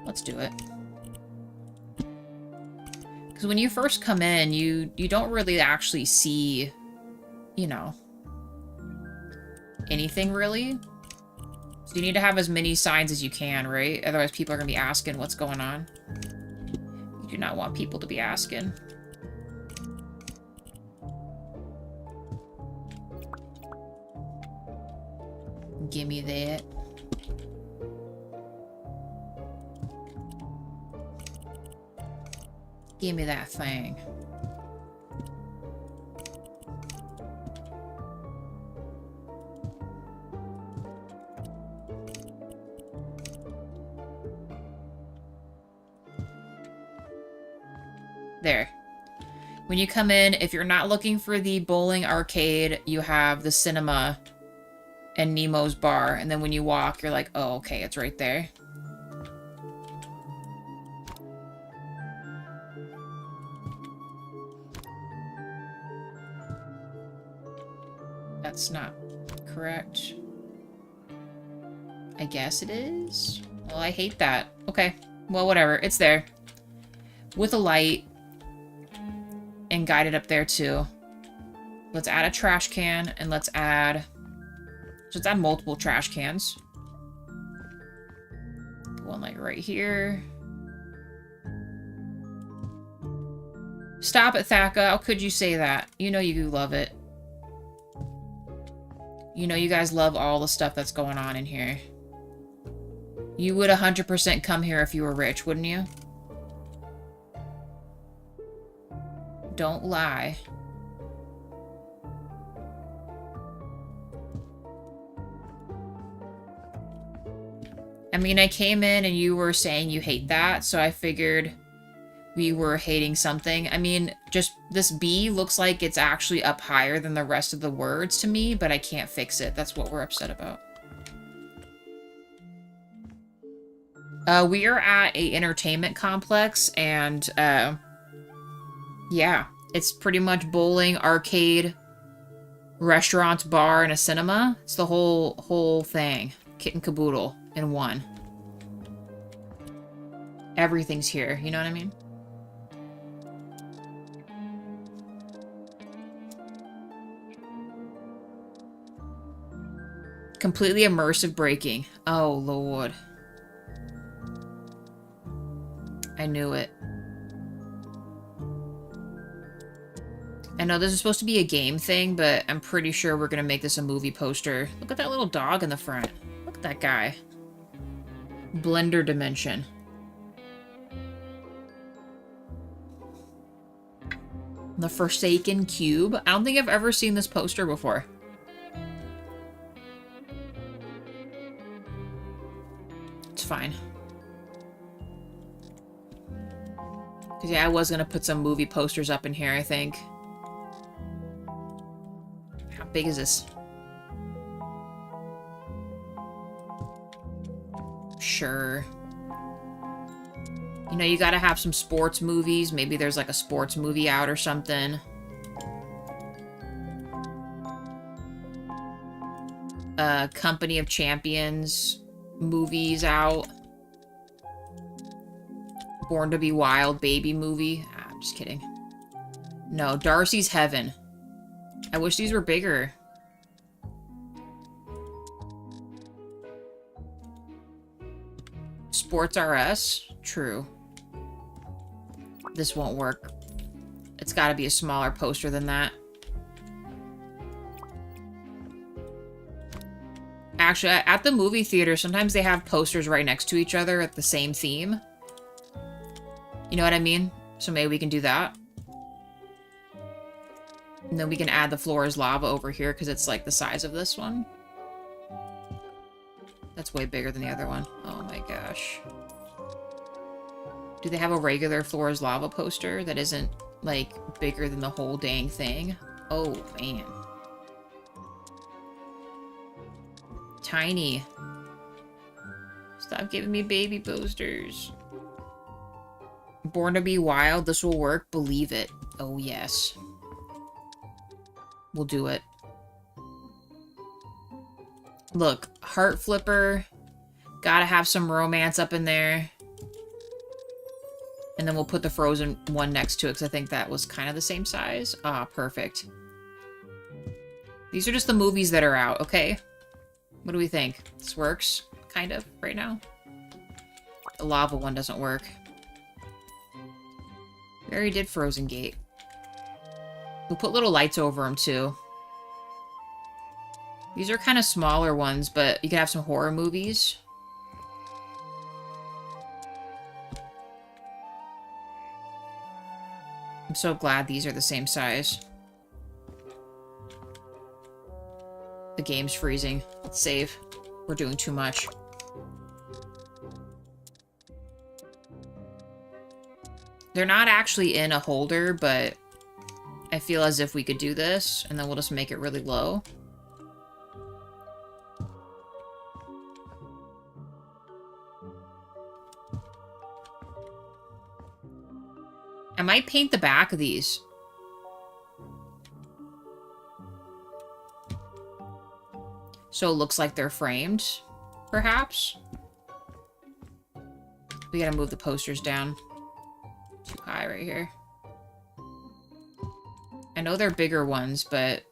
Let's do it. Because when you first come in, you don't really actually see, you know, anything really. So you need to have as many signs as you can, right? Otherwise people are going to be asking what's going on. You do not want people to be asking. Give me that. Give me that thing. There. When you come in, if you're not looking for the bowling arcade, you have the cinema and Nemo's bar. And then when you walk, you're like, oh, okay, it's right there. That's not correct. I guess it is? Well, I hate that. Okay. Well, whatever. It's there. With a light. And guided up there, too. Let's add a trash can, and let's add... So let's add multiple trash cans. One, like, right here. Stop it, Thaka. How could you say that? You know you love it. You know you guys love all the stuff that's going on in here. You would 100% come here if you were rich, wouldn't you? Don't lie. I mean, I came in and you were saying you hate that, so I figured we were hating something. I mean, just this B looks like it's actually up higher than the rest of the words to me, but I can't fix it. That's what we're upset about. We are at a entertainment complex, and, yeah, it's pretty much bowling, arcade, restaurant, bar, and a cinema. It's the whole thing. Kit and caboodle in one. Everything's here, you know what I mean? Completely immersive braking. Oh, Lord. I knew it. I know this is supposed to be a game thing, but I'm pretty sure we're going to make this a movie poster. Look at that little dog in the front. Look at that guy. Blender dimension. The Forsaken Cube. I don't think I've ever seen this poster before. It's fine. Because, yeah, I was going to put some movie posters up in here, I think. How big is this? Sure. You know, you gotta have some sports movies. Maybe there's like a sports movie out or something. Company of Champions movies out. Born to be Wild baby movie. Ah, I'm just kidding. No, Darcy's Heaven. I wish these were bigger. Sports RS? True. This won't work. It's gotta be a smaller poster than that. Actually, at the movie theater, sometimes they have posters right next to each other at the same theme. You know what I mean? So maybe we can do that. And then we can add the floor is lava over here because it's like the size of this one. That's way bigger than the other one. Oh my gosh. Do they have a regular floor is lava poster that isn't like bigger than the whole dang thing? Oh man. Tiny. Stop giving me baby posters. Born to be Wild. This will work. Believe it. Oh yes. We'll do it. Look, Heart Flipper. Gotta have some romance up in there. And then we'll put the Frozen one next to it, because I think that was kind of the same size. Ah, perfect. These are just the movies that are out, okay? What do we think? This works, kind of, right now. The lava one doesn't work. We already did Frozen Gate. We'll put little lights over them, too. These are kind of smaller ones, but you can have some horror movies. I'm so glad these are the same size. The game's freezing. Let's save. We're doing too much. They're not actually in a holder, but I feel as if we could do this, and then we'll just make it really low. I might paint the back of these. So it looks like they're framed, perhaps. We gotta move the posters down. Too high right here. I know they're bigger ones, but...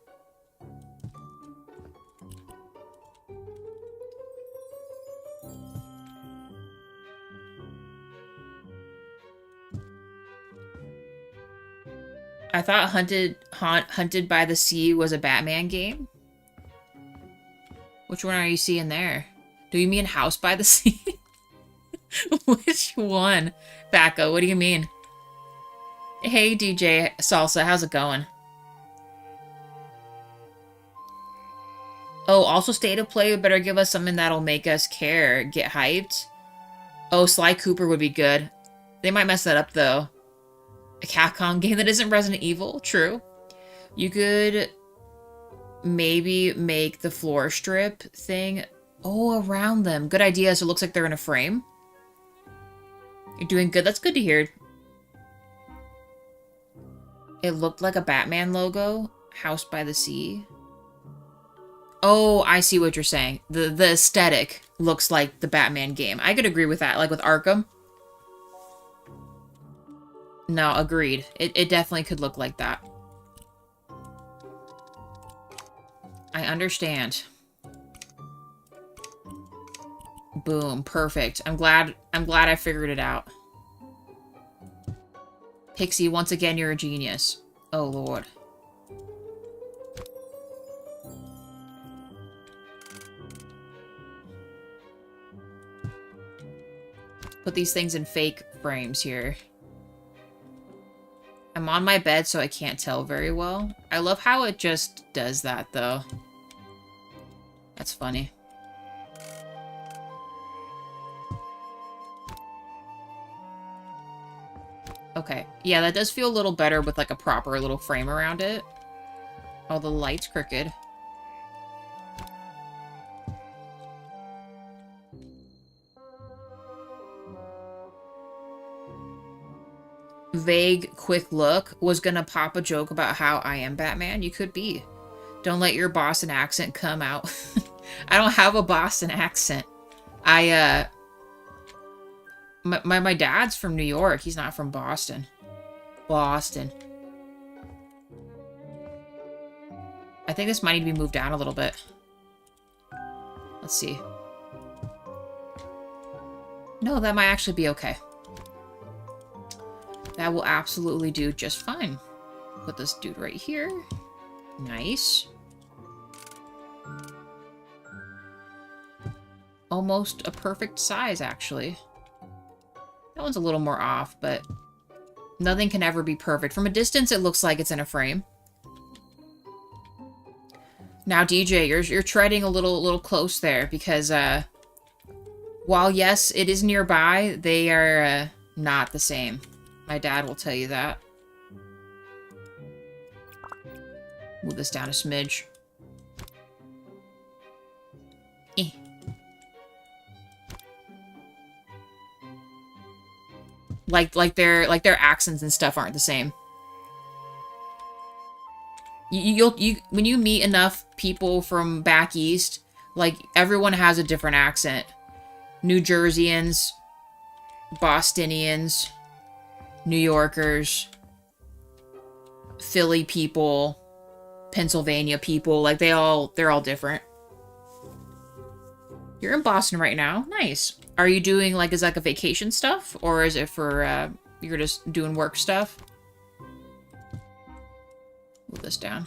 I thought Hunted by the Sea was a Batman game. Which one are you seeing there? Do you mean House by the Sea? Which one? Bacco, what do you mean? Hey, DJ Salsa, how's it going? Oh, also State of Play better give us something that'll make us care, get hyped. Oh, Sly Cooper would be good. They might mess that up, though. A Capcom game that isn't Resident Evil? True. You could maybe make the floor strip thing. Oh, around them. Good idea, so it looks like they're in a frame. You're doing good. That's good to hear. It looked like a Batman logo. House by the Sea. Oh, I see what you're saying. The aesthetic looks like the Batman game. I could agree with that, like with Arkham. No, agreed. It definitely could look like that. I understand. Boom, perfect. I'm glad I figured it out. Pixie, once again, you're a genius. Oh, Lord. Put these things in fake frames here. I'm on my bed, so I can't tell very well. I love how it just does that, though. That's funny. Okay. Yeah, that does feel a little better with, like, a proper little frame around it. Oh, the light's crooked. Vague, quick look was gonna pop a joke about how I am Batman. You could be. Don't let your Boston accent come out. I don't have a Boston accent. My dad's from New York. He's not from Boston. Boston. I think this might need to be moved down a little bit. Let's see. No, that might actually be okay. That will absolutely do just fine. Put this dude right here. Nice. Almost a perfect size, actually. That one's a little more off, but nothing can ever be perfect. From a distance, it looks like it's in a frame. Now, DJ, you're treading a little close there because, while yes, it is nearby, they are not the same. My dad will tell you that. Move this down a smidge. Eh. Like their accents and stuff aren't the same. When you meet enough people from back east, like everyone has a different accent. New Jerseyans, Bostonians, New Yorkers, Philly people, Pennsylvania people, like they're all different. You're in Boston right now. Nice. Are you doing, like, is like a vacation stuff? Or is it for, you're just doing work stuff? Move this down.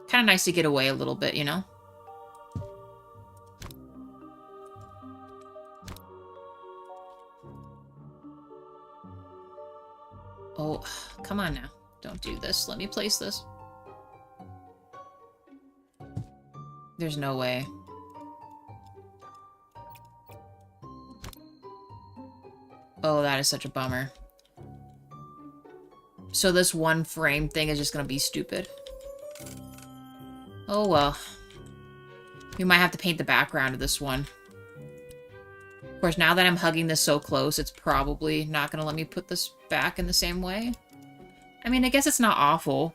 Kind of nice to get away a little bit, you know? Oh, come on now. Don't do this. Let me place this. There's no way. Oh, that is such a bummer. So this one frame thing is just gonna be stupid. Oh well. We might have to paint the background of this one. Of course, now that I'm hugging this so close, it's probably not gonna let me put this back in the same way. I mean, I guess it's not awful.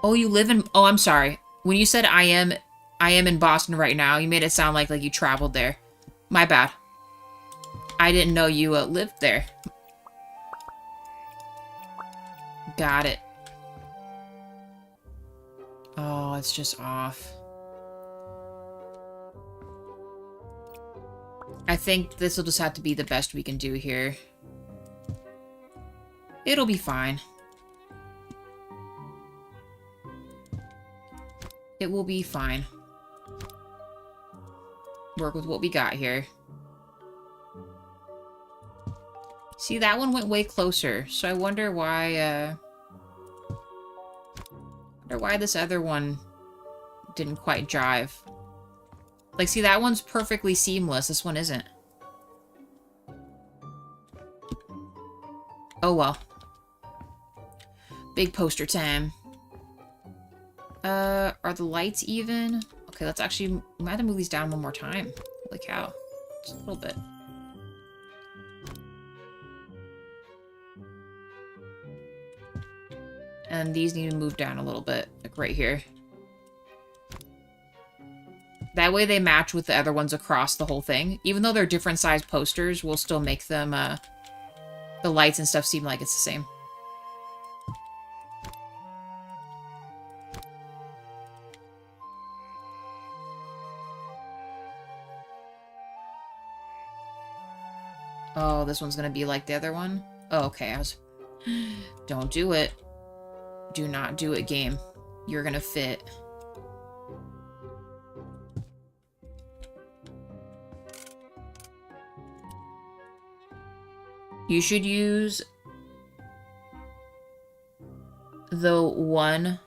Oh, you live in... Oh, I'm sorry. When you said I am in Boston right now, you made it sound like you traveled there. My bad. I didn't know you lived there. Got it. Oh, it's just off. I think this will just have to be the best we can do here. It'll be fine. It will be fine. Work with what we got here. See, that one went way closer, so I wonder why, this other one didn't quite jive. Like, see, that one's perfectly seamless. This one isn't. Oh, well. Big poster time. Are the lights even? Okay, let's actually... We might have to move these down one more time. Holy cow. Just a little bit. And these need to move down a little bit. Like right here. That way they match with the other ones across the whole thing. Even though they're different size posters, we'll still make them, the lights and stuff seem like it's the same. Oh, this one's gonna be like the other one? Oh, okay, Don't do it. Do not do it, game. You're gonna fit. You should use the one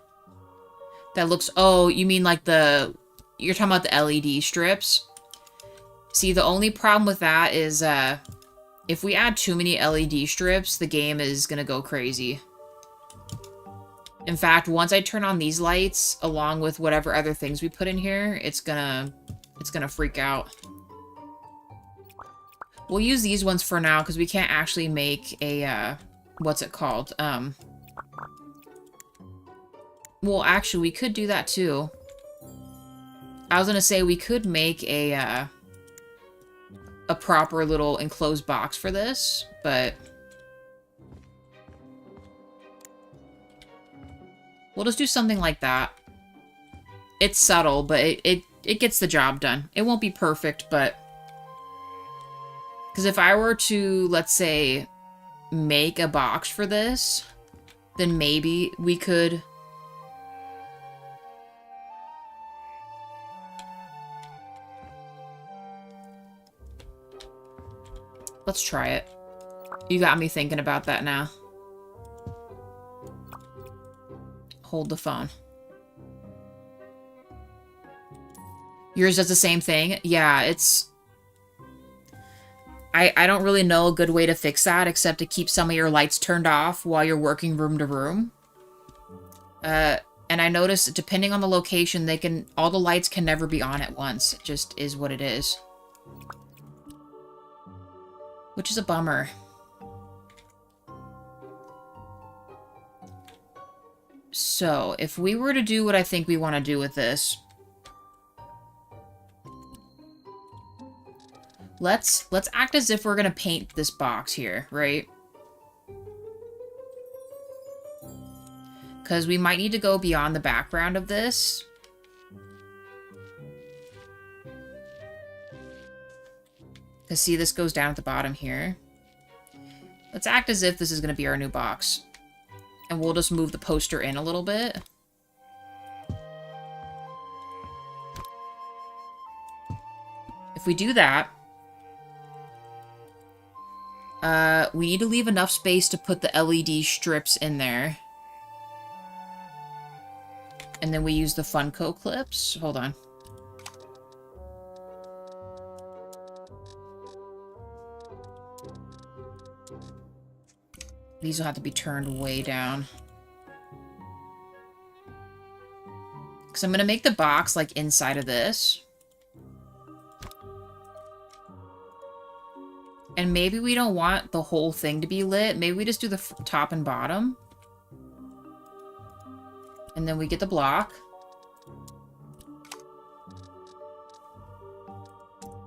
that looks... Oh, you mean like the... You're talking about the LED strips? See, the only problem with that is, if we add too many LED strips, the game is gonna go crazy. In fact, once I turn on these lights, along with whatever other things we put in here, it's gonna freak out. We'll use these ones for now, because we can't actually make a, what's it called? Well, actually, we could do that, too. I was gonna say, we could make a proper little enclosed box for this, but... We'll just do something like that. It's subtle, but it gets the job done. It won't be perfect, but... Because if I were to, let's say, make a box for this, then maybe we could... Let's try it. You got me thinking about that now. Hold the phone. Yours does the same thing? Yeah, it's... I don't really know a good way to fix that except to keep some of your lights turned off while you're working room to room. And I noticed depending on the location, all the lights can never be on at once. It just is what it is. Which is a bummer. So, if we were to do what I think we want to do with this... Let's act as if we're going to paint this box here, right? Because we might need to go beyond the background of this. Because see, this goes down at the bottom here. Let's act as if this is going to be our new box. And we'll just move the poster in a little bit. If we do that, we need to leave enough space to put the LED strips in there. And then we use the Funko clips. Hold on. These will have to be turned way down. Because I'm going to make the box, like, inside of this. And maybe we don't want the whole thing to be lit. Maybe we just do the top and bottom. And then we get the block.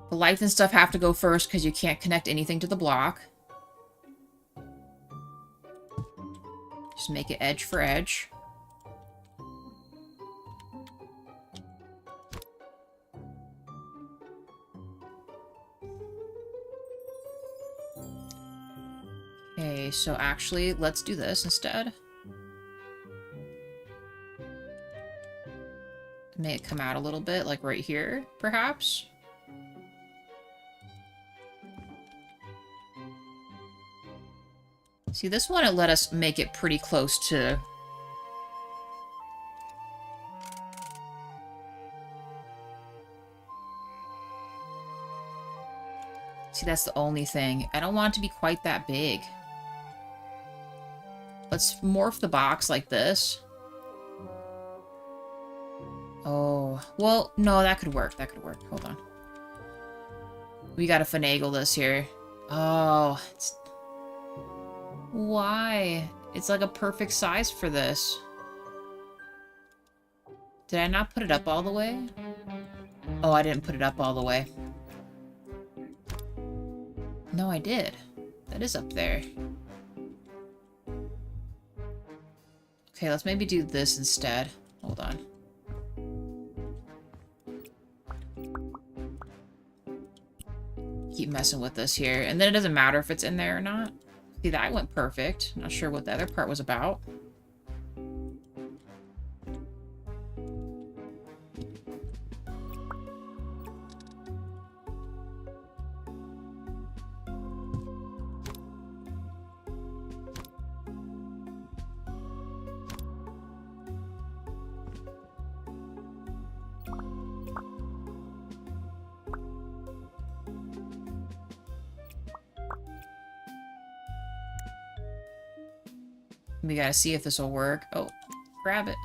The lights and stuff have to go first because you can't connect anything to the block. Just make it edge for edge. Okay, so actually, let's do this instead. Make it come out a little bit, like right here, perhaps. See, this one, it let us make it pretty close to... See, that's the only thing. I don't want it to be quite that big. Let's morph the box like this. Oh, well, no, that could work. That could work. Hold on. We gotta finagle this here. Oh, it's... Why? It's like a perfect size for this. Did I not put it up all the way? Oh, I didn't put it up all the way. No, I did. That is up there. Okay, let's maybe do this instead. Hold on. Keep messing with this here. And then it doesn't matter if it's in there or not. See, that went perfect. Not sure what the other part was about. We gotta see if this will work. Oh, grab it.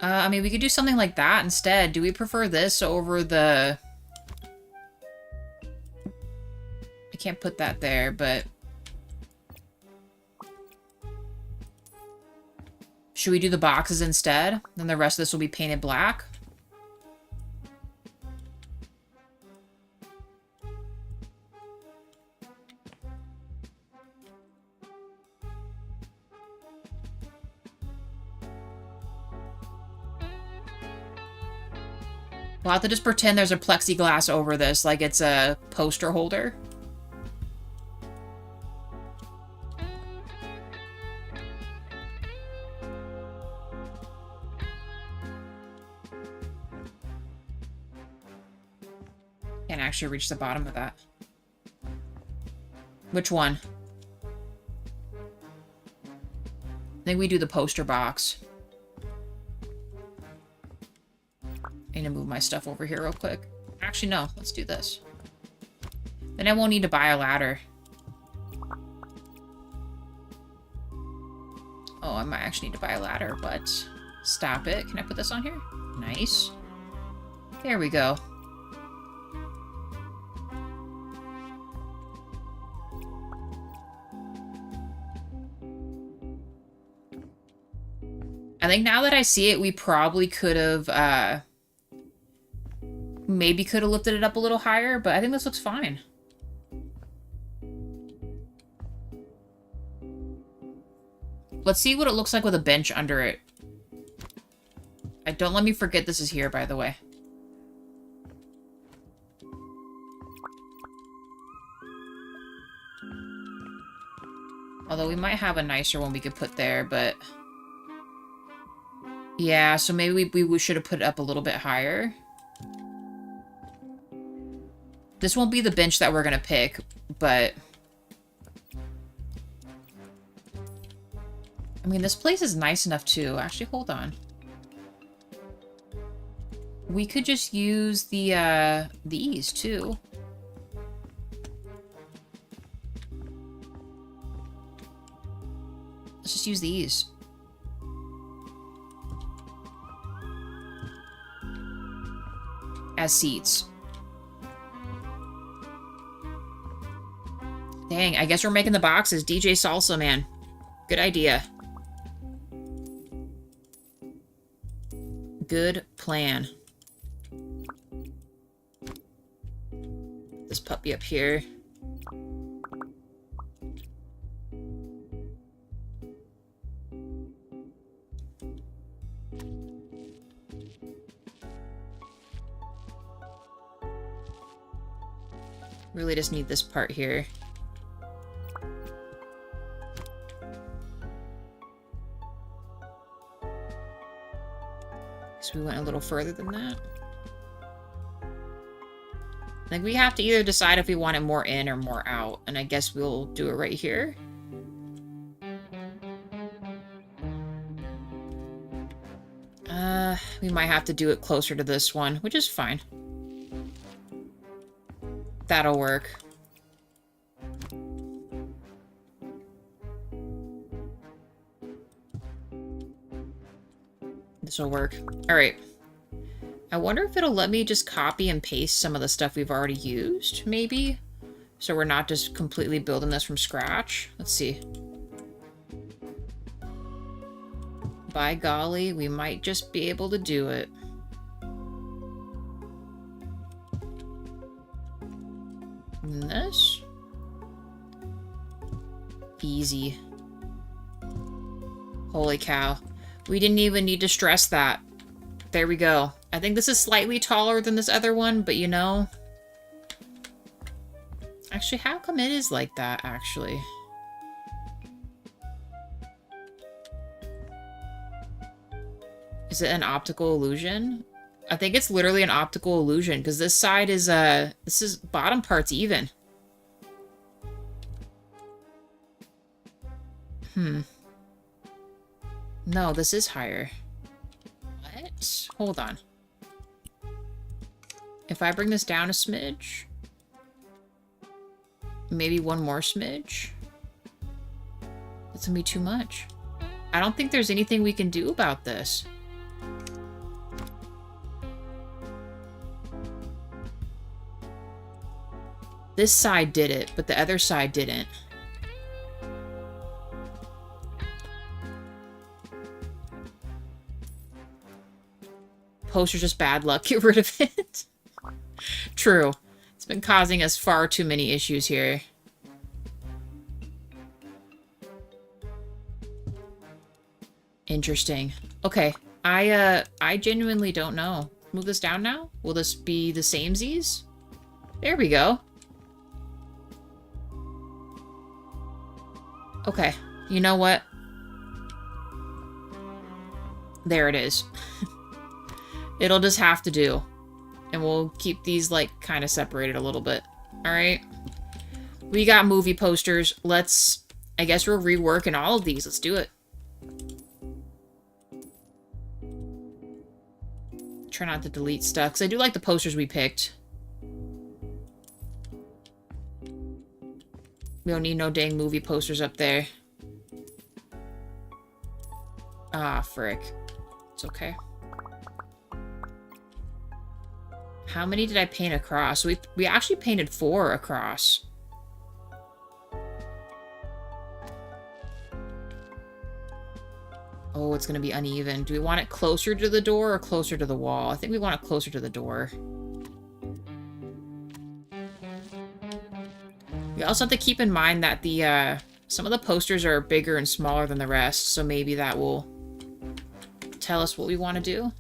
I mean, we could do something like that instead. Do we prefer this over the... I can't put that there, but... Should we do the boxes instead? Then the rest of this will be painted black? We'll have to just pretend there's a plexiglass over this, like it's a poster holder. Can't actually reach the bottom of that. Which one? I think we do the poster box. I need to move my stuff over here real quick. Actually, no. Let's do this. Then I won't need to buy a ladder. Oh, I might actually need to buy a ladder, but... Stop it. Can I put this on here? Nice. There we go. I think now that I see it, we probably could have, maybe could have lifted it up a little higher, but I think this looks fine. Let's see what it looks like with a bench under it. Don't let me forget this is here, by the way. Although we might have a nicer one we could put there, but... Yeah, so maybe we should have put it up a little bit higher. This won't be the bench that we're gonna pick, but... I mean, this place is nice enough too. Actually, hold on. We could just use these too. Let's just use these. As seats. Dang, I guess we're making the boxes. DJ Salsa, man. Good idea. Good plan. This puppy up here. Really just need this part here. So we went a little further than that. Like, we have to either decide if we want it more in or more out. And I guess we'll do it right here. We might have to do it closer to this one, which is fine. That'll work. This'll work. Alright. I wonder if it'll let me just copy and paste some of the stuff we've already used, maybe? So we're not just completely building this from scratch. Let's see. By golly, we might just be able to do it. And this? Easy. Holy cow. We didn't even need to stress that. There we go. I think this is slightly taller than this other one, but you know... Actually, how come it is like that, actually? Is it an optical illusion? I think it's literally an optical illusion, because this side is, this is, bottom part's even. No, this is higher. What? Hold on. If I bring this down a smidge... Maybe one more smidge? That's gonna be too much. I don't think there's anything we can do about this. This side did it, but the other side didn't. Poster's just bad luck. Get rid of it. True. It's been causing us far too many issues here. Interesting. Okay. I genuinely don't know. Move this down now? Will this be the samesies? There we go. Okay. You know what? There it is. It'll just have to do. And we'll keep these, like, kind of separated a little bit. Alright? We got movie posters. Let's... I guess we're reworking all of these. Let's do it. Try not to delete stuff, because I do like the posters we picked. We don't need no dang movie posters up there. Ah, frick. It's okay. How many did I paint across? We actually painted 4 across. Oh, it's gonna be uneven. Do we want it closer to the door or closer to the wall? I think we want it closer to the door. We also have to keep in mind that the Some of the posters are bigger and smaller than the rest, so maybe that will tell us what we want to do.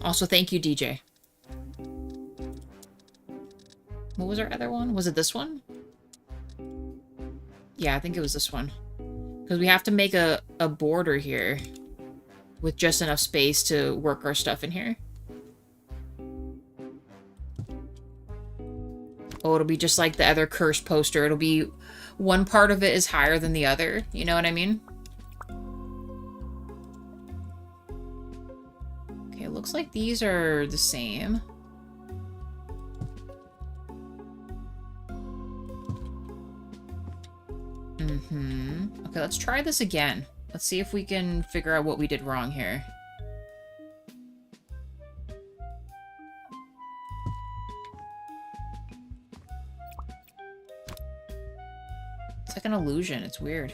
Also, thank you, DJ. What was our other one? Was it this one? Yeah, I think it was this one. Because we have to make a border here with just enough space to work our stuff in here. Oh, it'll be just like the other cursed poster. It'll be one part of it is higher than the other. You know what I mean? Okay, it looks like these are the same. Okay, let's try this again. Let's see if we can figure out what we did wrong here. It's like an illusion. It's weird.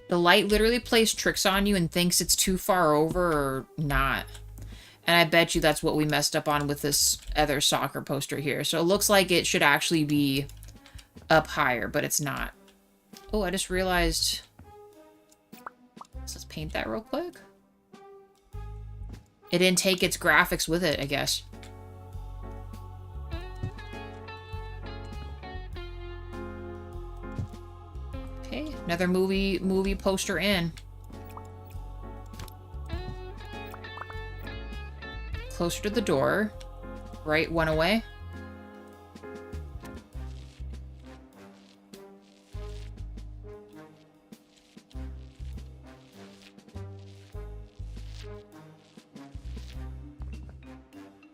The light literally plays tricks on you and thinks it's too far over or not. And I bet you that's what we messed up on with this other soccer poster here. So it looks like it should actually be up higher, but it's not. Oh, I just realized... Let's paint that real quick. It didn't take its graphics with it, I guess. Okay, another movie poster in. Closer to the door. Right, one away.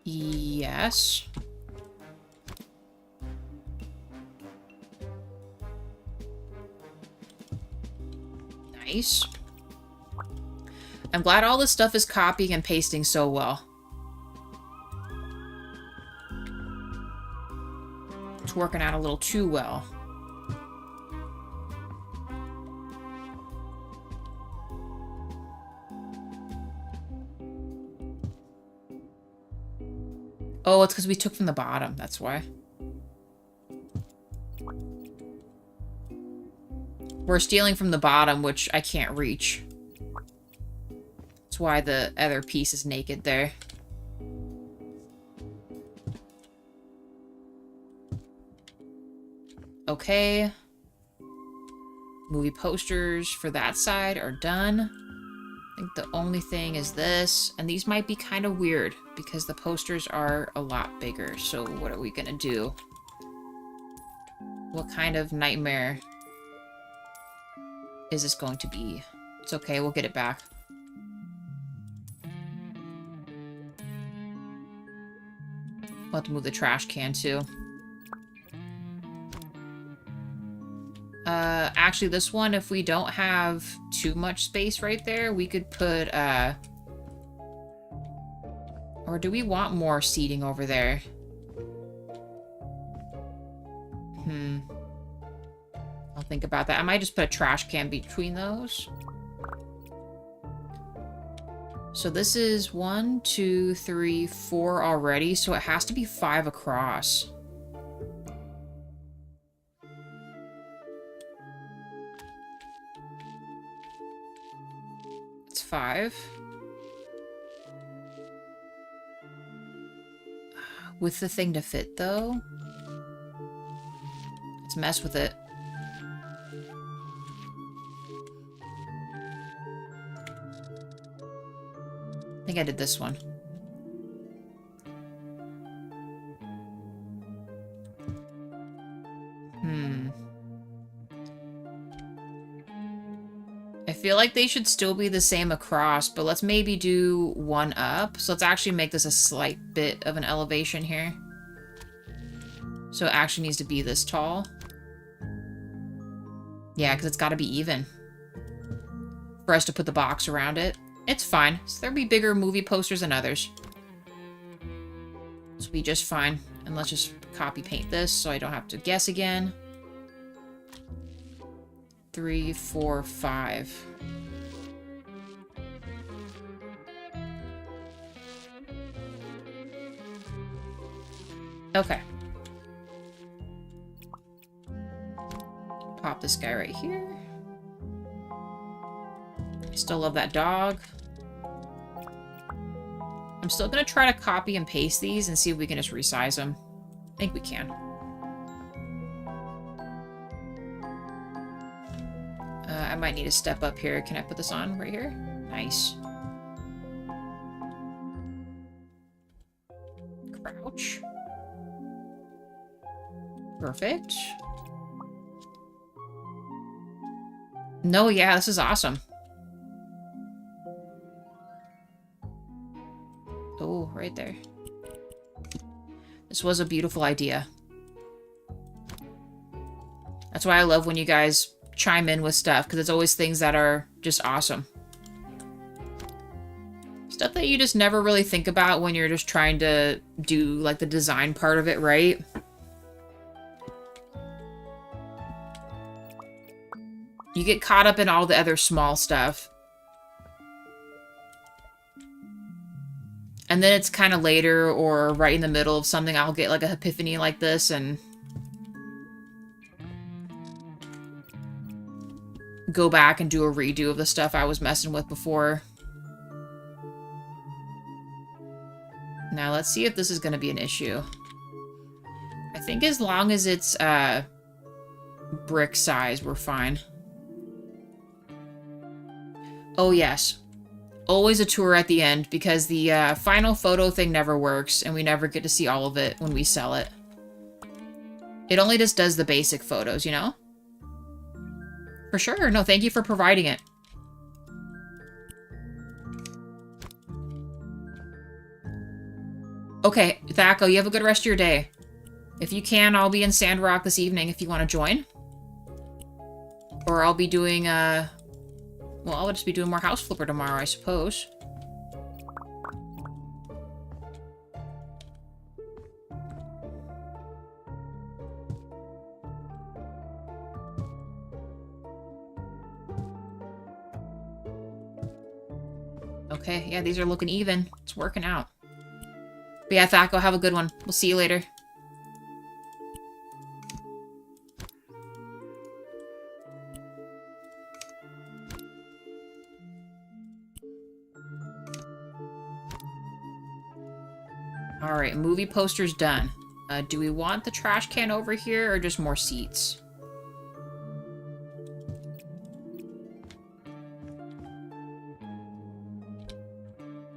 Yes. Nice. I'm glad all this stuff is copying and pasting so well. It's working out a little too well. Oh, it's because we took from the bottom. That's why. We're stealing from the bottom, which I can't reach. That's why the other piece is naked there. Okay. Movie posters for that side are done. I think the only thing is this, and these might be kind of weird because the posters are a lot bigger. So what are we gonna do? What kind of nightmare is this going to be? It's okay, we'll get it back. We'll have to move the trash can too. Actually, this one, if we don't have too much space right there, we could put, or do we want more seating over there? I'll think about that. I might just put a trash can between those. So this is 1, 2, 3, 4 already, so it has to be 5 across. It's 5. With the thing to fit, though. Let's mess with it. I think I did this one. I feel like they should still be the same across, but let's maybe do one up. So let's actually make this a slight bit of an elevation here. So it actually needs to be this tall. Yeah, because it's got to be even for us to put the box around it. It's fine. So there'll be bigger movie posters than others. This will be just fine. And let's just copy paint this so I don't have to guess again. 3, 4, 5. pop this guy right here. Still love that dog. I'm still gonna try to copy and paste these and see if we can just resize them. I think we can. I might need to step up here. Can I put this on right here? Nice. Crouch. Perfect. No, yeah, this is awesome. Oh, right there. This was a beautiful idea. That's why I love when you guys chime in with stuff, because it's always things that are just awesome. Stuff that you just never really think about when you're just trying to do, like, the design part of it, right? You get caught up in all the other small stuff. And then it's kind of later or right in the middle of something, I'll get, like, a epiphany like this and go back and do a redo of the stuff I was messing with before. Now, let's see if this is going to be an issue. I think as long as it's brick size, we're fine. Oh, yes. Always a tour at the end, because the final photo thing never works, and we never get to see all of it when we sell it. It only just does the basic photos, you know? For sure. No, thank you for providing it. Okay, Thaco, you have a good rest of your day. If you can, I'll be in Sandrock this evening if you want to join. Or I'll be doing, well, I'll just be doing more House Flipper tomorrow, I suppose. Okay, yeah, these are looking even. It's working out. But yeah, Thaco, have a good one. We'll see you later. Alright, movie poster's done. Do we want the trash can over here or just more seats?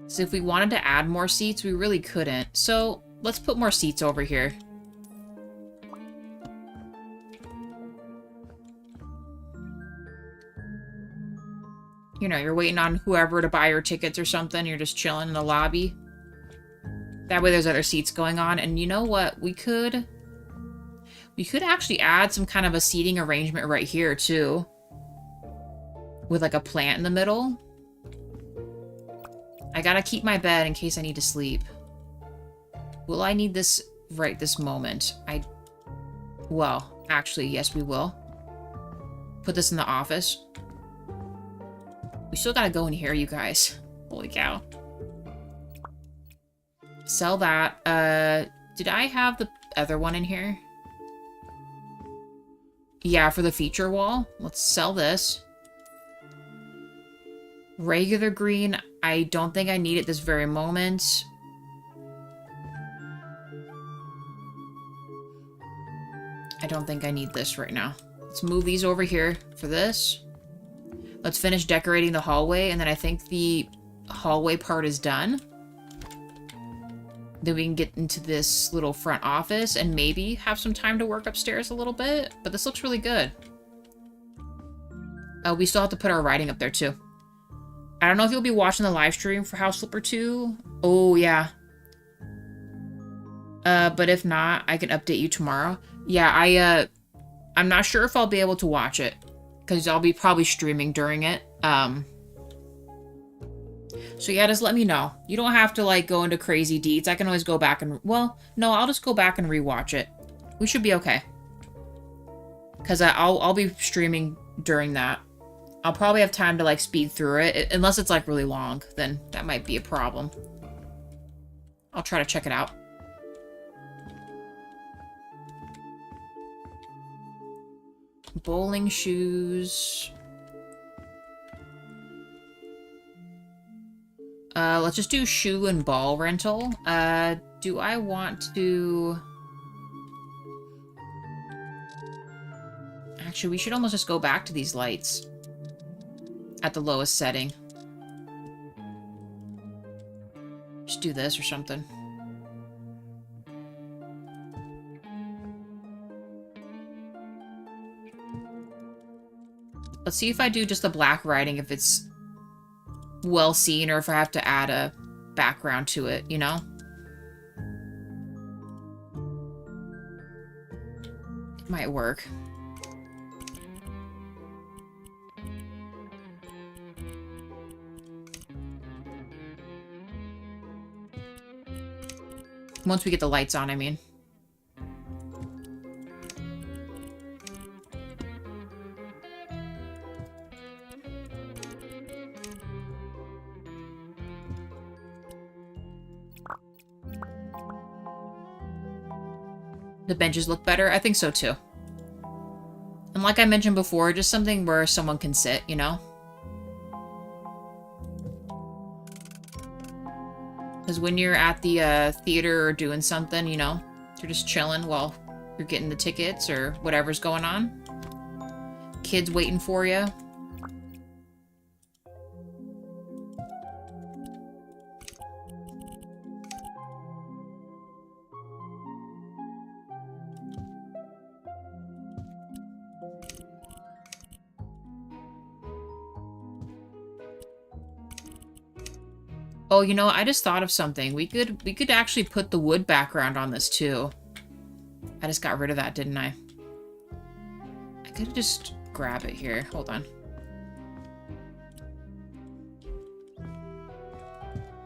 So if we wanted to add more seats, we really couldn't. So let's put more seats over here. You know, you're waiting on whoever to buy your tickets or something. You're just chilling in the lobby. That way there's other seats going on. And you know what? We could actually add some kind of a seating arrangement right here too. With like a plant in the middle. I gotta keep my bed in case I need to sleep. Will I need this right this moment? Well, actually, yes, we will. Put this in the office. We still gotta go in here, you guys. Holy cow. Sell that. Did I have the other one in here? Yeah, for the feature wall. Let's sell this. Regular green, I don't think I need it this very moment. I don't think I need this right now. Let's move these over here for this. Let's finish decorating the hallway, and then I think the hallway part is done. Then we can get into this little front office and maybe have some time to work upstairs a little bit. But this looks really good. Oh, we still have to put our writing up there too. I don't know if you'll be watching the live stream for House Flipper 2. Oh, yeah. But if not, I can update you tomorrow. Yeah, I'm not sure if I'll be able to watch it. Because I'll be probably streaming during it. So yeah, just let me know. You don't have to, like, go into crazy deets. I can always go back and... Well, no, I'll just go back and rewatch it. We should be okay. Because I'll be streaming during that. I'll probably have time to, like, speed through it. Unless it's, like, really long. Then that might be a problem. I'll try to check it out. Bowling shoes. Let's just do shoe and ball rental. Do I want to... Actually, we should almost just go back to these lights. At the lowest setting. Just do this or something. Let's see if I do just the black writing, if it's well seen, or if I have to add a background to it, you know? It might work. Once we get the lights on, I mean. The benches look better? I think so too. And like I mentioned before, just something where someone can sit, you know? Because when you're at the theater or doing something, you know, you're just chilling while you're getting the tickets or whatever's going on. Kids waiting for you. Oh, you know, I just thought of something. We could actually put the wood background on this too. I just got rid of that, didn't I? I could just grab it here. Hold on.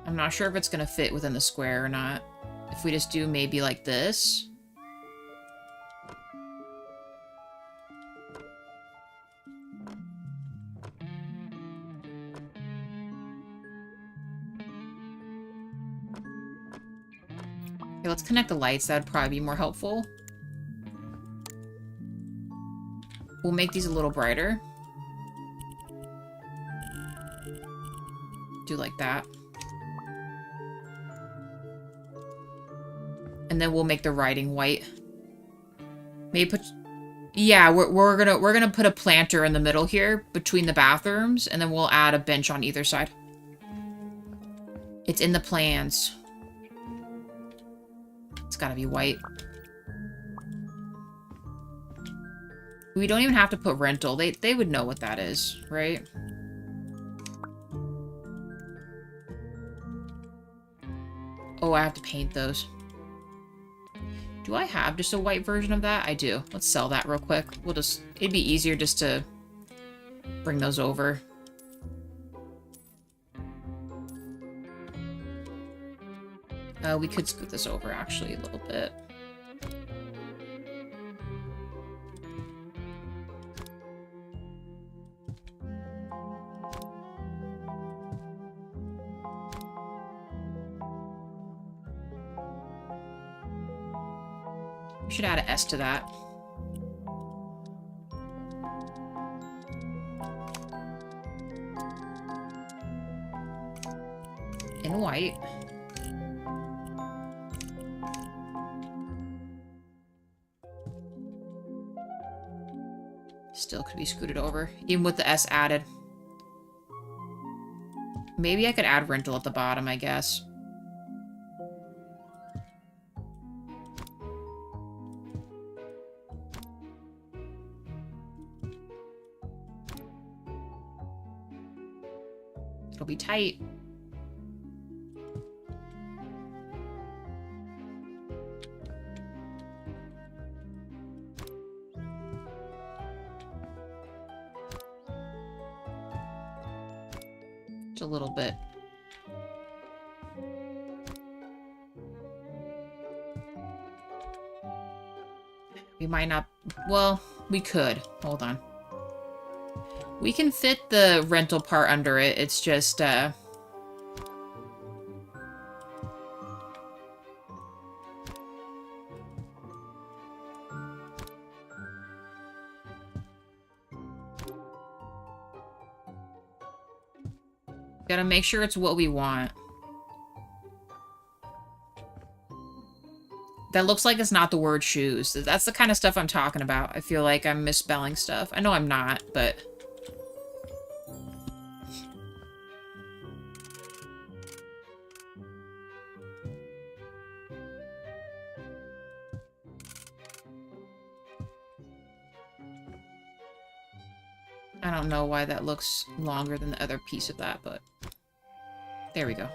I'm not sure if it's gonna fit within the square or not. If we just do maybe like this. Okay, let's connect the lights. That'd probably be more helpful. We'll make these a little brighter. Do like that. And then we'll make the writing white. Maybe put... Yeah, we're gonna put a planter in the middle here between the bathrooms, and then we'll add a bench on either side. It's in the plans. It's gotta be white. We don't even have to put rental. They would know what that is, right? Oh, I have to paint those. Do I have just a white version of that? I do. Let's sell that real quick. We'll just... It'd be easier just to bring those over. We could scoot this over, actually, a little bit. We should add an S to that. In white. Still could be scooted over, even with the S added. Maybe I could add rental at the bottom, I guess. It'll be tight. Just a little bit. We might not... Well, we could. Hold on. We can fit the rental part under it. It's just, Gotta make sure it's what we want. That looks like it's not the word shoes. That's the kind of stuff I'm talking about. I feel like I'm misspelling stuff. I know I'm not, but... I don't know why that looks longer than the other piece of that, but... There we go.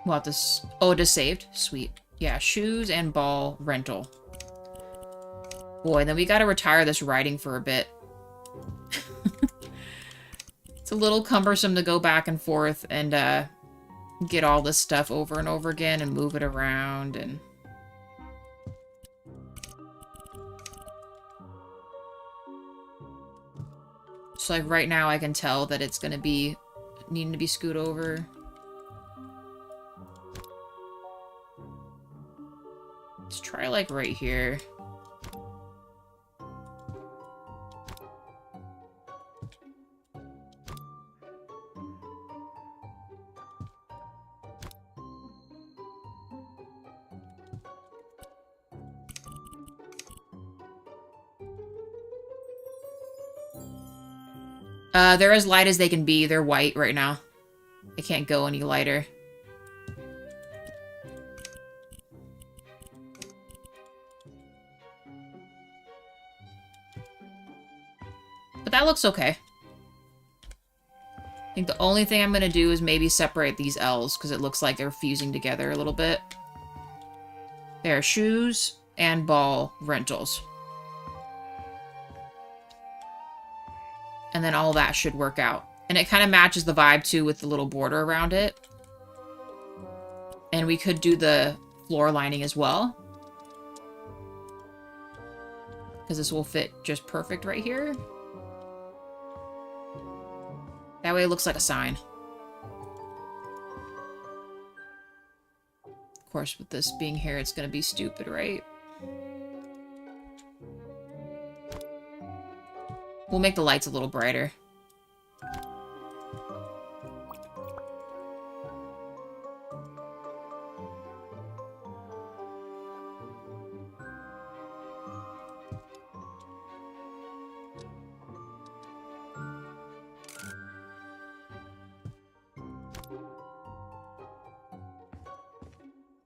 What this? Oh, it is saved? Sweet. Yeah, shoes and ball rental. Boy, then we gotta retire this writing for a bit. It's a little cumbersome to go back and forth and get all this stuff over and over again and move it around and... So like right now I can tell that it's gonna be needing to be scoot over. Let's try like right here. They're as light as they can be. They're white right now. They can't go any lighter. But that looks okay. I think the only thing I'm going to do is maybe separate these L's, because it looks like they're fusing together a little bit. There are shoes and ball rentals. And then all that should work out. And it kind of matches the vibe, too, with the little border around it. And we could do the floor lining as well. Because this will fit just perfect right here. That way it looks like a sign. Of course, with this being here, it's going to be stupid, right? We'll make the lights a little brighter.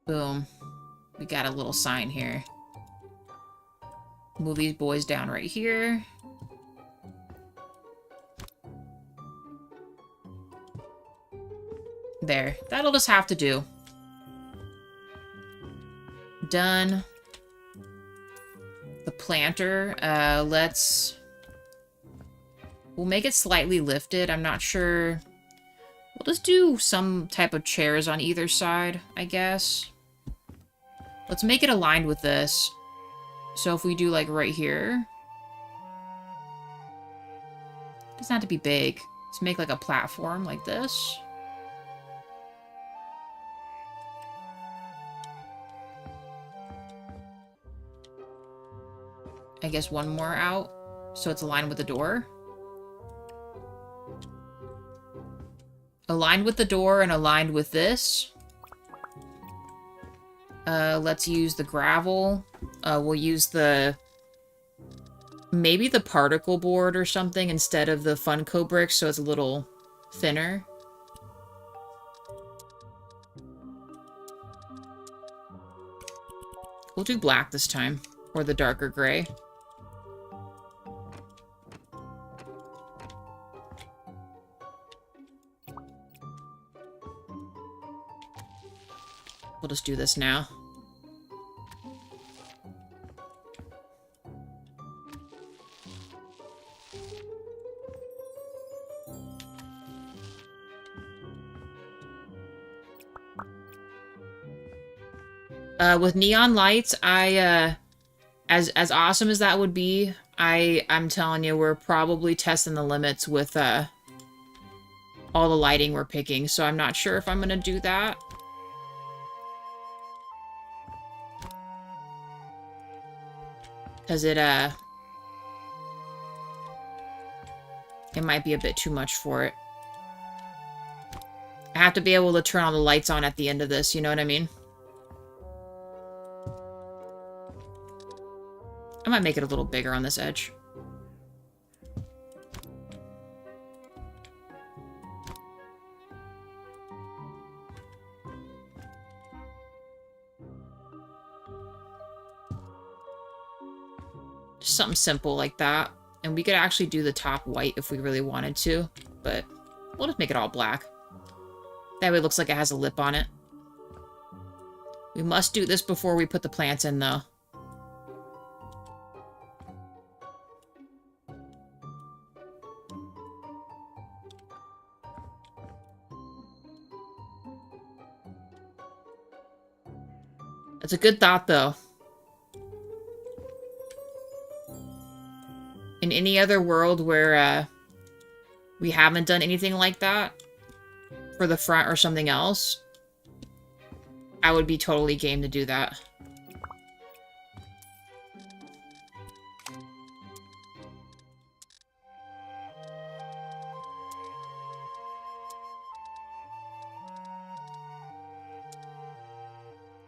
Boom. We got a little sign here. Move these boys down right here. There. That'll just have to do. Done. The planter. We'll make it slightly lifted. I'm not sure. We'll just do some type of chairs on either side, I guess. Let's make it aligned with this. So if we do, like, right here. It doesn't have to be big. Let's make, like, a platform like this. I guess one more out, so it's aligned with the door. Aligned with the door and aligned with this. Let's use the gravel. We'll use maybe the particle board or something instead of the Funko bricks, so it's a little thinner. We'll do black this time, or the darker gray. We'll just do this now. With neon lights, as awesome as that would be, I'm telling you, we're probably testing the limits with all the lighting we're picking, so I'm not sure if I'm gonna do that. Because it might be a bit too much for it. I have to be able to turn all the lights on at the end of this, you know what I mean? I might make it a little bigger on this edge. Just something simple like that. And we could actually do the top white if we really wanted to, but we'll just make it all black. That way it looks like it has a lip on it. We must do this before we put the plants in, though. That's a good thought, though. In any other world where we haven't done anything like that for the front or something else, I would be totally game to do that.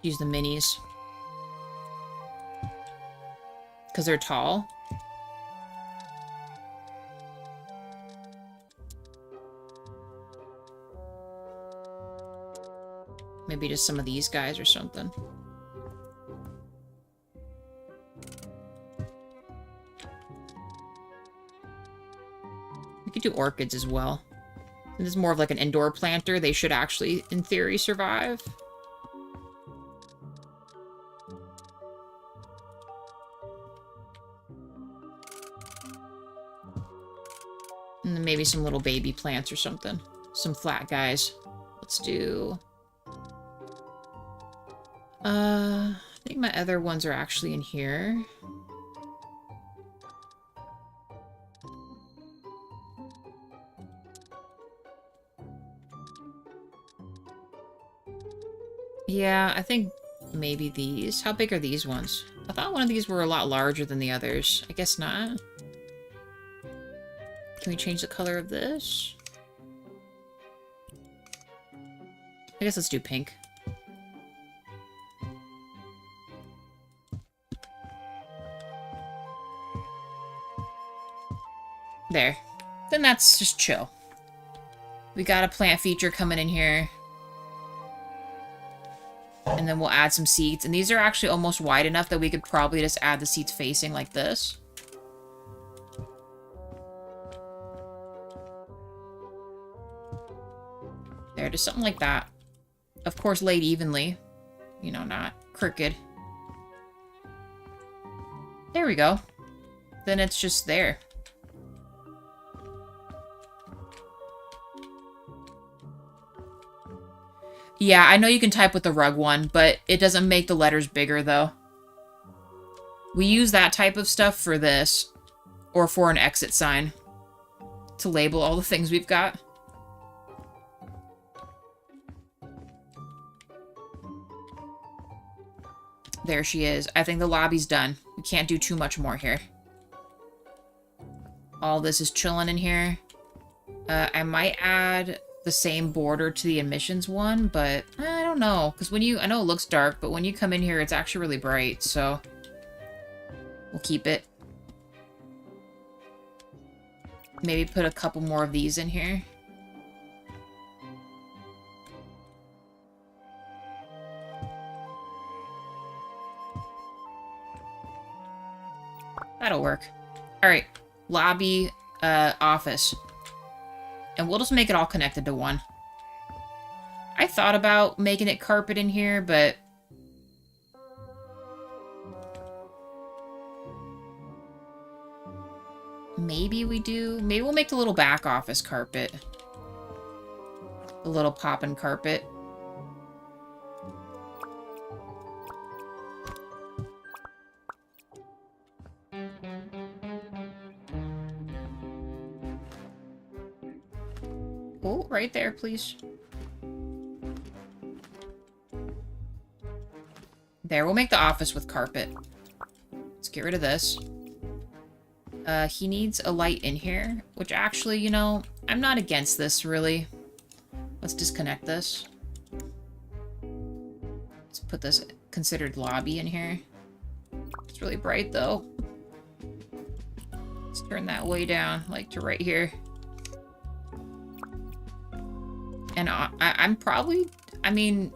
Use the minis. Because they're tall. Maybe just some of these guys or something. We could do orchids as well. This is more of like an indoor planter. They should actually, in theory, survive. And then maybe some little baby plants or something. Some flat guys. Let's do... I think my other ones are actually in here. Yeah, I think maybe these. How big are these ones? I thought one of these were a lot larger than the others. I guess not. Can we change the color of this? I guess let's do pink. There. Then that's just chill. We got a plant feature coming in here. And then we'll add some seats. And these are actually almost wide enough that we could probably just add the seats facing like this. There, just something like that. Of course, laid evenly. You know, not crooked. There we go. Then it's just there. Yeah, I know you can type with the rug one, but it doesn't make the letters bigger, though. We use that type of stuff for this, or for an exit sign, to label all the things we've got. There she is. I think the lobby's done. We can't do too much more here. All this is chilling in here. I might add the same border to the admissions one, but I don't know. Because when you... I know it looks dark, but when you come in here, it's actually really bright, so... We'll keep it. Maybe put a couple more of these in here. That'll work. Alright. Lobby, office. And we'll just make it all connected to one. I thought about making it carpet in here, but... maybe we do. Maybe we'll make the little back office carpet. The little poppin' carpet. Oh, right there, please. There, we'll make the office with carpet. Let's get rid of this. He needs a light in here, which actually, you know, I'm not against this, really. Let's disconnect this. Let's put this considered lobby in here. It's really bright, though. Let's turn that way down, like to right here. And I'm probably, I mean,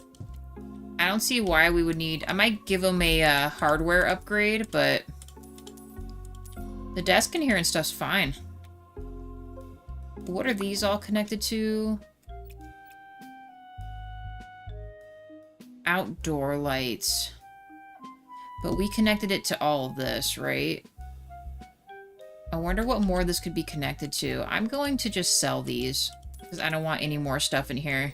I don't see why we would need, I might give him a hardware upgrade, but the desk in here and stuff's fine. But what are these all connected to? Outdoor lights. But we connected it to all of this, right? I wonder what more this could be connected to. I'm going to just sell these, because I don't want any more stuff in here.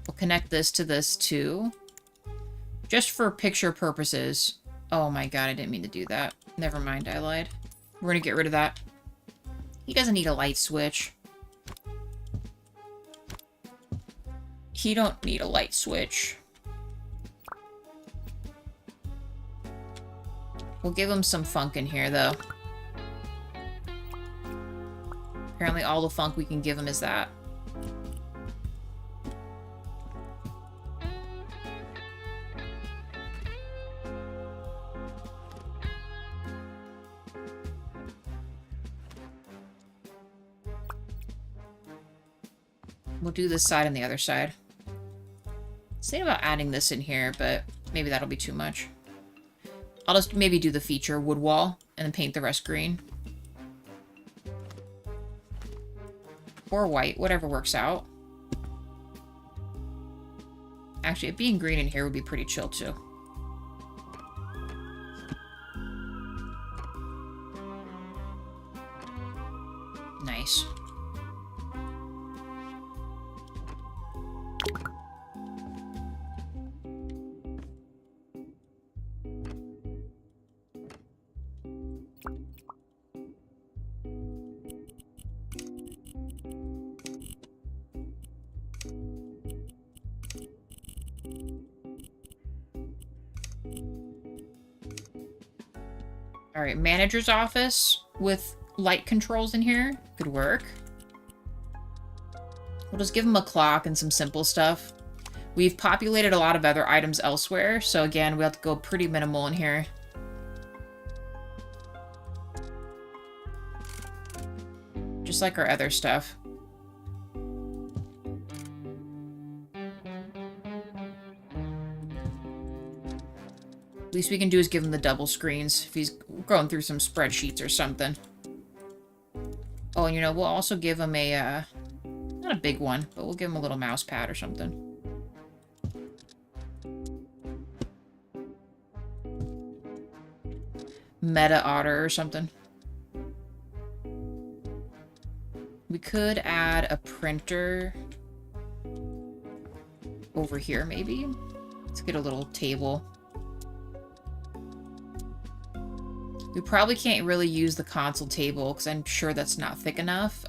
We'll connect this to this too. Just for picture purposes. Oh my god, I didn't mean to do that. Never mind, I lied. We're gonna get rid of that. He doesn't need a light switch. He don't need a light switch. We'll give him some funk in here, though. Apparently all the funk we can give him is that. We'll do this side and the other side. Thinking about adding this in here, but maybe that'll be too much. I'll just maybe do the feature wood wall and then paint the rest green. Or white, whatever works out. Actually, it being green in here would be pretty chill too. Nice. Alright, manager's office with light controls in here. Could work. We'll just give him a clock and some simple stuff. We've populated a lot of other items elsewhere, so again, we have to go pretty minimal in here. Just like our other stuff. Least we can do is give him the double screens if he's going through some spreadsheets or something. Oh, and you know, we'll also give him a, not a big one, but we'll give him a little mouse pad or something. Meta otter or something. We could add a printer over here, maybe. Let's get a little table. We probably can't really use the console table because I'm sure that's not thick enough.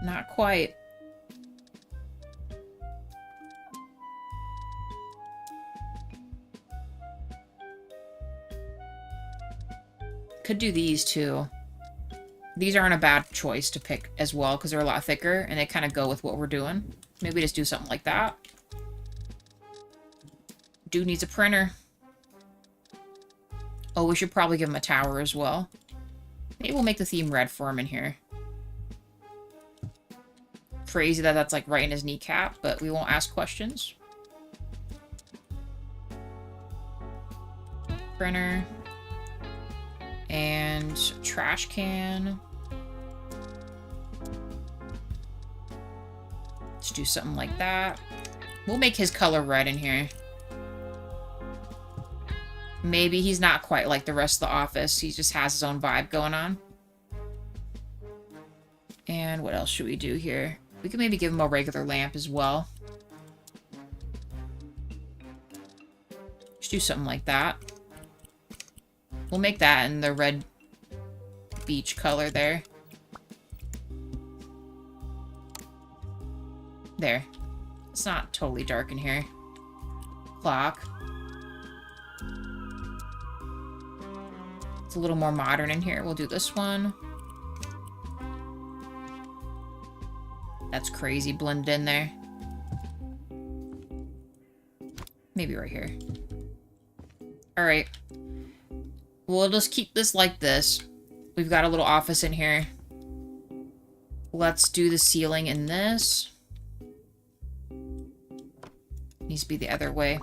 Not quite. Could do these too. These aren't a bad choice to pick as well, because they're a lot thicker, and they kind of go with what we're doing. Maybe just do something like that. Dude needs a printer. Oh, we should probably give him a tower as well. Maybe we'll make the theme red for him in here. Crazy that that's like right in his kneecap, but we won't ask questions. Printer. And trash can. Let's do something like that. We'll make his color red in here. Maybe he's not quite like the rest of the office. He just has his own vibe going on. And what else should we do here? We could maybe give him a regular lamp as well. Just do something like that. We'll make that in the red beach color there. There. It's not totally dark in here. Clock. It's a little more modern in here. We'll do this one. That's crazy blended in there. Maybe right here. Alright. We'll just keep this like this. We've got a little office in here. Let's do the ceiling in this. Needs to be the other way.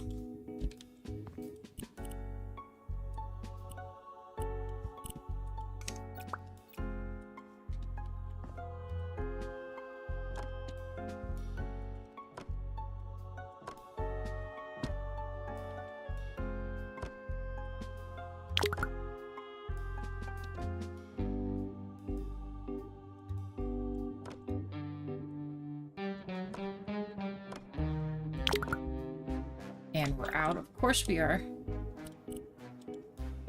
And we're out. Of course we are.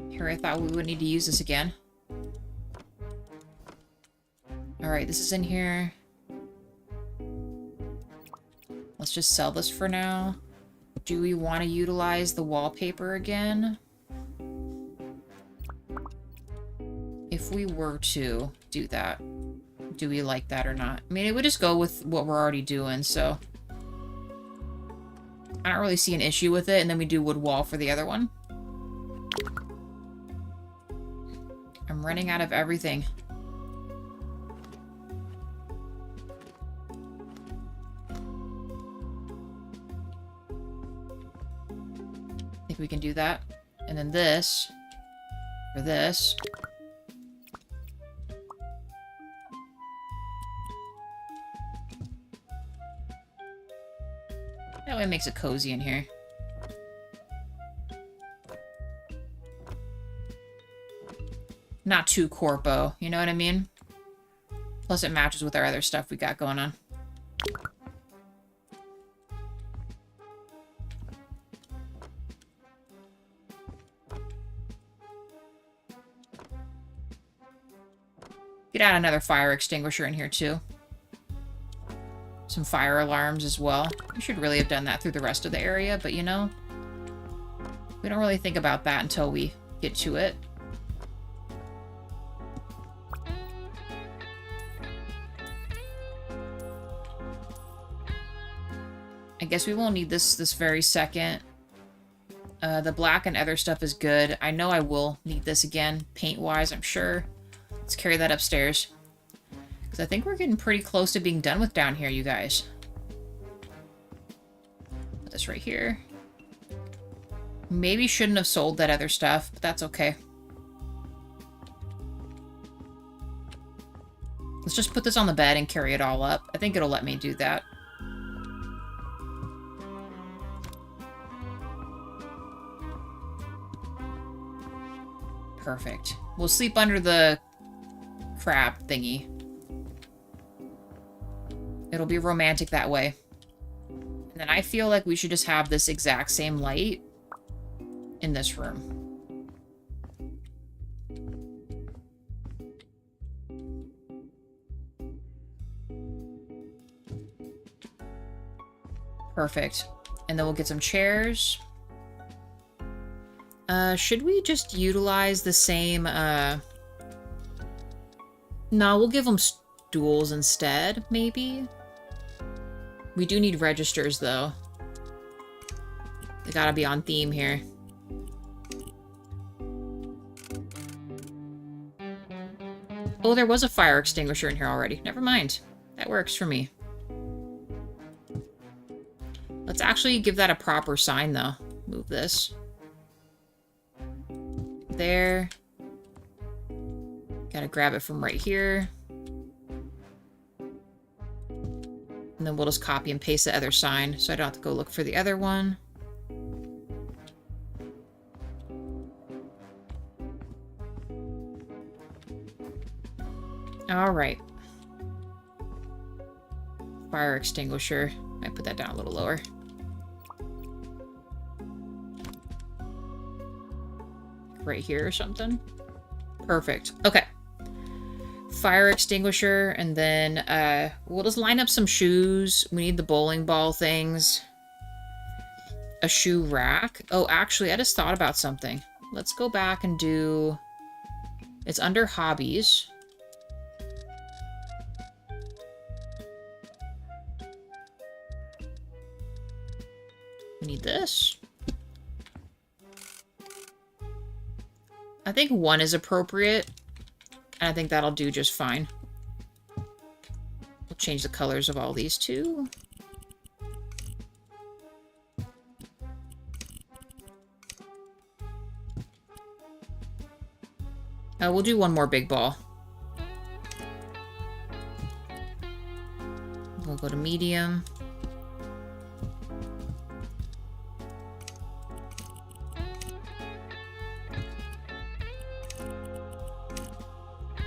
Here I thought we would need to use this again. Alright, this is in here. Let's just sell this for now. Do we want to utilize the wallpaper again? If we were to do that, do we like that or not? I mean, it would just go with what we're already doing, so... I don't really see an issue with it, and then we do wood wall for the other one. I'm running out of everything. I think we can do that. And then this. For this. That way it makes it cozy in here. Not too corpo, you know what I mean? Plus it matches with our other stuff we got going on. Could add another fire extinguisher in here too. Some fire alarms as well. We should really have done that through the rest of the area, but you know, we don't really think about that until we get to it. I guess we won't need this very second. The black and other stuff is good. I know I will need this again, paint-wise, I'm sure. Let's carry that upstairs. Because I think we're getting pretty close to being done with down here, you guys. Put this right here. Maybe shouldn't have sold that other stuff, but that's okay. Let's just put this on the bed and carry it all up. I think it'll let me do that. Perfect. We'll sleep under the crab thingy. It'll be romantic that way. And then I feel like we should just have this exact same light in this room. Perfect. And then we'll get some chairs. Should we just utilize the same, No, we'll give them stools instead, maybe? We do need registers, though. They gotta be on theme here. Oh, there was a fire extinguisher in here already. Never mind. That works for me. Let's actually give that a proper sign, though. Move this. There. Gotta grab it from right here. And then we'll just copy and paste the other sign, so I don't have to go look for the other one. Alright. Fire extinguisher. Might put that down a little lower. Right here or something. Perfect. Okay. fire extinguisher, and then we'll just line up some shoes. We need the bowling ball things. A shoe rack. Oh, actually, I just thought about something. Let's go back and do... It's under hobbies. We need this. I think one is appropriate. And I think that'll do just fine. We'll change the colors of all these too. We'll do one more big ball. We'll go to medium.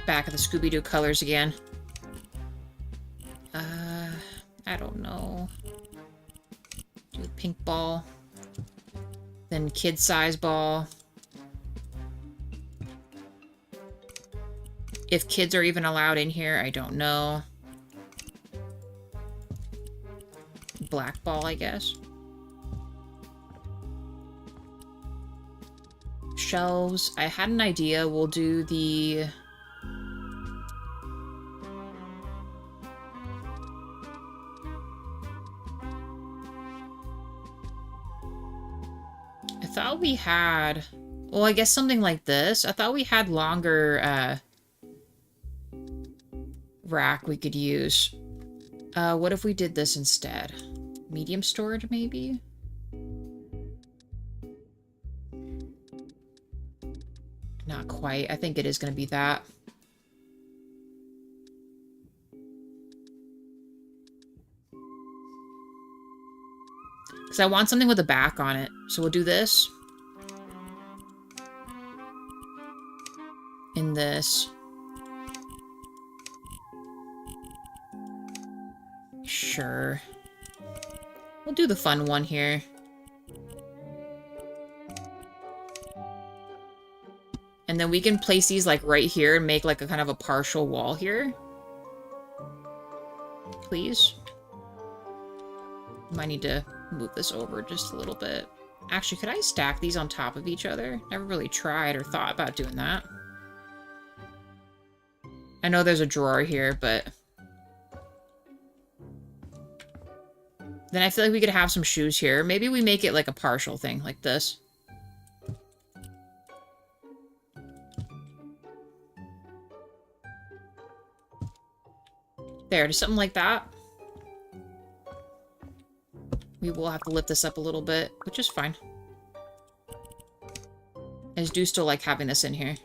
Back at the Scooby-Doo colors again. I don't know. Do a pink ball. Then kid size ball. If kids are even allowed in here, I don't know. Black ball, I guess. Shelves. I had an idea. We'll do the... I thought we had... Well, I guess something like this. I thought we had longer, rack we could use. What if we did this instead? Medium storage, maybe? Not quite. I think it is going to be that. Because I want something with a back on it. So we'll do this. And this. Sure. We'll do the fun one here. And then we can place these like right here and make like a kind of a partial wall here. Please. Might need to move this over just a little bit. Actually, could I stack these on top of each other? Never really tried or thought about doing that. I know there's a drawer here, but... Then I feel like we could have some shoes here. Maybe we make it like a partial thing, like this. There, just something like that. We will have to lift this up a little bit, which is fine. I just do still like having this in here.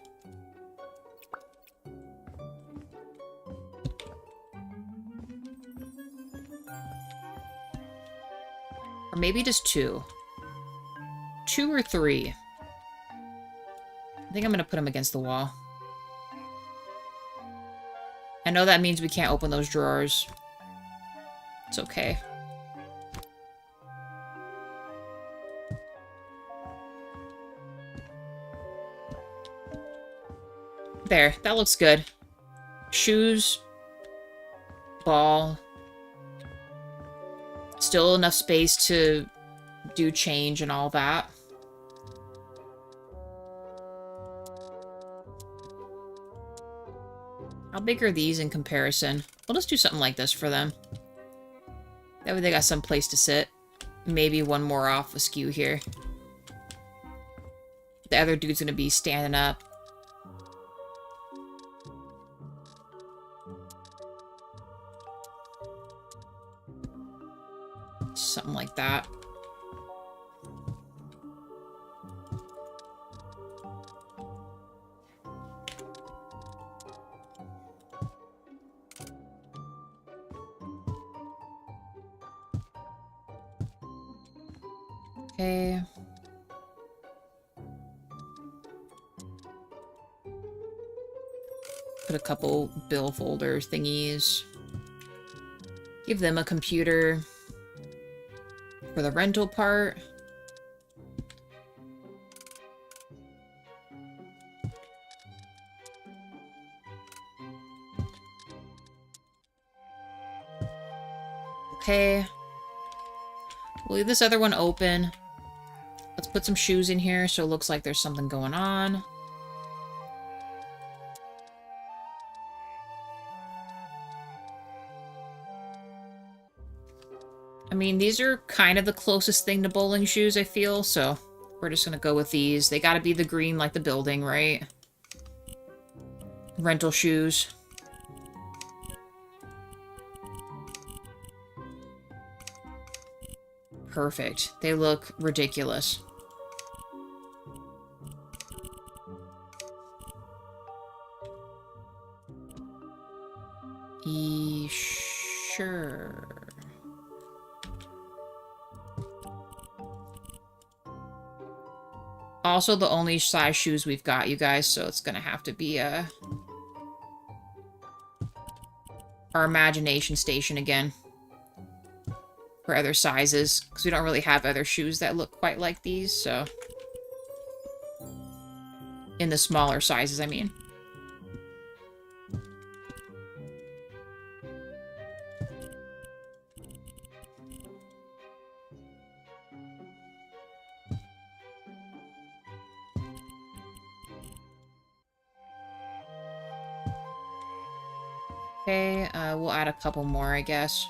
Or maybe just two. 2 or 3. I think I'm gonna put them against the wall. I know that means we can't open those drawers. It's okay. There, that looks good. Shoes. Ball. Still enough space to do change and all that. How big are these in comparison? We'll just do something like this for them. That way they got some place to sit. Maybe one more off askew here. The other dude's gonna be standing up. Something like that. Okay. Put a couple bill folder thingies. Give them a computer. For the rental part. Okay. We'll leave this other one open. Let's put some shoes in here so it looks like there's something going on. I mean, these are kind of the closest thing to bowling shoes, I feel, so we're just gonna go with these. They gotta be the green like the building, right? Rental shoes. Perfect. They look ridiculous. Sure. Also the only size shoes we've got, you guys, so it's gonna have to be our imagination station again. For other sizes, because we don't really have other shoes that look quite like these, so... In the smaller sizes, I mean. Okay, we'll add a couple more, I guess.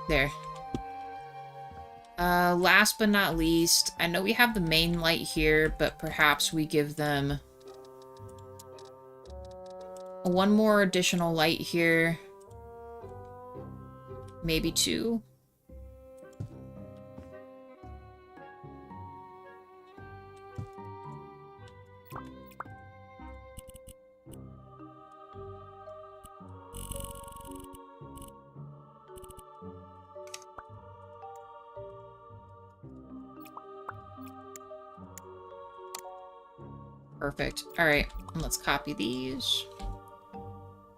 There. Last but not least, I know we have the main light here, but perhaps we give them one more additional light here. Maybe two. Perfect. Alright, let's copy these.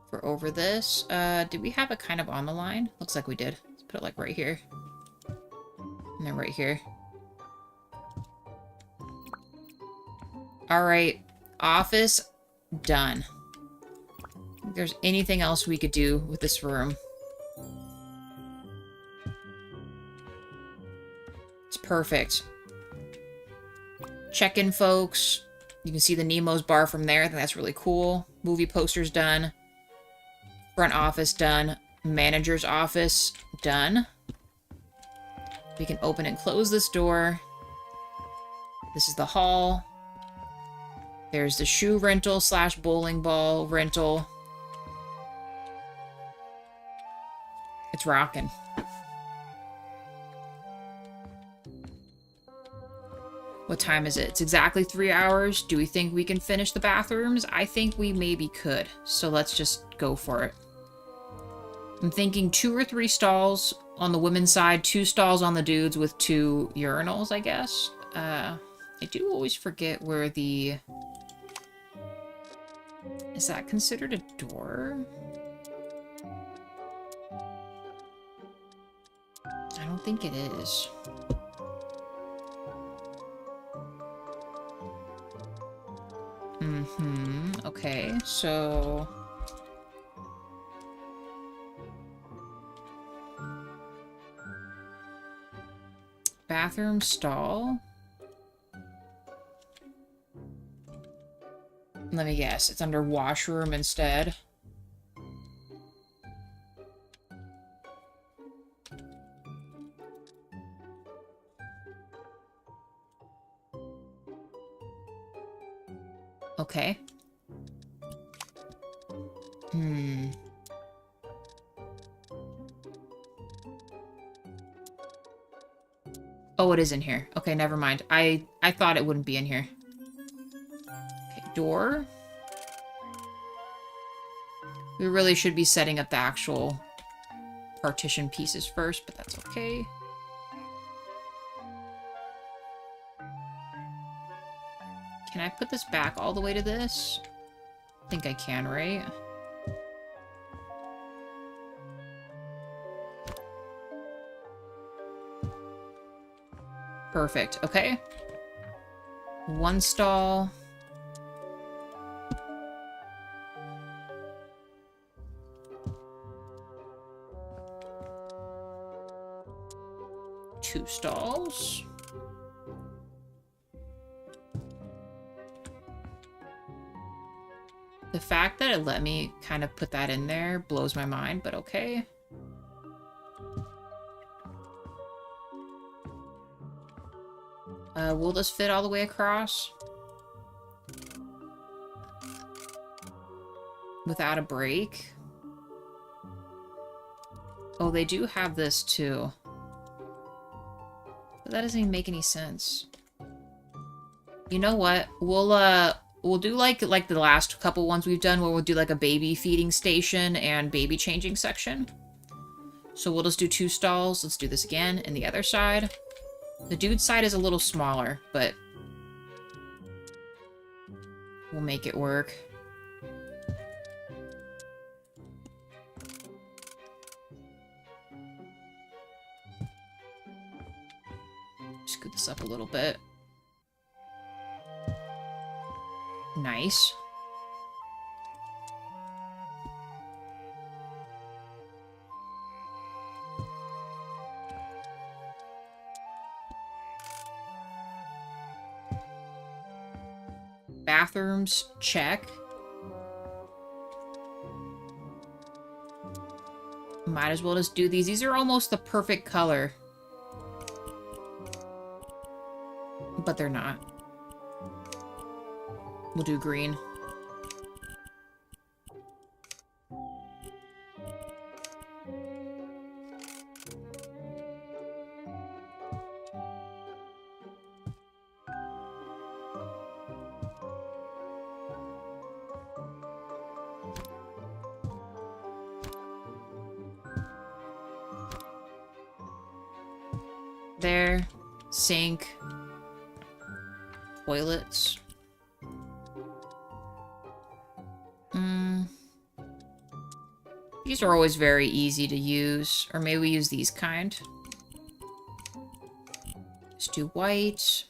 For over this. Did we have it kind of on the line? Looks like we did. Let's put it like right here. And then right here. Alright, office done. If there's anything else we could do with this room. It's perfect. Check-in, folks. You can see the Nemo's bar from there. I think that's really cool. Movie posters done. Front office done. Manager's office done. We can open and close this door. This is the hall. There's the shoe rental slash bowling ball rental. It's rocking. What time is it? It's exactly 3 hours. Do we think we can finish the bathrooms? I think we maybe could. So let's just go for it. I'm thinking 2 or 3 stalls on the women's side, 2 stalls on the dudes with 2 urinals, I guess. I do always forget where the... Is that considered a door? I don't think it is. Okay, so... Bathroom stall. Let me guess, it's under washroom instead. Okay. Oh, it is in here. Okay, never mind. I thought it wouldn't be in here. Okay, door. We really should be setting up the actual partition pieces first, but that's okay. Can I put this back all the way to this? I think I can, right? Perfect. Okay. 1 stall. 2 stalls. The fact that it let me kind of put that in there blows my mind, but okay. Will this fit all the way across? Without a break? Oh, they do have this too. But that doesn't even make any sense. You know what? We'll do like the last couple ones we've done where we'll do like a baby feeding station and baby changing section. So we'll just do 2 stalls. Let's do this again. And the other side. The dude's side is a little smaller, but we'll make it work. Scoot this up a little bit. Nice. Bathrooms, check. Might as well just do these. These are almost the perfect color. But they're not. We'll do green. There. Sink. Toilets. These are always very easy to use. Or maybe we use these kind. Let's do white.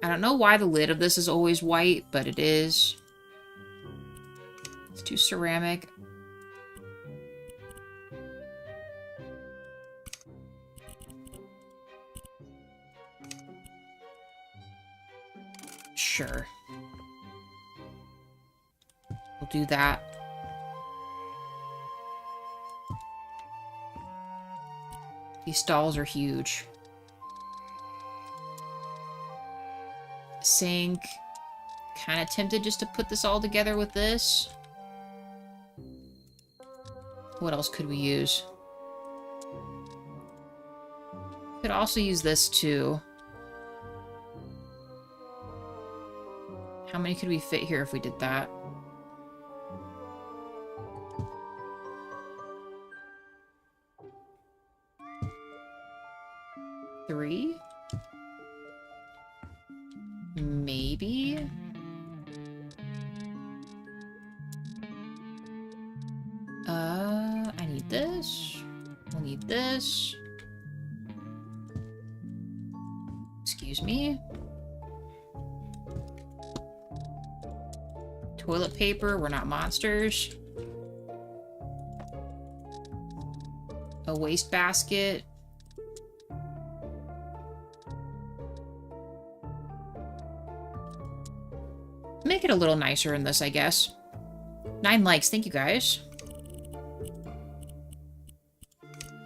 I don't know why the lid of this is always white, but it is. Let's do ceramic. Sure. We'll do that. These stalls are huge. Sink. Kind of tempted just to put this all together with this. What else could we use? Could also use this too. How many could we fit here if we did that? Three? Maybe? I need this. We'll need this. Excuse me. Toilet paper, we're not monsters. A waste basket. Make it a little nicer in this, I guess. 9 likes, thank you guys.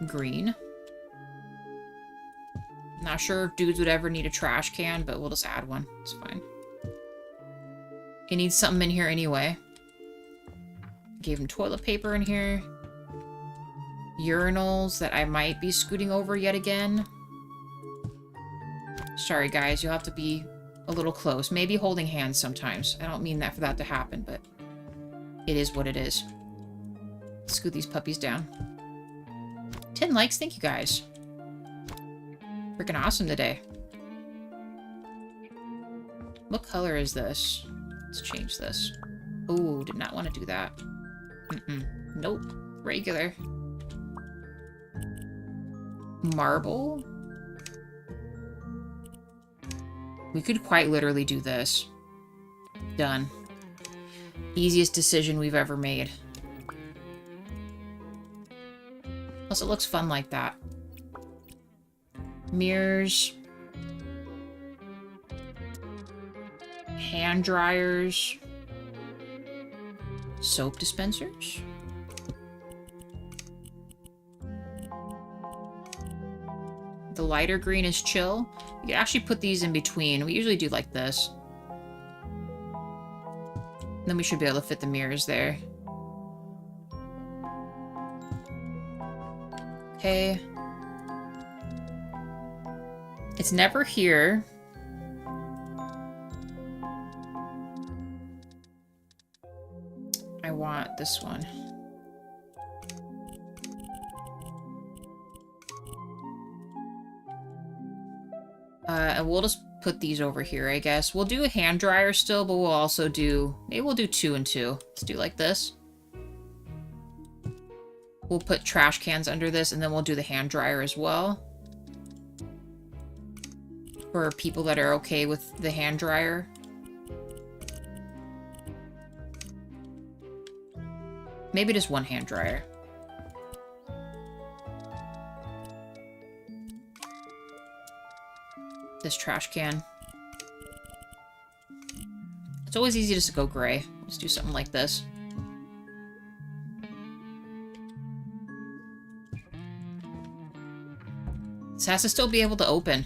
Green. Not sure if dudes would ever need a trash can, but we'll just add one. It's fine. He needs something in here anyway. Gave him toilet paper in here. Urinals that I might be scooting over yet again. Sorry guys, you'll have to be a little close. Maybe holding hands sometimes. I don't mean that for that to happen, but it is what it is. Scoot these puppies down. 10 likes, thank you guys. Freaking awesome today. What color is this? Let's change this. Oh, did not want to do that. Nope. Regular. Marble. We could quite literally do this. Done. Easiest decision we've ever made. Plus, it looks fun like that. Mirrors. Hand dryers. Soap dispensers. The lighter green is chill. You can actually put these in between. We usually do like this. Then we should be able to fit the mirrors there. Okay. It's never here. I want this one. And we'll just put these over here, I guess. We'll do a hand dryer still, but we'll also do... Maybe we'll do 2 and 2. Let's do like this. We'll put trash cans under this, and then we'll do the hand dryer as well. For people that are okay with the hand dryer. Maybe just one hand dryer. This trash can. It's always easy just to go gray. Let's do something like this. This has to still be able to open.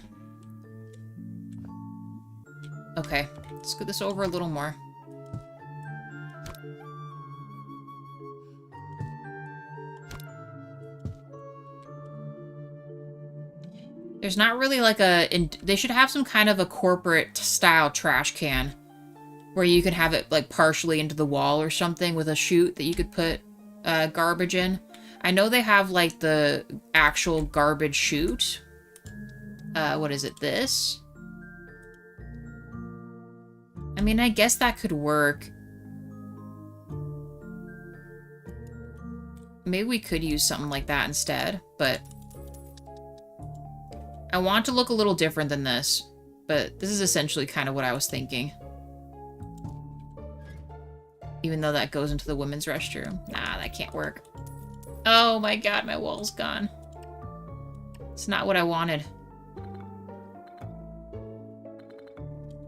Okay, let's scoot this over a little more. There's not really like a... They should have some kind of a corporate style trash can where you can have it like partially into the wall or something with a chute that you could put garbage in. I know they have like the actual garbage chute. What is it? This? I mean, I guess that could work. Maybe we could use something like that instead, but... I want to look a little different than this, but this is essentially kind of what I was thinking. Even though that goes into the women's restroom. Nah, that can't work. Oh my god, my wall's gone. It's not what I wanted.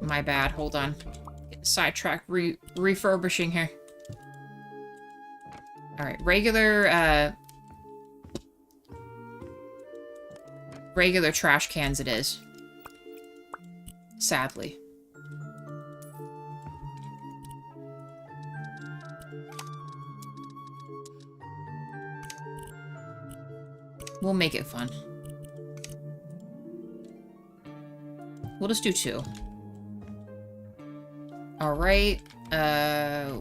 My bad, hold on. Sidetracked, refurbishing here. Alright, regular trash cans it is. Sadly. We'll make it fun. We'll just do 2. Alright,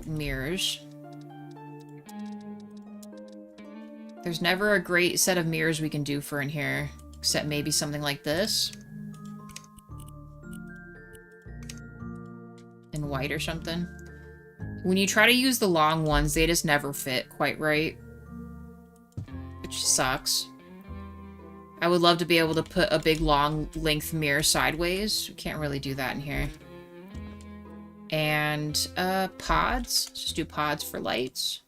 mirrors. There's never a great set of mirrors we can do for in here, except maybe something like this. In white or something. When you try to use the long ones, they just never fit quite right. Which sucks. I would love to be able to put a big long length mirror sideways. We can't really do that in here. And, pods. Let's just do pods for lights.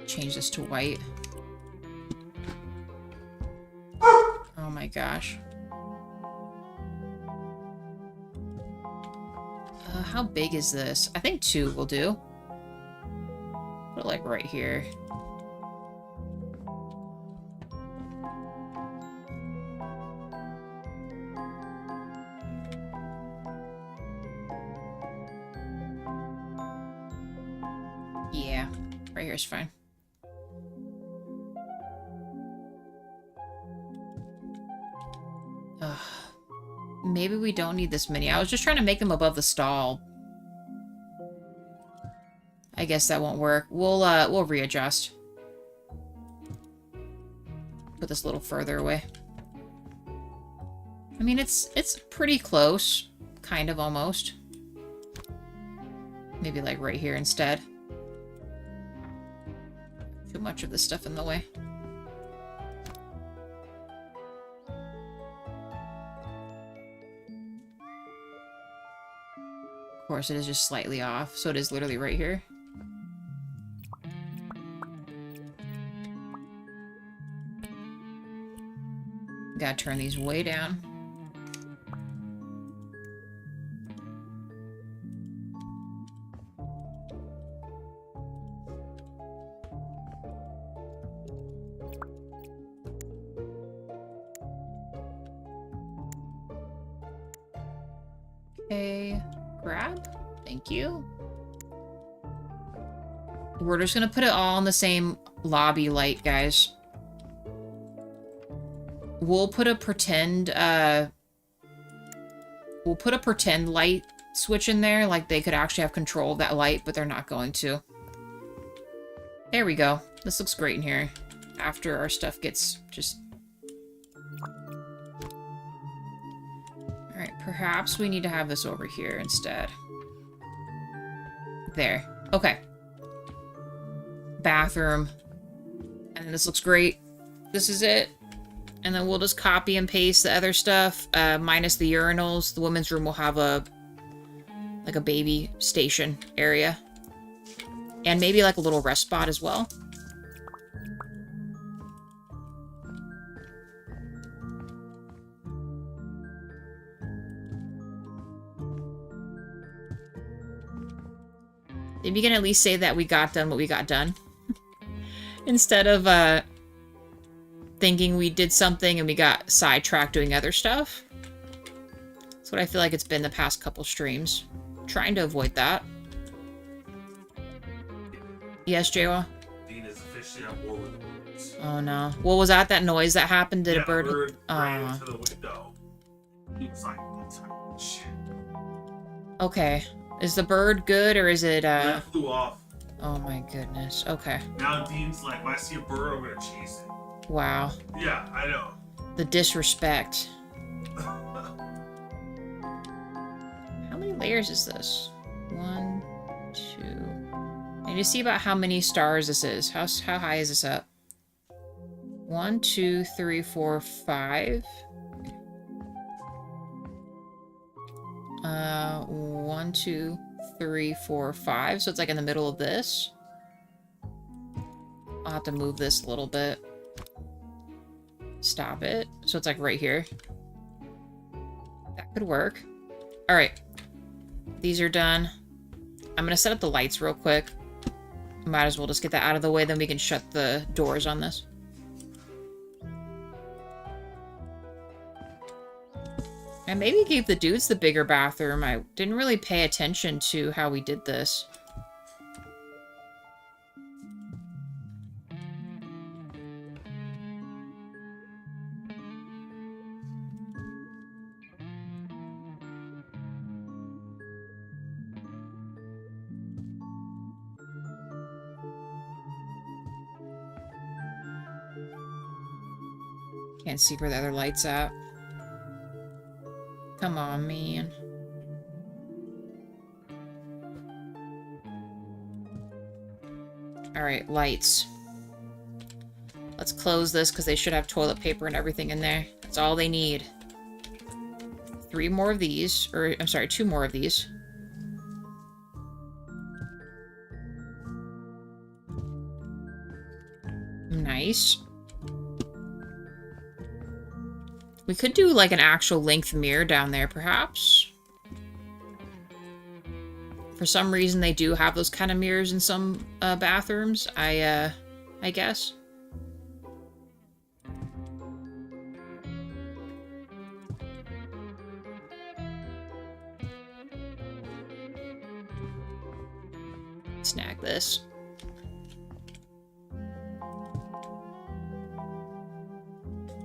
Change this to white. Oh my gosh. How big is this? I think 2 will do. Put it like right here. Yeah, right here is fine. Maybe we don't need this many. I was just trying to make them above the stall. I guess that won't work. We'll readjust. Put this a little further away. I mean, it's pretty close. Kind of, almost. Maybe like right here instead. Too much of this stuff in the way. course, it is just slightly off, so it is literally right here. Gotta turn these way down. Okay, grab. Thank you. We're just gonna put it all in the same lobby light, guys. We'll put a pretend, light switch in there, like they could actually have control of that light, but they're not going to. There we go. This looks great in here. After our stuff gets just... Alright, perhaps we need to have this over here instead. There. Okay. Bathroom. And this looks great. This is it. And then we'll just copy and paste the other stuff, minus the urinals. The women's room will have a baby station area. And maybe like a little rest spot as well. Maybe you can at least say that we got done what we got done. Instead of, thinking we did something and we got sidetracked doing other stuff. That's what I feel like it's been the past couple streams. Trying to avoid that. Yes, Jawa? Dean is officially on war with birds. Oh no. What was that noise that happened? Did yeah, a bird... The bird ran into the window. He was like, shit. Okay. Is the bird good or is it, It flew off. Oh my goodness. Okay. Now Dean's like, when I see a bird, I'm gonna chase it. Wow. Yeah, I know. The disrespect. How many layers is this? 1, 2... I need to see about how many stars this is. How high is this up? 1, 2, 3, 4, 5. 1, 2, 3, 4, 5. So it's like in the middle of this. I'll have to move this a little bit. Stop it. So it's like right here. That could work. Alright. These are done. I'm gonna set up the lights real quick. Might as well just get that out of the way, then we can shut the doors on this. I maybe gave the dudes the bigger bathroom. I didn't really pay attention to how we did this. Can't see where the other light's at. Come on, man. Alright, lights. Let's close this because they should have toilet paper and everything in there. That's all they need. 3 more of these. Or, I'm sorry, 2 more of these. Nice. We could do, like, an actual length mirror down there, perhaps. For some reason, they do have those kind of mirrors in some bathrooms, I guess. Snag this.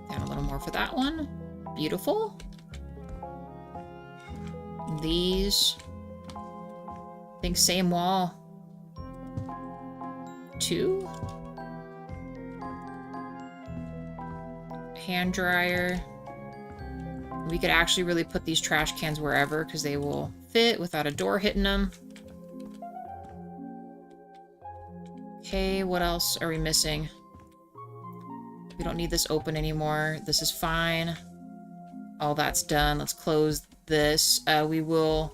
Down a little more for that one. Beautiful. These. I think same wall. 2. Hand dryer. We could actually really put these trash cans wherever because they will fit without a door hitting them. Okay, what else are we missing? We don't need this open anymore. This is fine. All that's done. Let's close this. We will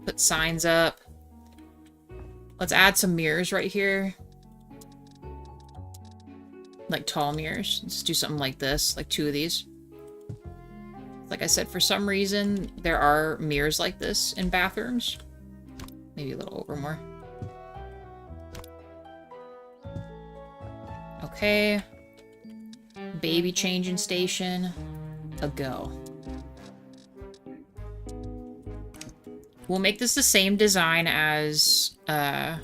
Put signs up. Let's add some mirrors right here. Like tall mirrors. Let's do something like this, like 2 of these. Like I said, for some reason, there are mirrors like this in bathrooms. Maybe a little over more. Okay. Baby changing station. A go. We'll make this the same design as out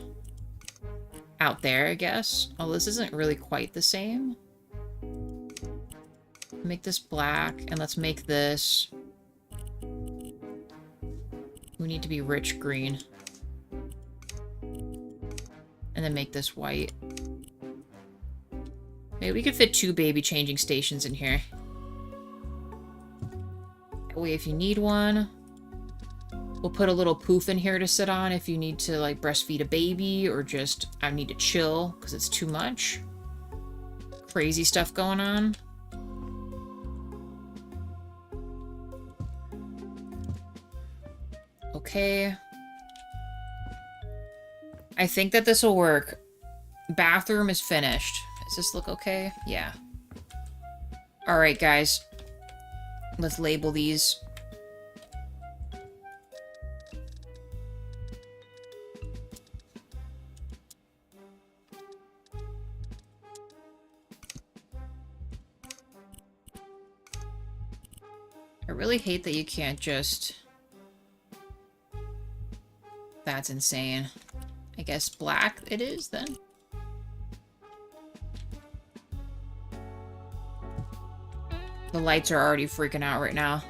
there, I guess. Oh, this isn't really quite the same. Make this black, and let's make this... We need to be rich green. And then make this white. Maybe we could fit 2 baby changing stations in here. That way, if you need one... We'll put a little poof in here to sit on if you need to, like, breastfeed a baby or just, I need to chill because it's too much. Crazy stuff going on. Okay. I think that this will work. Bathroom is finished. Does this look okay? Yeah. Alright, guys. Let's label these. I really hate that you can't just... That's insane. I guess black it is, then? The lights are already freaking out right now.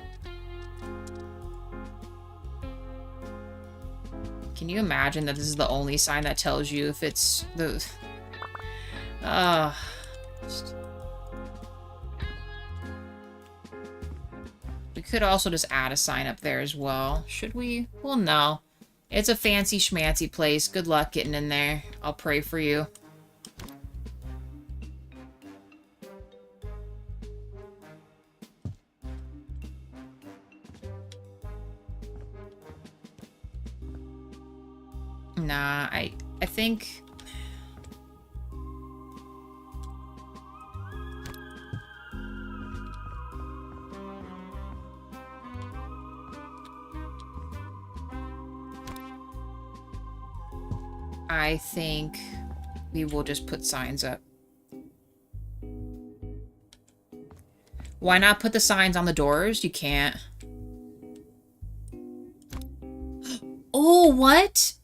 Can you imagine that this is the only sign that tells you if it's the... We could also just add a sign up there as well. Should we? Well, no. It's a fancy schmancy place. Good luck getting in there. I'll pray for you. Nah, I think... I think we will just put signs up. Why not put the signs on the doors? You can't. Oh, what?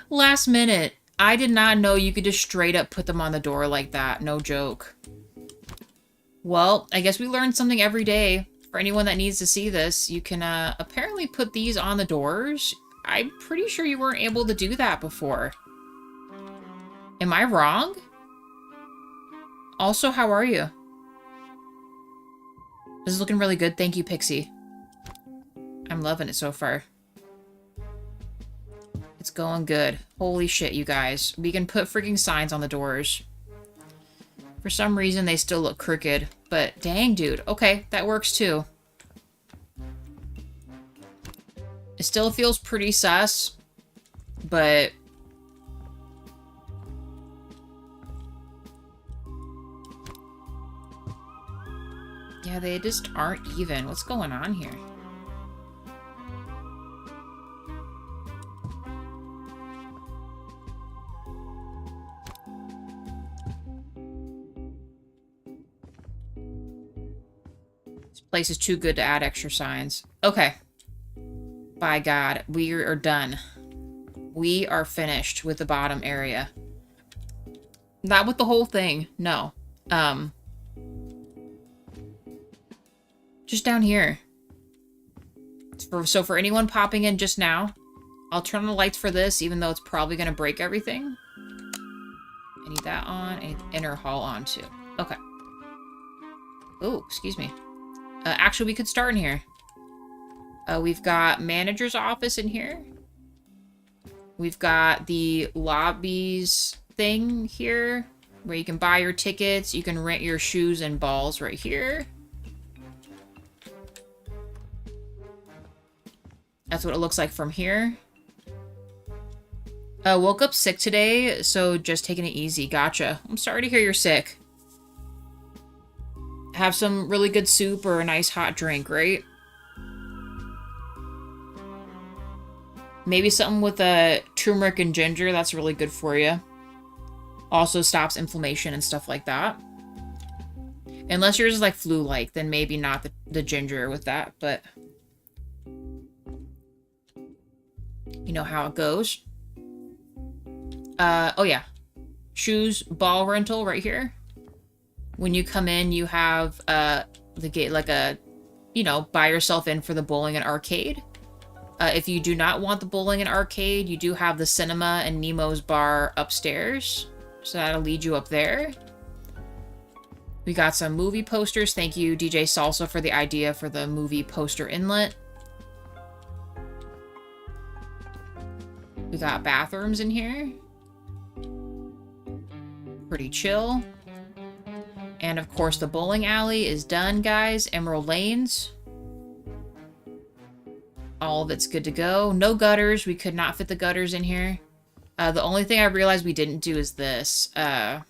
Last minute. I did not know you could just straight up put them on the door like that. No joke. Well, I guess we learned something every day. For anyone that needs to see this, you can apparently put these on the doors. I'm pretty sure you weren't able to do that before. Am I wrong? Also, how are you? This is looking really good. Thank you, Pixie. I'm loving it so far. It's going good. Holy shit, you guys. We can put freaking signs on the doors. For some reason, they still look crooked. But dang, dude. Okay, that works too. It still feels pretty sus, but... Yeah, they just aren't even. What's going on here? This place is too good to add extra signs. Okay. By God, we are done. We are finished with the bottom area. Not with the whole thing, no. Just down here. So for anyone popping in just now, I'll turn on the lights for this, even though it's probably going to break everything. I need that on, and inner hall on too. Okay. Oh, excuse me. Actually, we could start in here. We've got manager's office in here. We've got the lobbies thing here, where you can buy your tickets. You can rent your shoes and balls right here. That's what it looks like from here. Woke up sick today, so just taking it easy. Gotcha. I'm sorry to hear you're sick. Have some really good soup or a nice hot drink, right? Maybe something with turmeric and ginger. That's really good for you. Also stops inflammation and stuff like that. Unless yours is like flu-like, then maybe not the ginger with that, but you know how it goes. Oh yeah. Shoes, ball rental right here. When you come in, you have the gate, like a, you know, buy yourself in for the bowling and arcade. If you do not want the bowling and arcade, you do have the cinema and Nemo's bar upstairs. So that'll lead you up there. We got some movie posters. Thank you, DJ Salsa, for the idea for the movie poster inlet. We got bathrooms in here. Pretty chill. And of course, the bowling alley is done, guys. Emerald Lanes. All of it's good to go. No gutters. We could not fit the gutters in here. The only thing I realized we didn't do is this. Can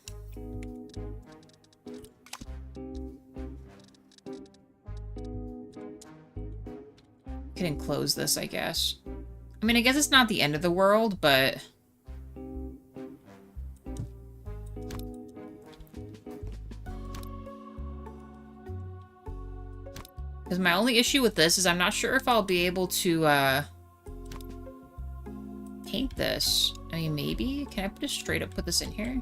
enclose this, I guess. I mean, I guess it's not the end of the world, but because my only issue with this is I'm not sure if I'll be able to paint this. I mean, maybe? Can I just straight up put this in here?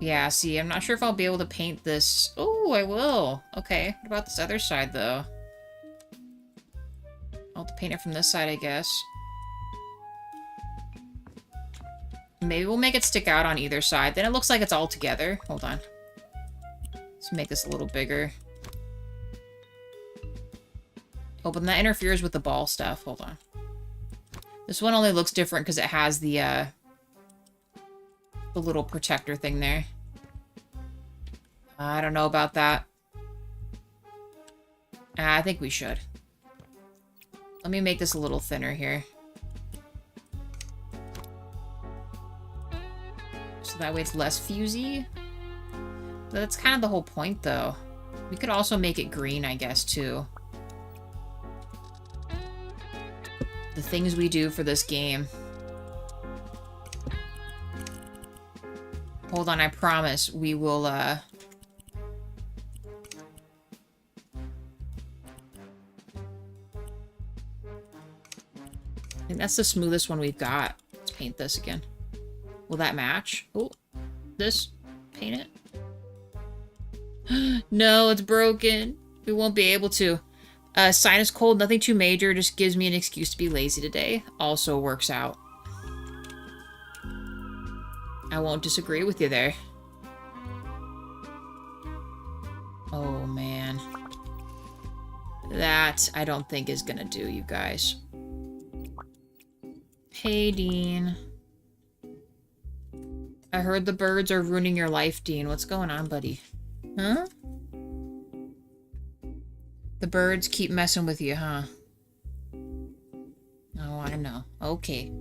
Yeah, see, I'm not sure if I'll be able to paint this. Oh, I will. Okay, what about this other side, though? I'll have to paint it from this side, I guess. Maybe we'll make it stick out on either side. Then it looks like it's all together. Hold on. Let's make this a little bigger. Oh, but that interferes with the ball stuff. Hold on. This one only looks different because it has the little protector thing there. I don't know about that. I think we should. Let me make this a little thinner here. So that way it's less fusey. But that's kind of the whole point, though. We could also make it green, I guess, too. The things we do for this game. Hold on, I promise we will, I think that's the smoothest one we've got. Let's paint this again. Will that match? Oh, this? Paint it? No, it's broken. We won't be able to. Sinus cold, nothing too major. Just gives me an excuse to be lazy today. Also works out. I won't disagree with you there. Oh, man. That, I don't think is gonna do, you guys. Hey, Dean. I heard the birds are ruining your life, Dean. What's going on, buddy? Huh? The birds keep messing with you, huh? Oh, I know. Okay.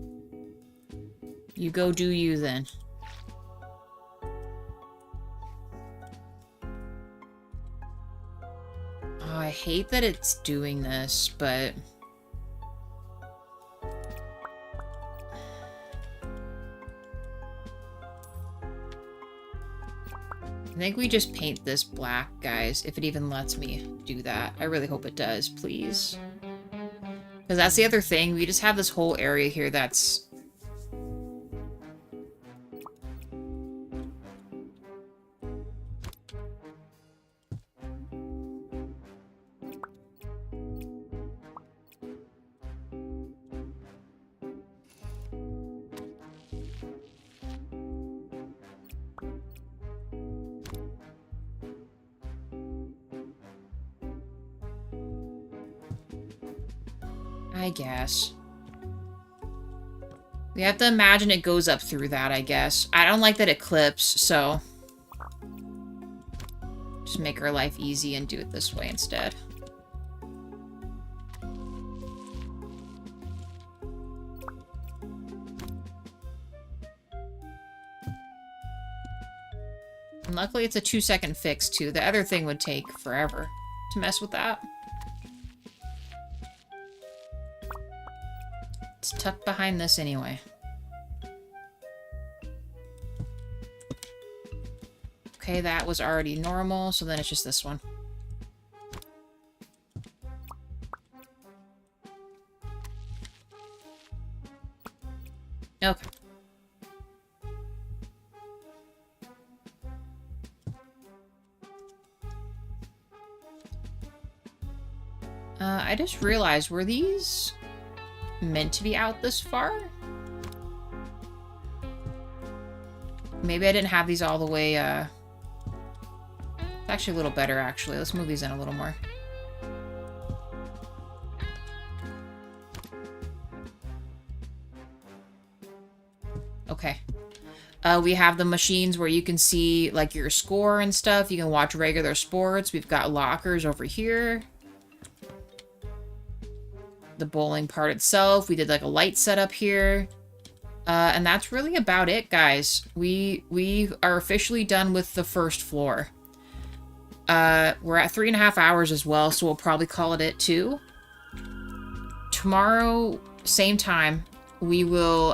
You go do you, then. Oh, I hate that it's doing this, but I think we just paint this black, guys, if it even lets me do that. I really hope it does, please. Because that's the other thing. We just have this whole area here that's... I guess. We have to imagine it goes up through that, I guess. I don't like that it clips, so... Just make our life easy and do it this way instead. And luckily it's a 2-second fix too. The other thing would take forever to mess with that. It's tucked behind this anyway. Okay, that was already normal, so then it's just this one. Okay. I just realized, were these meant to be out this far? Maybe I didn't have these all the way, It's actually a little better, actually. Let's move these in a little more. Okay. We have the machines where you can see, like, your score and stuff. You can watch regular sports. We've got lockers over here. The bowling part itself. We did, like, a light setup here. And that's really about it, guys. We are officially done with the first floor. We're at 3.5 hours as well, so we'll probably call it too. Tomorrow, same time, we'll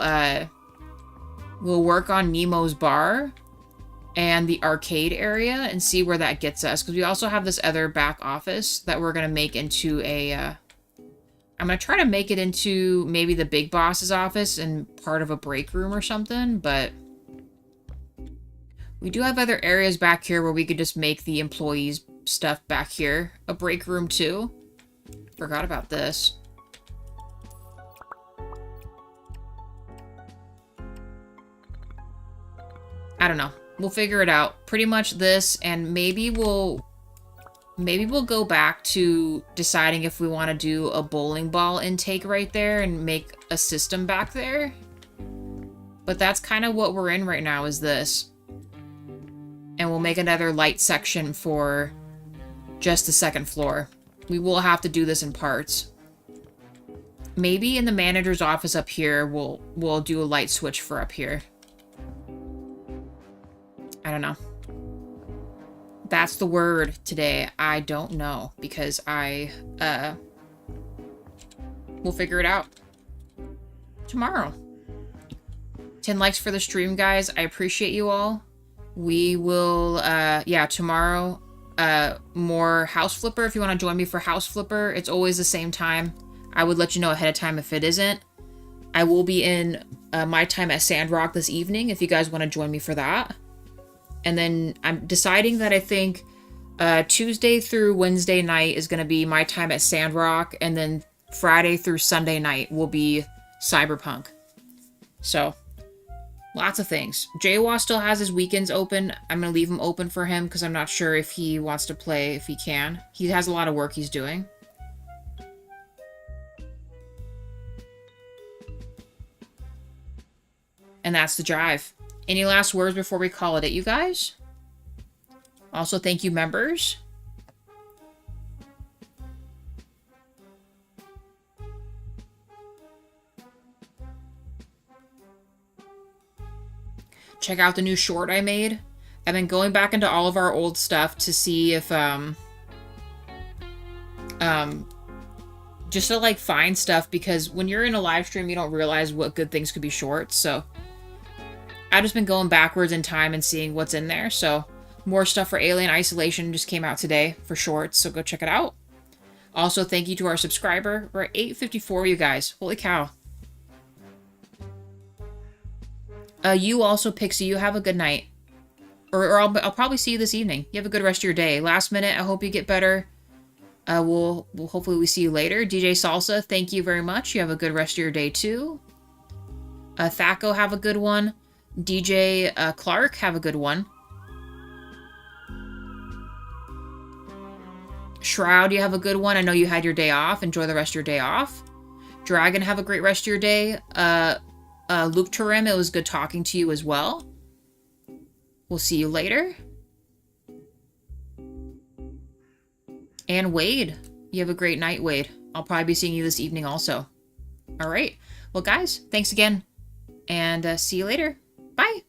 work on Nemo's bar and the arcade area and see where that gets us. Because we also have this other back office that we're going to make into a... I'm going to try to make it into maybe the big boss's office and part of a break room or something, but... We do have other areas back here where we could just make the employees' stuff back here a break room too. Forgot about this. I don't know. We'll figure it out. Pretty much this, and maybe we'll go back to deciding if we want to do a bowling ball intake right there and make a system back there. But that's kind of what we're in right now, is this. And we'll make another light section for just the second floor. We will have to do this in parts. Maybe in the manager's office up here, we'll do a light switch for up here. I don't know. That's the word today. I don't know, because we'll figure it out tomorrow. 10 likes for the stream, guys. I appreciate you all. We will, yeah, tomorrow, more House Flipper. If you want to join me for House Flipper, it's always the same time. I would let you know ahead of time if it isn't. I will be in my time at Sandrock this evening if you guys want to join me for that. And then I'm deciding that I think Tuesday through Wednesday night is going to be my time at Sandrock, and then Friday through Sunday night will be Cyberpunk. So... lots of things. Jawa still has his weekends open. I'm going to leave him open for him because I'm not sure if he wants to play, if he can. He has a lot of work he's doing. And that's the drive. Any last words before we call it, you guys? Also, thank you, members. Check out the new short I made. I've been going back into all of our old stuff to see if, just to, like, find stuff, because when you're in a live stream, you don't realize what good things could be shorts, so I've just been going backwards in time and seeing what's in there, so more stuff for Alien Isolation just came out today for shorts, so go check it out. Also, thank you to our subscriber. We're at 854, you guys. Holy cow. You also, Pixie, you have a good night. Or I'll probably see you this evening. You have a good rest of your day. Last minute, I hope you get better. We'll hopefully we see you later. DJ Salsa, thank you very much. You have a good rest of your day too. Thaco, have a good one. DJ Clark, have a good one. Shroud, you have a good one. I know you had your day off. Enjoy the rest of your day off. Dragon, have a great rest of your day. Luke Turim, it was good talking to you as well. We'll see you later. And Wade, you have a great night, Wade. I'll probably be seeing you this evening also. All right. Well, guys, thanks again. And see you later. Bye.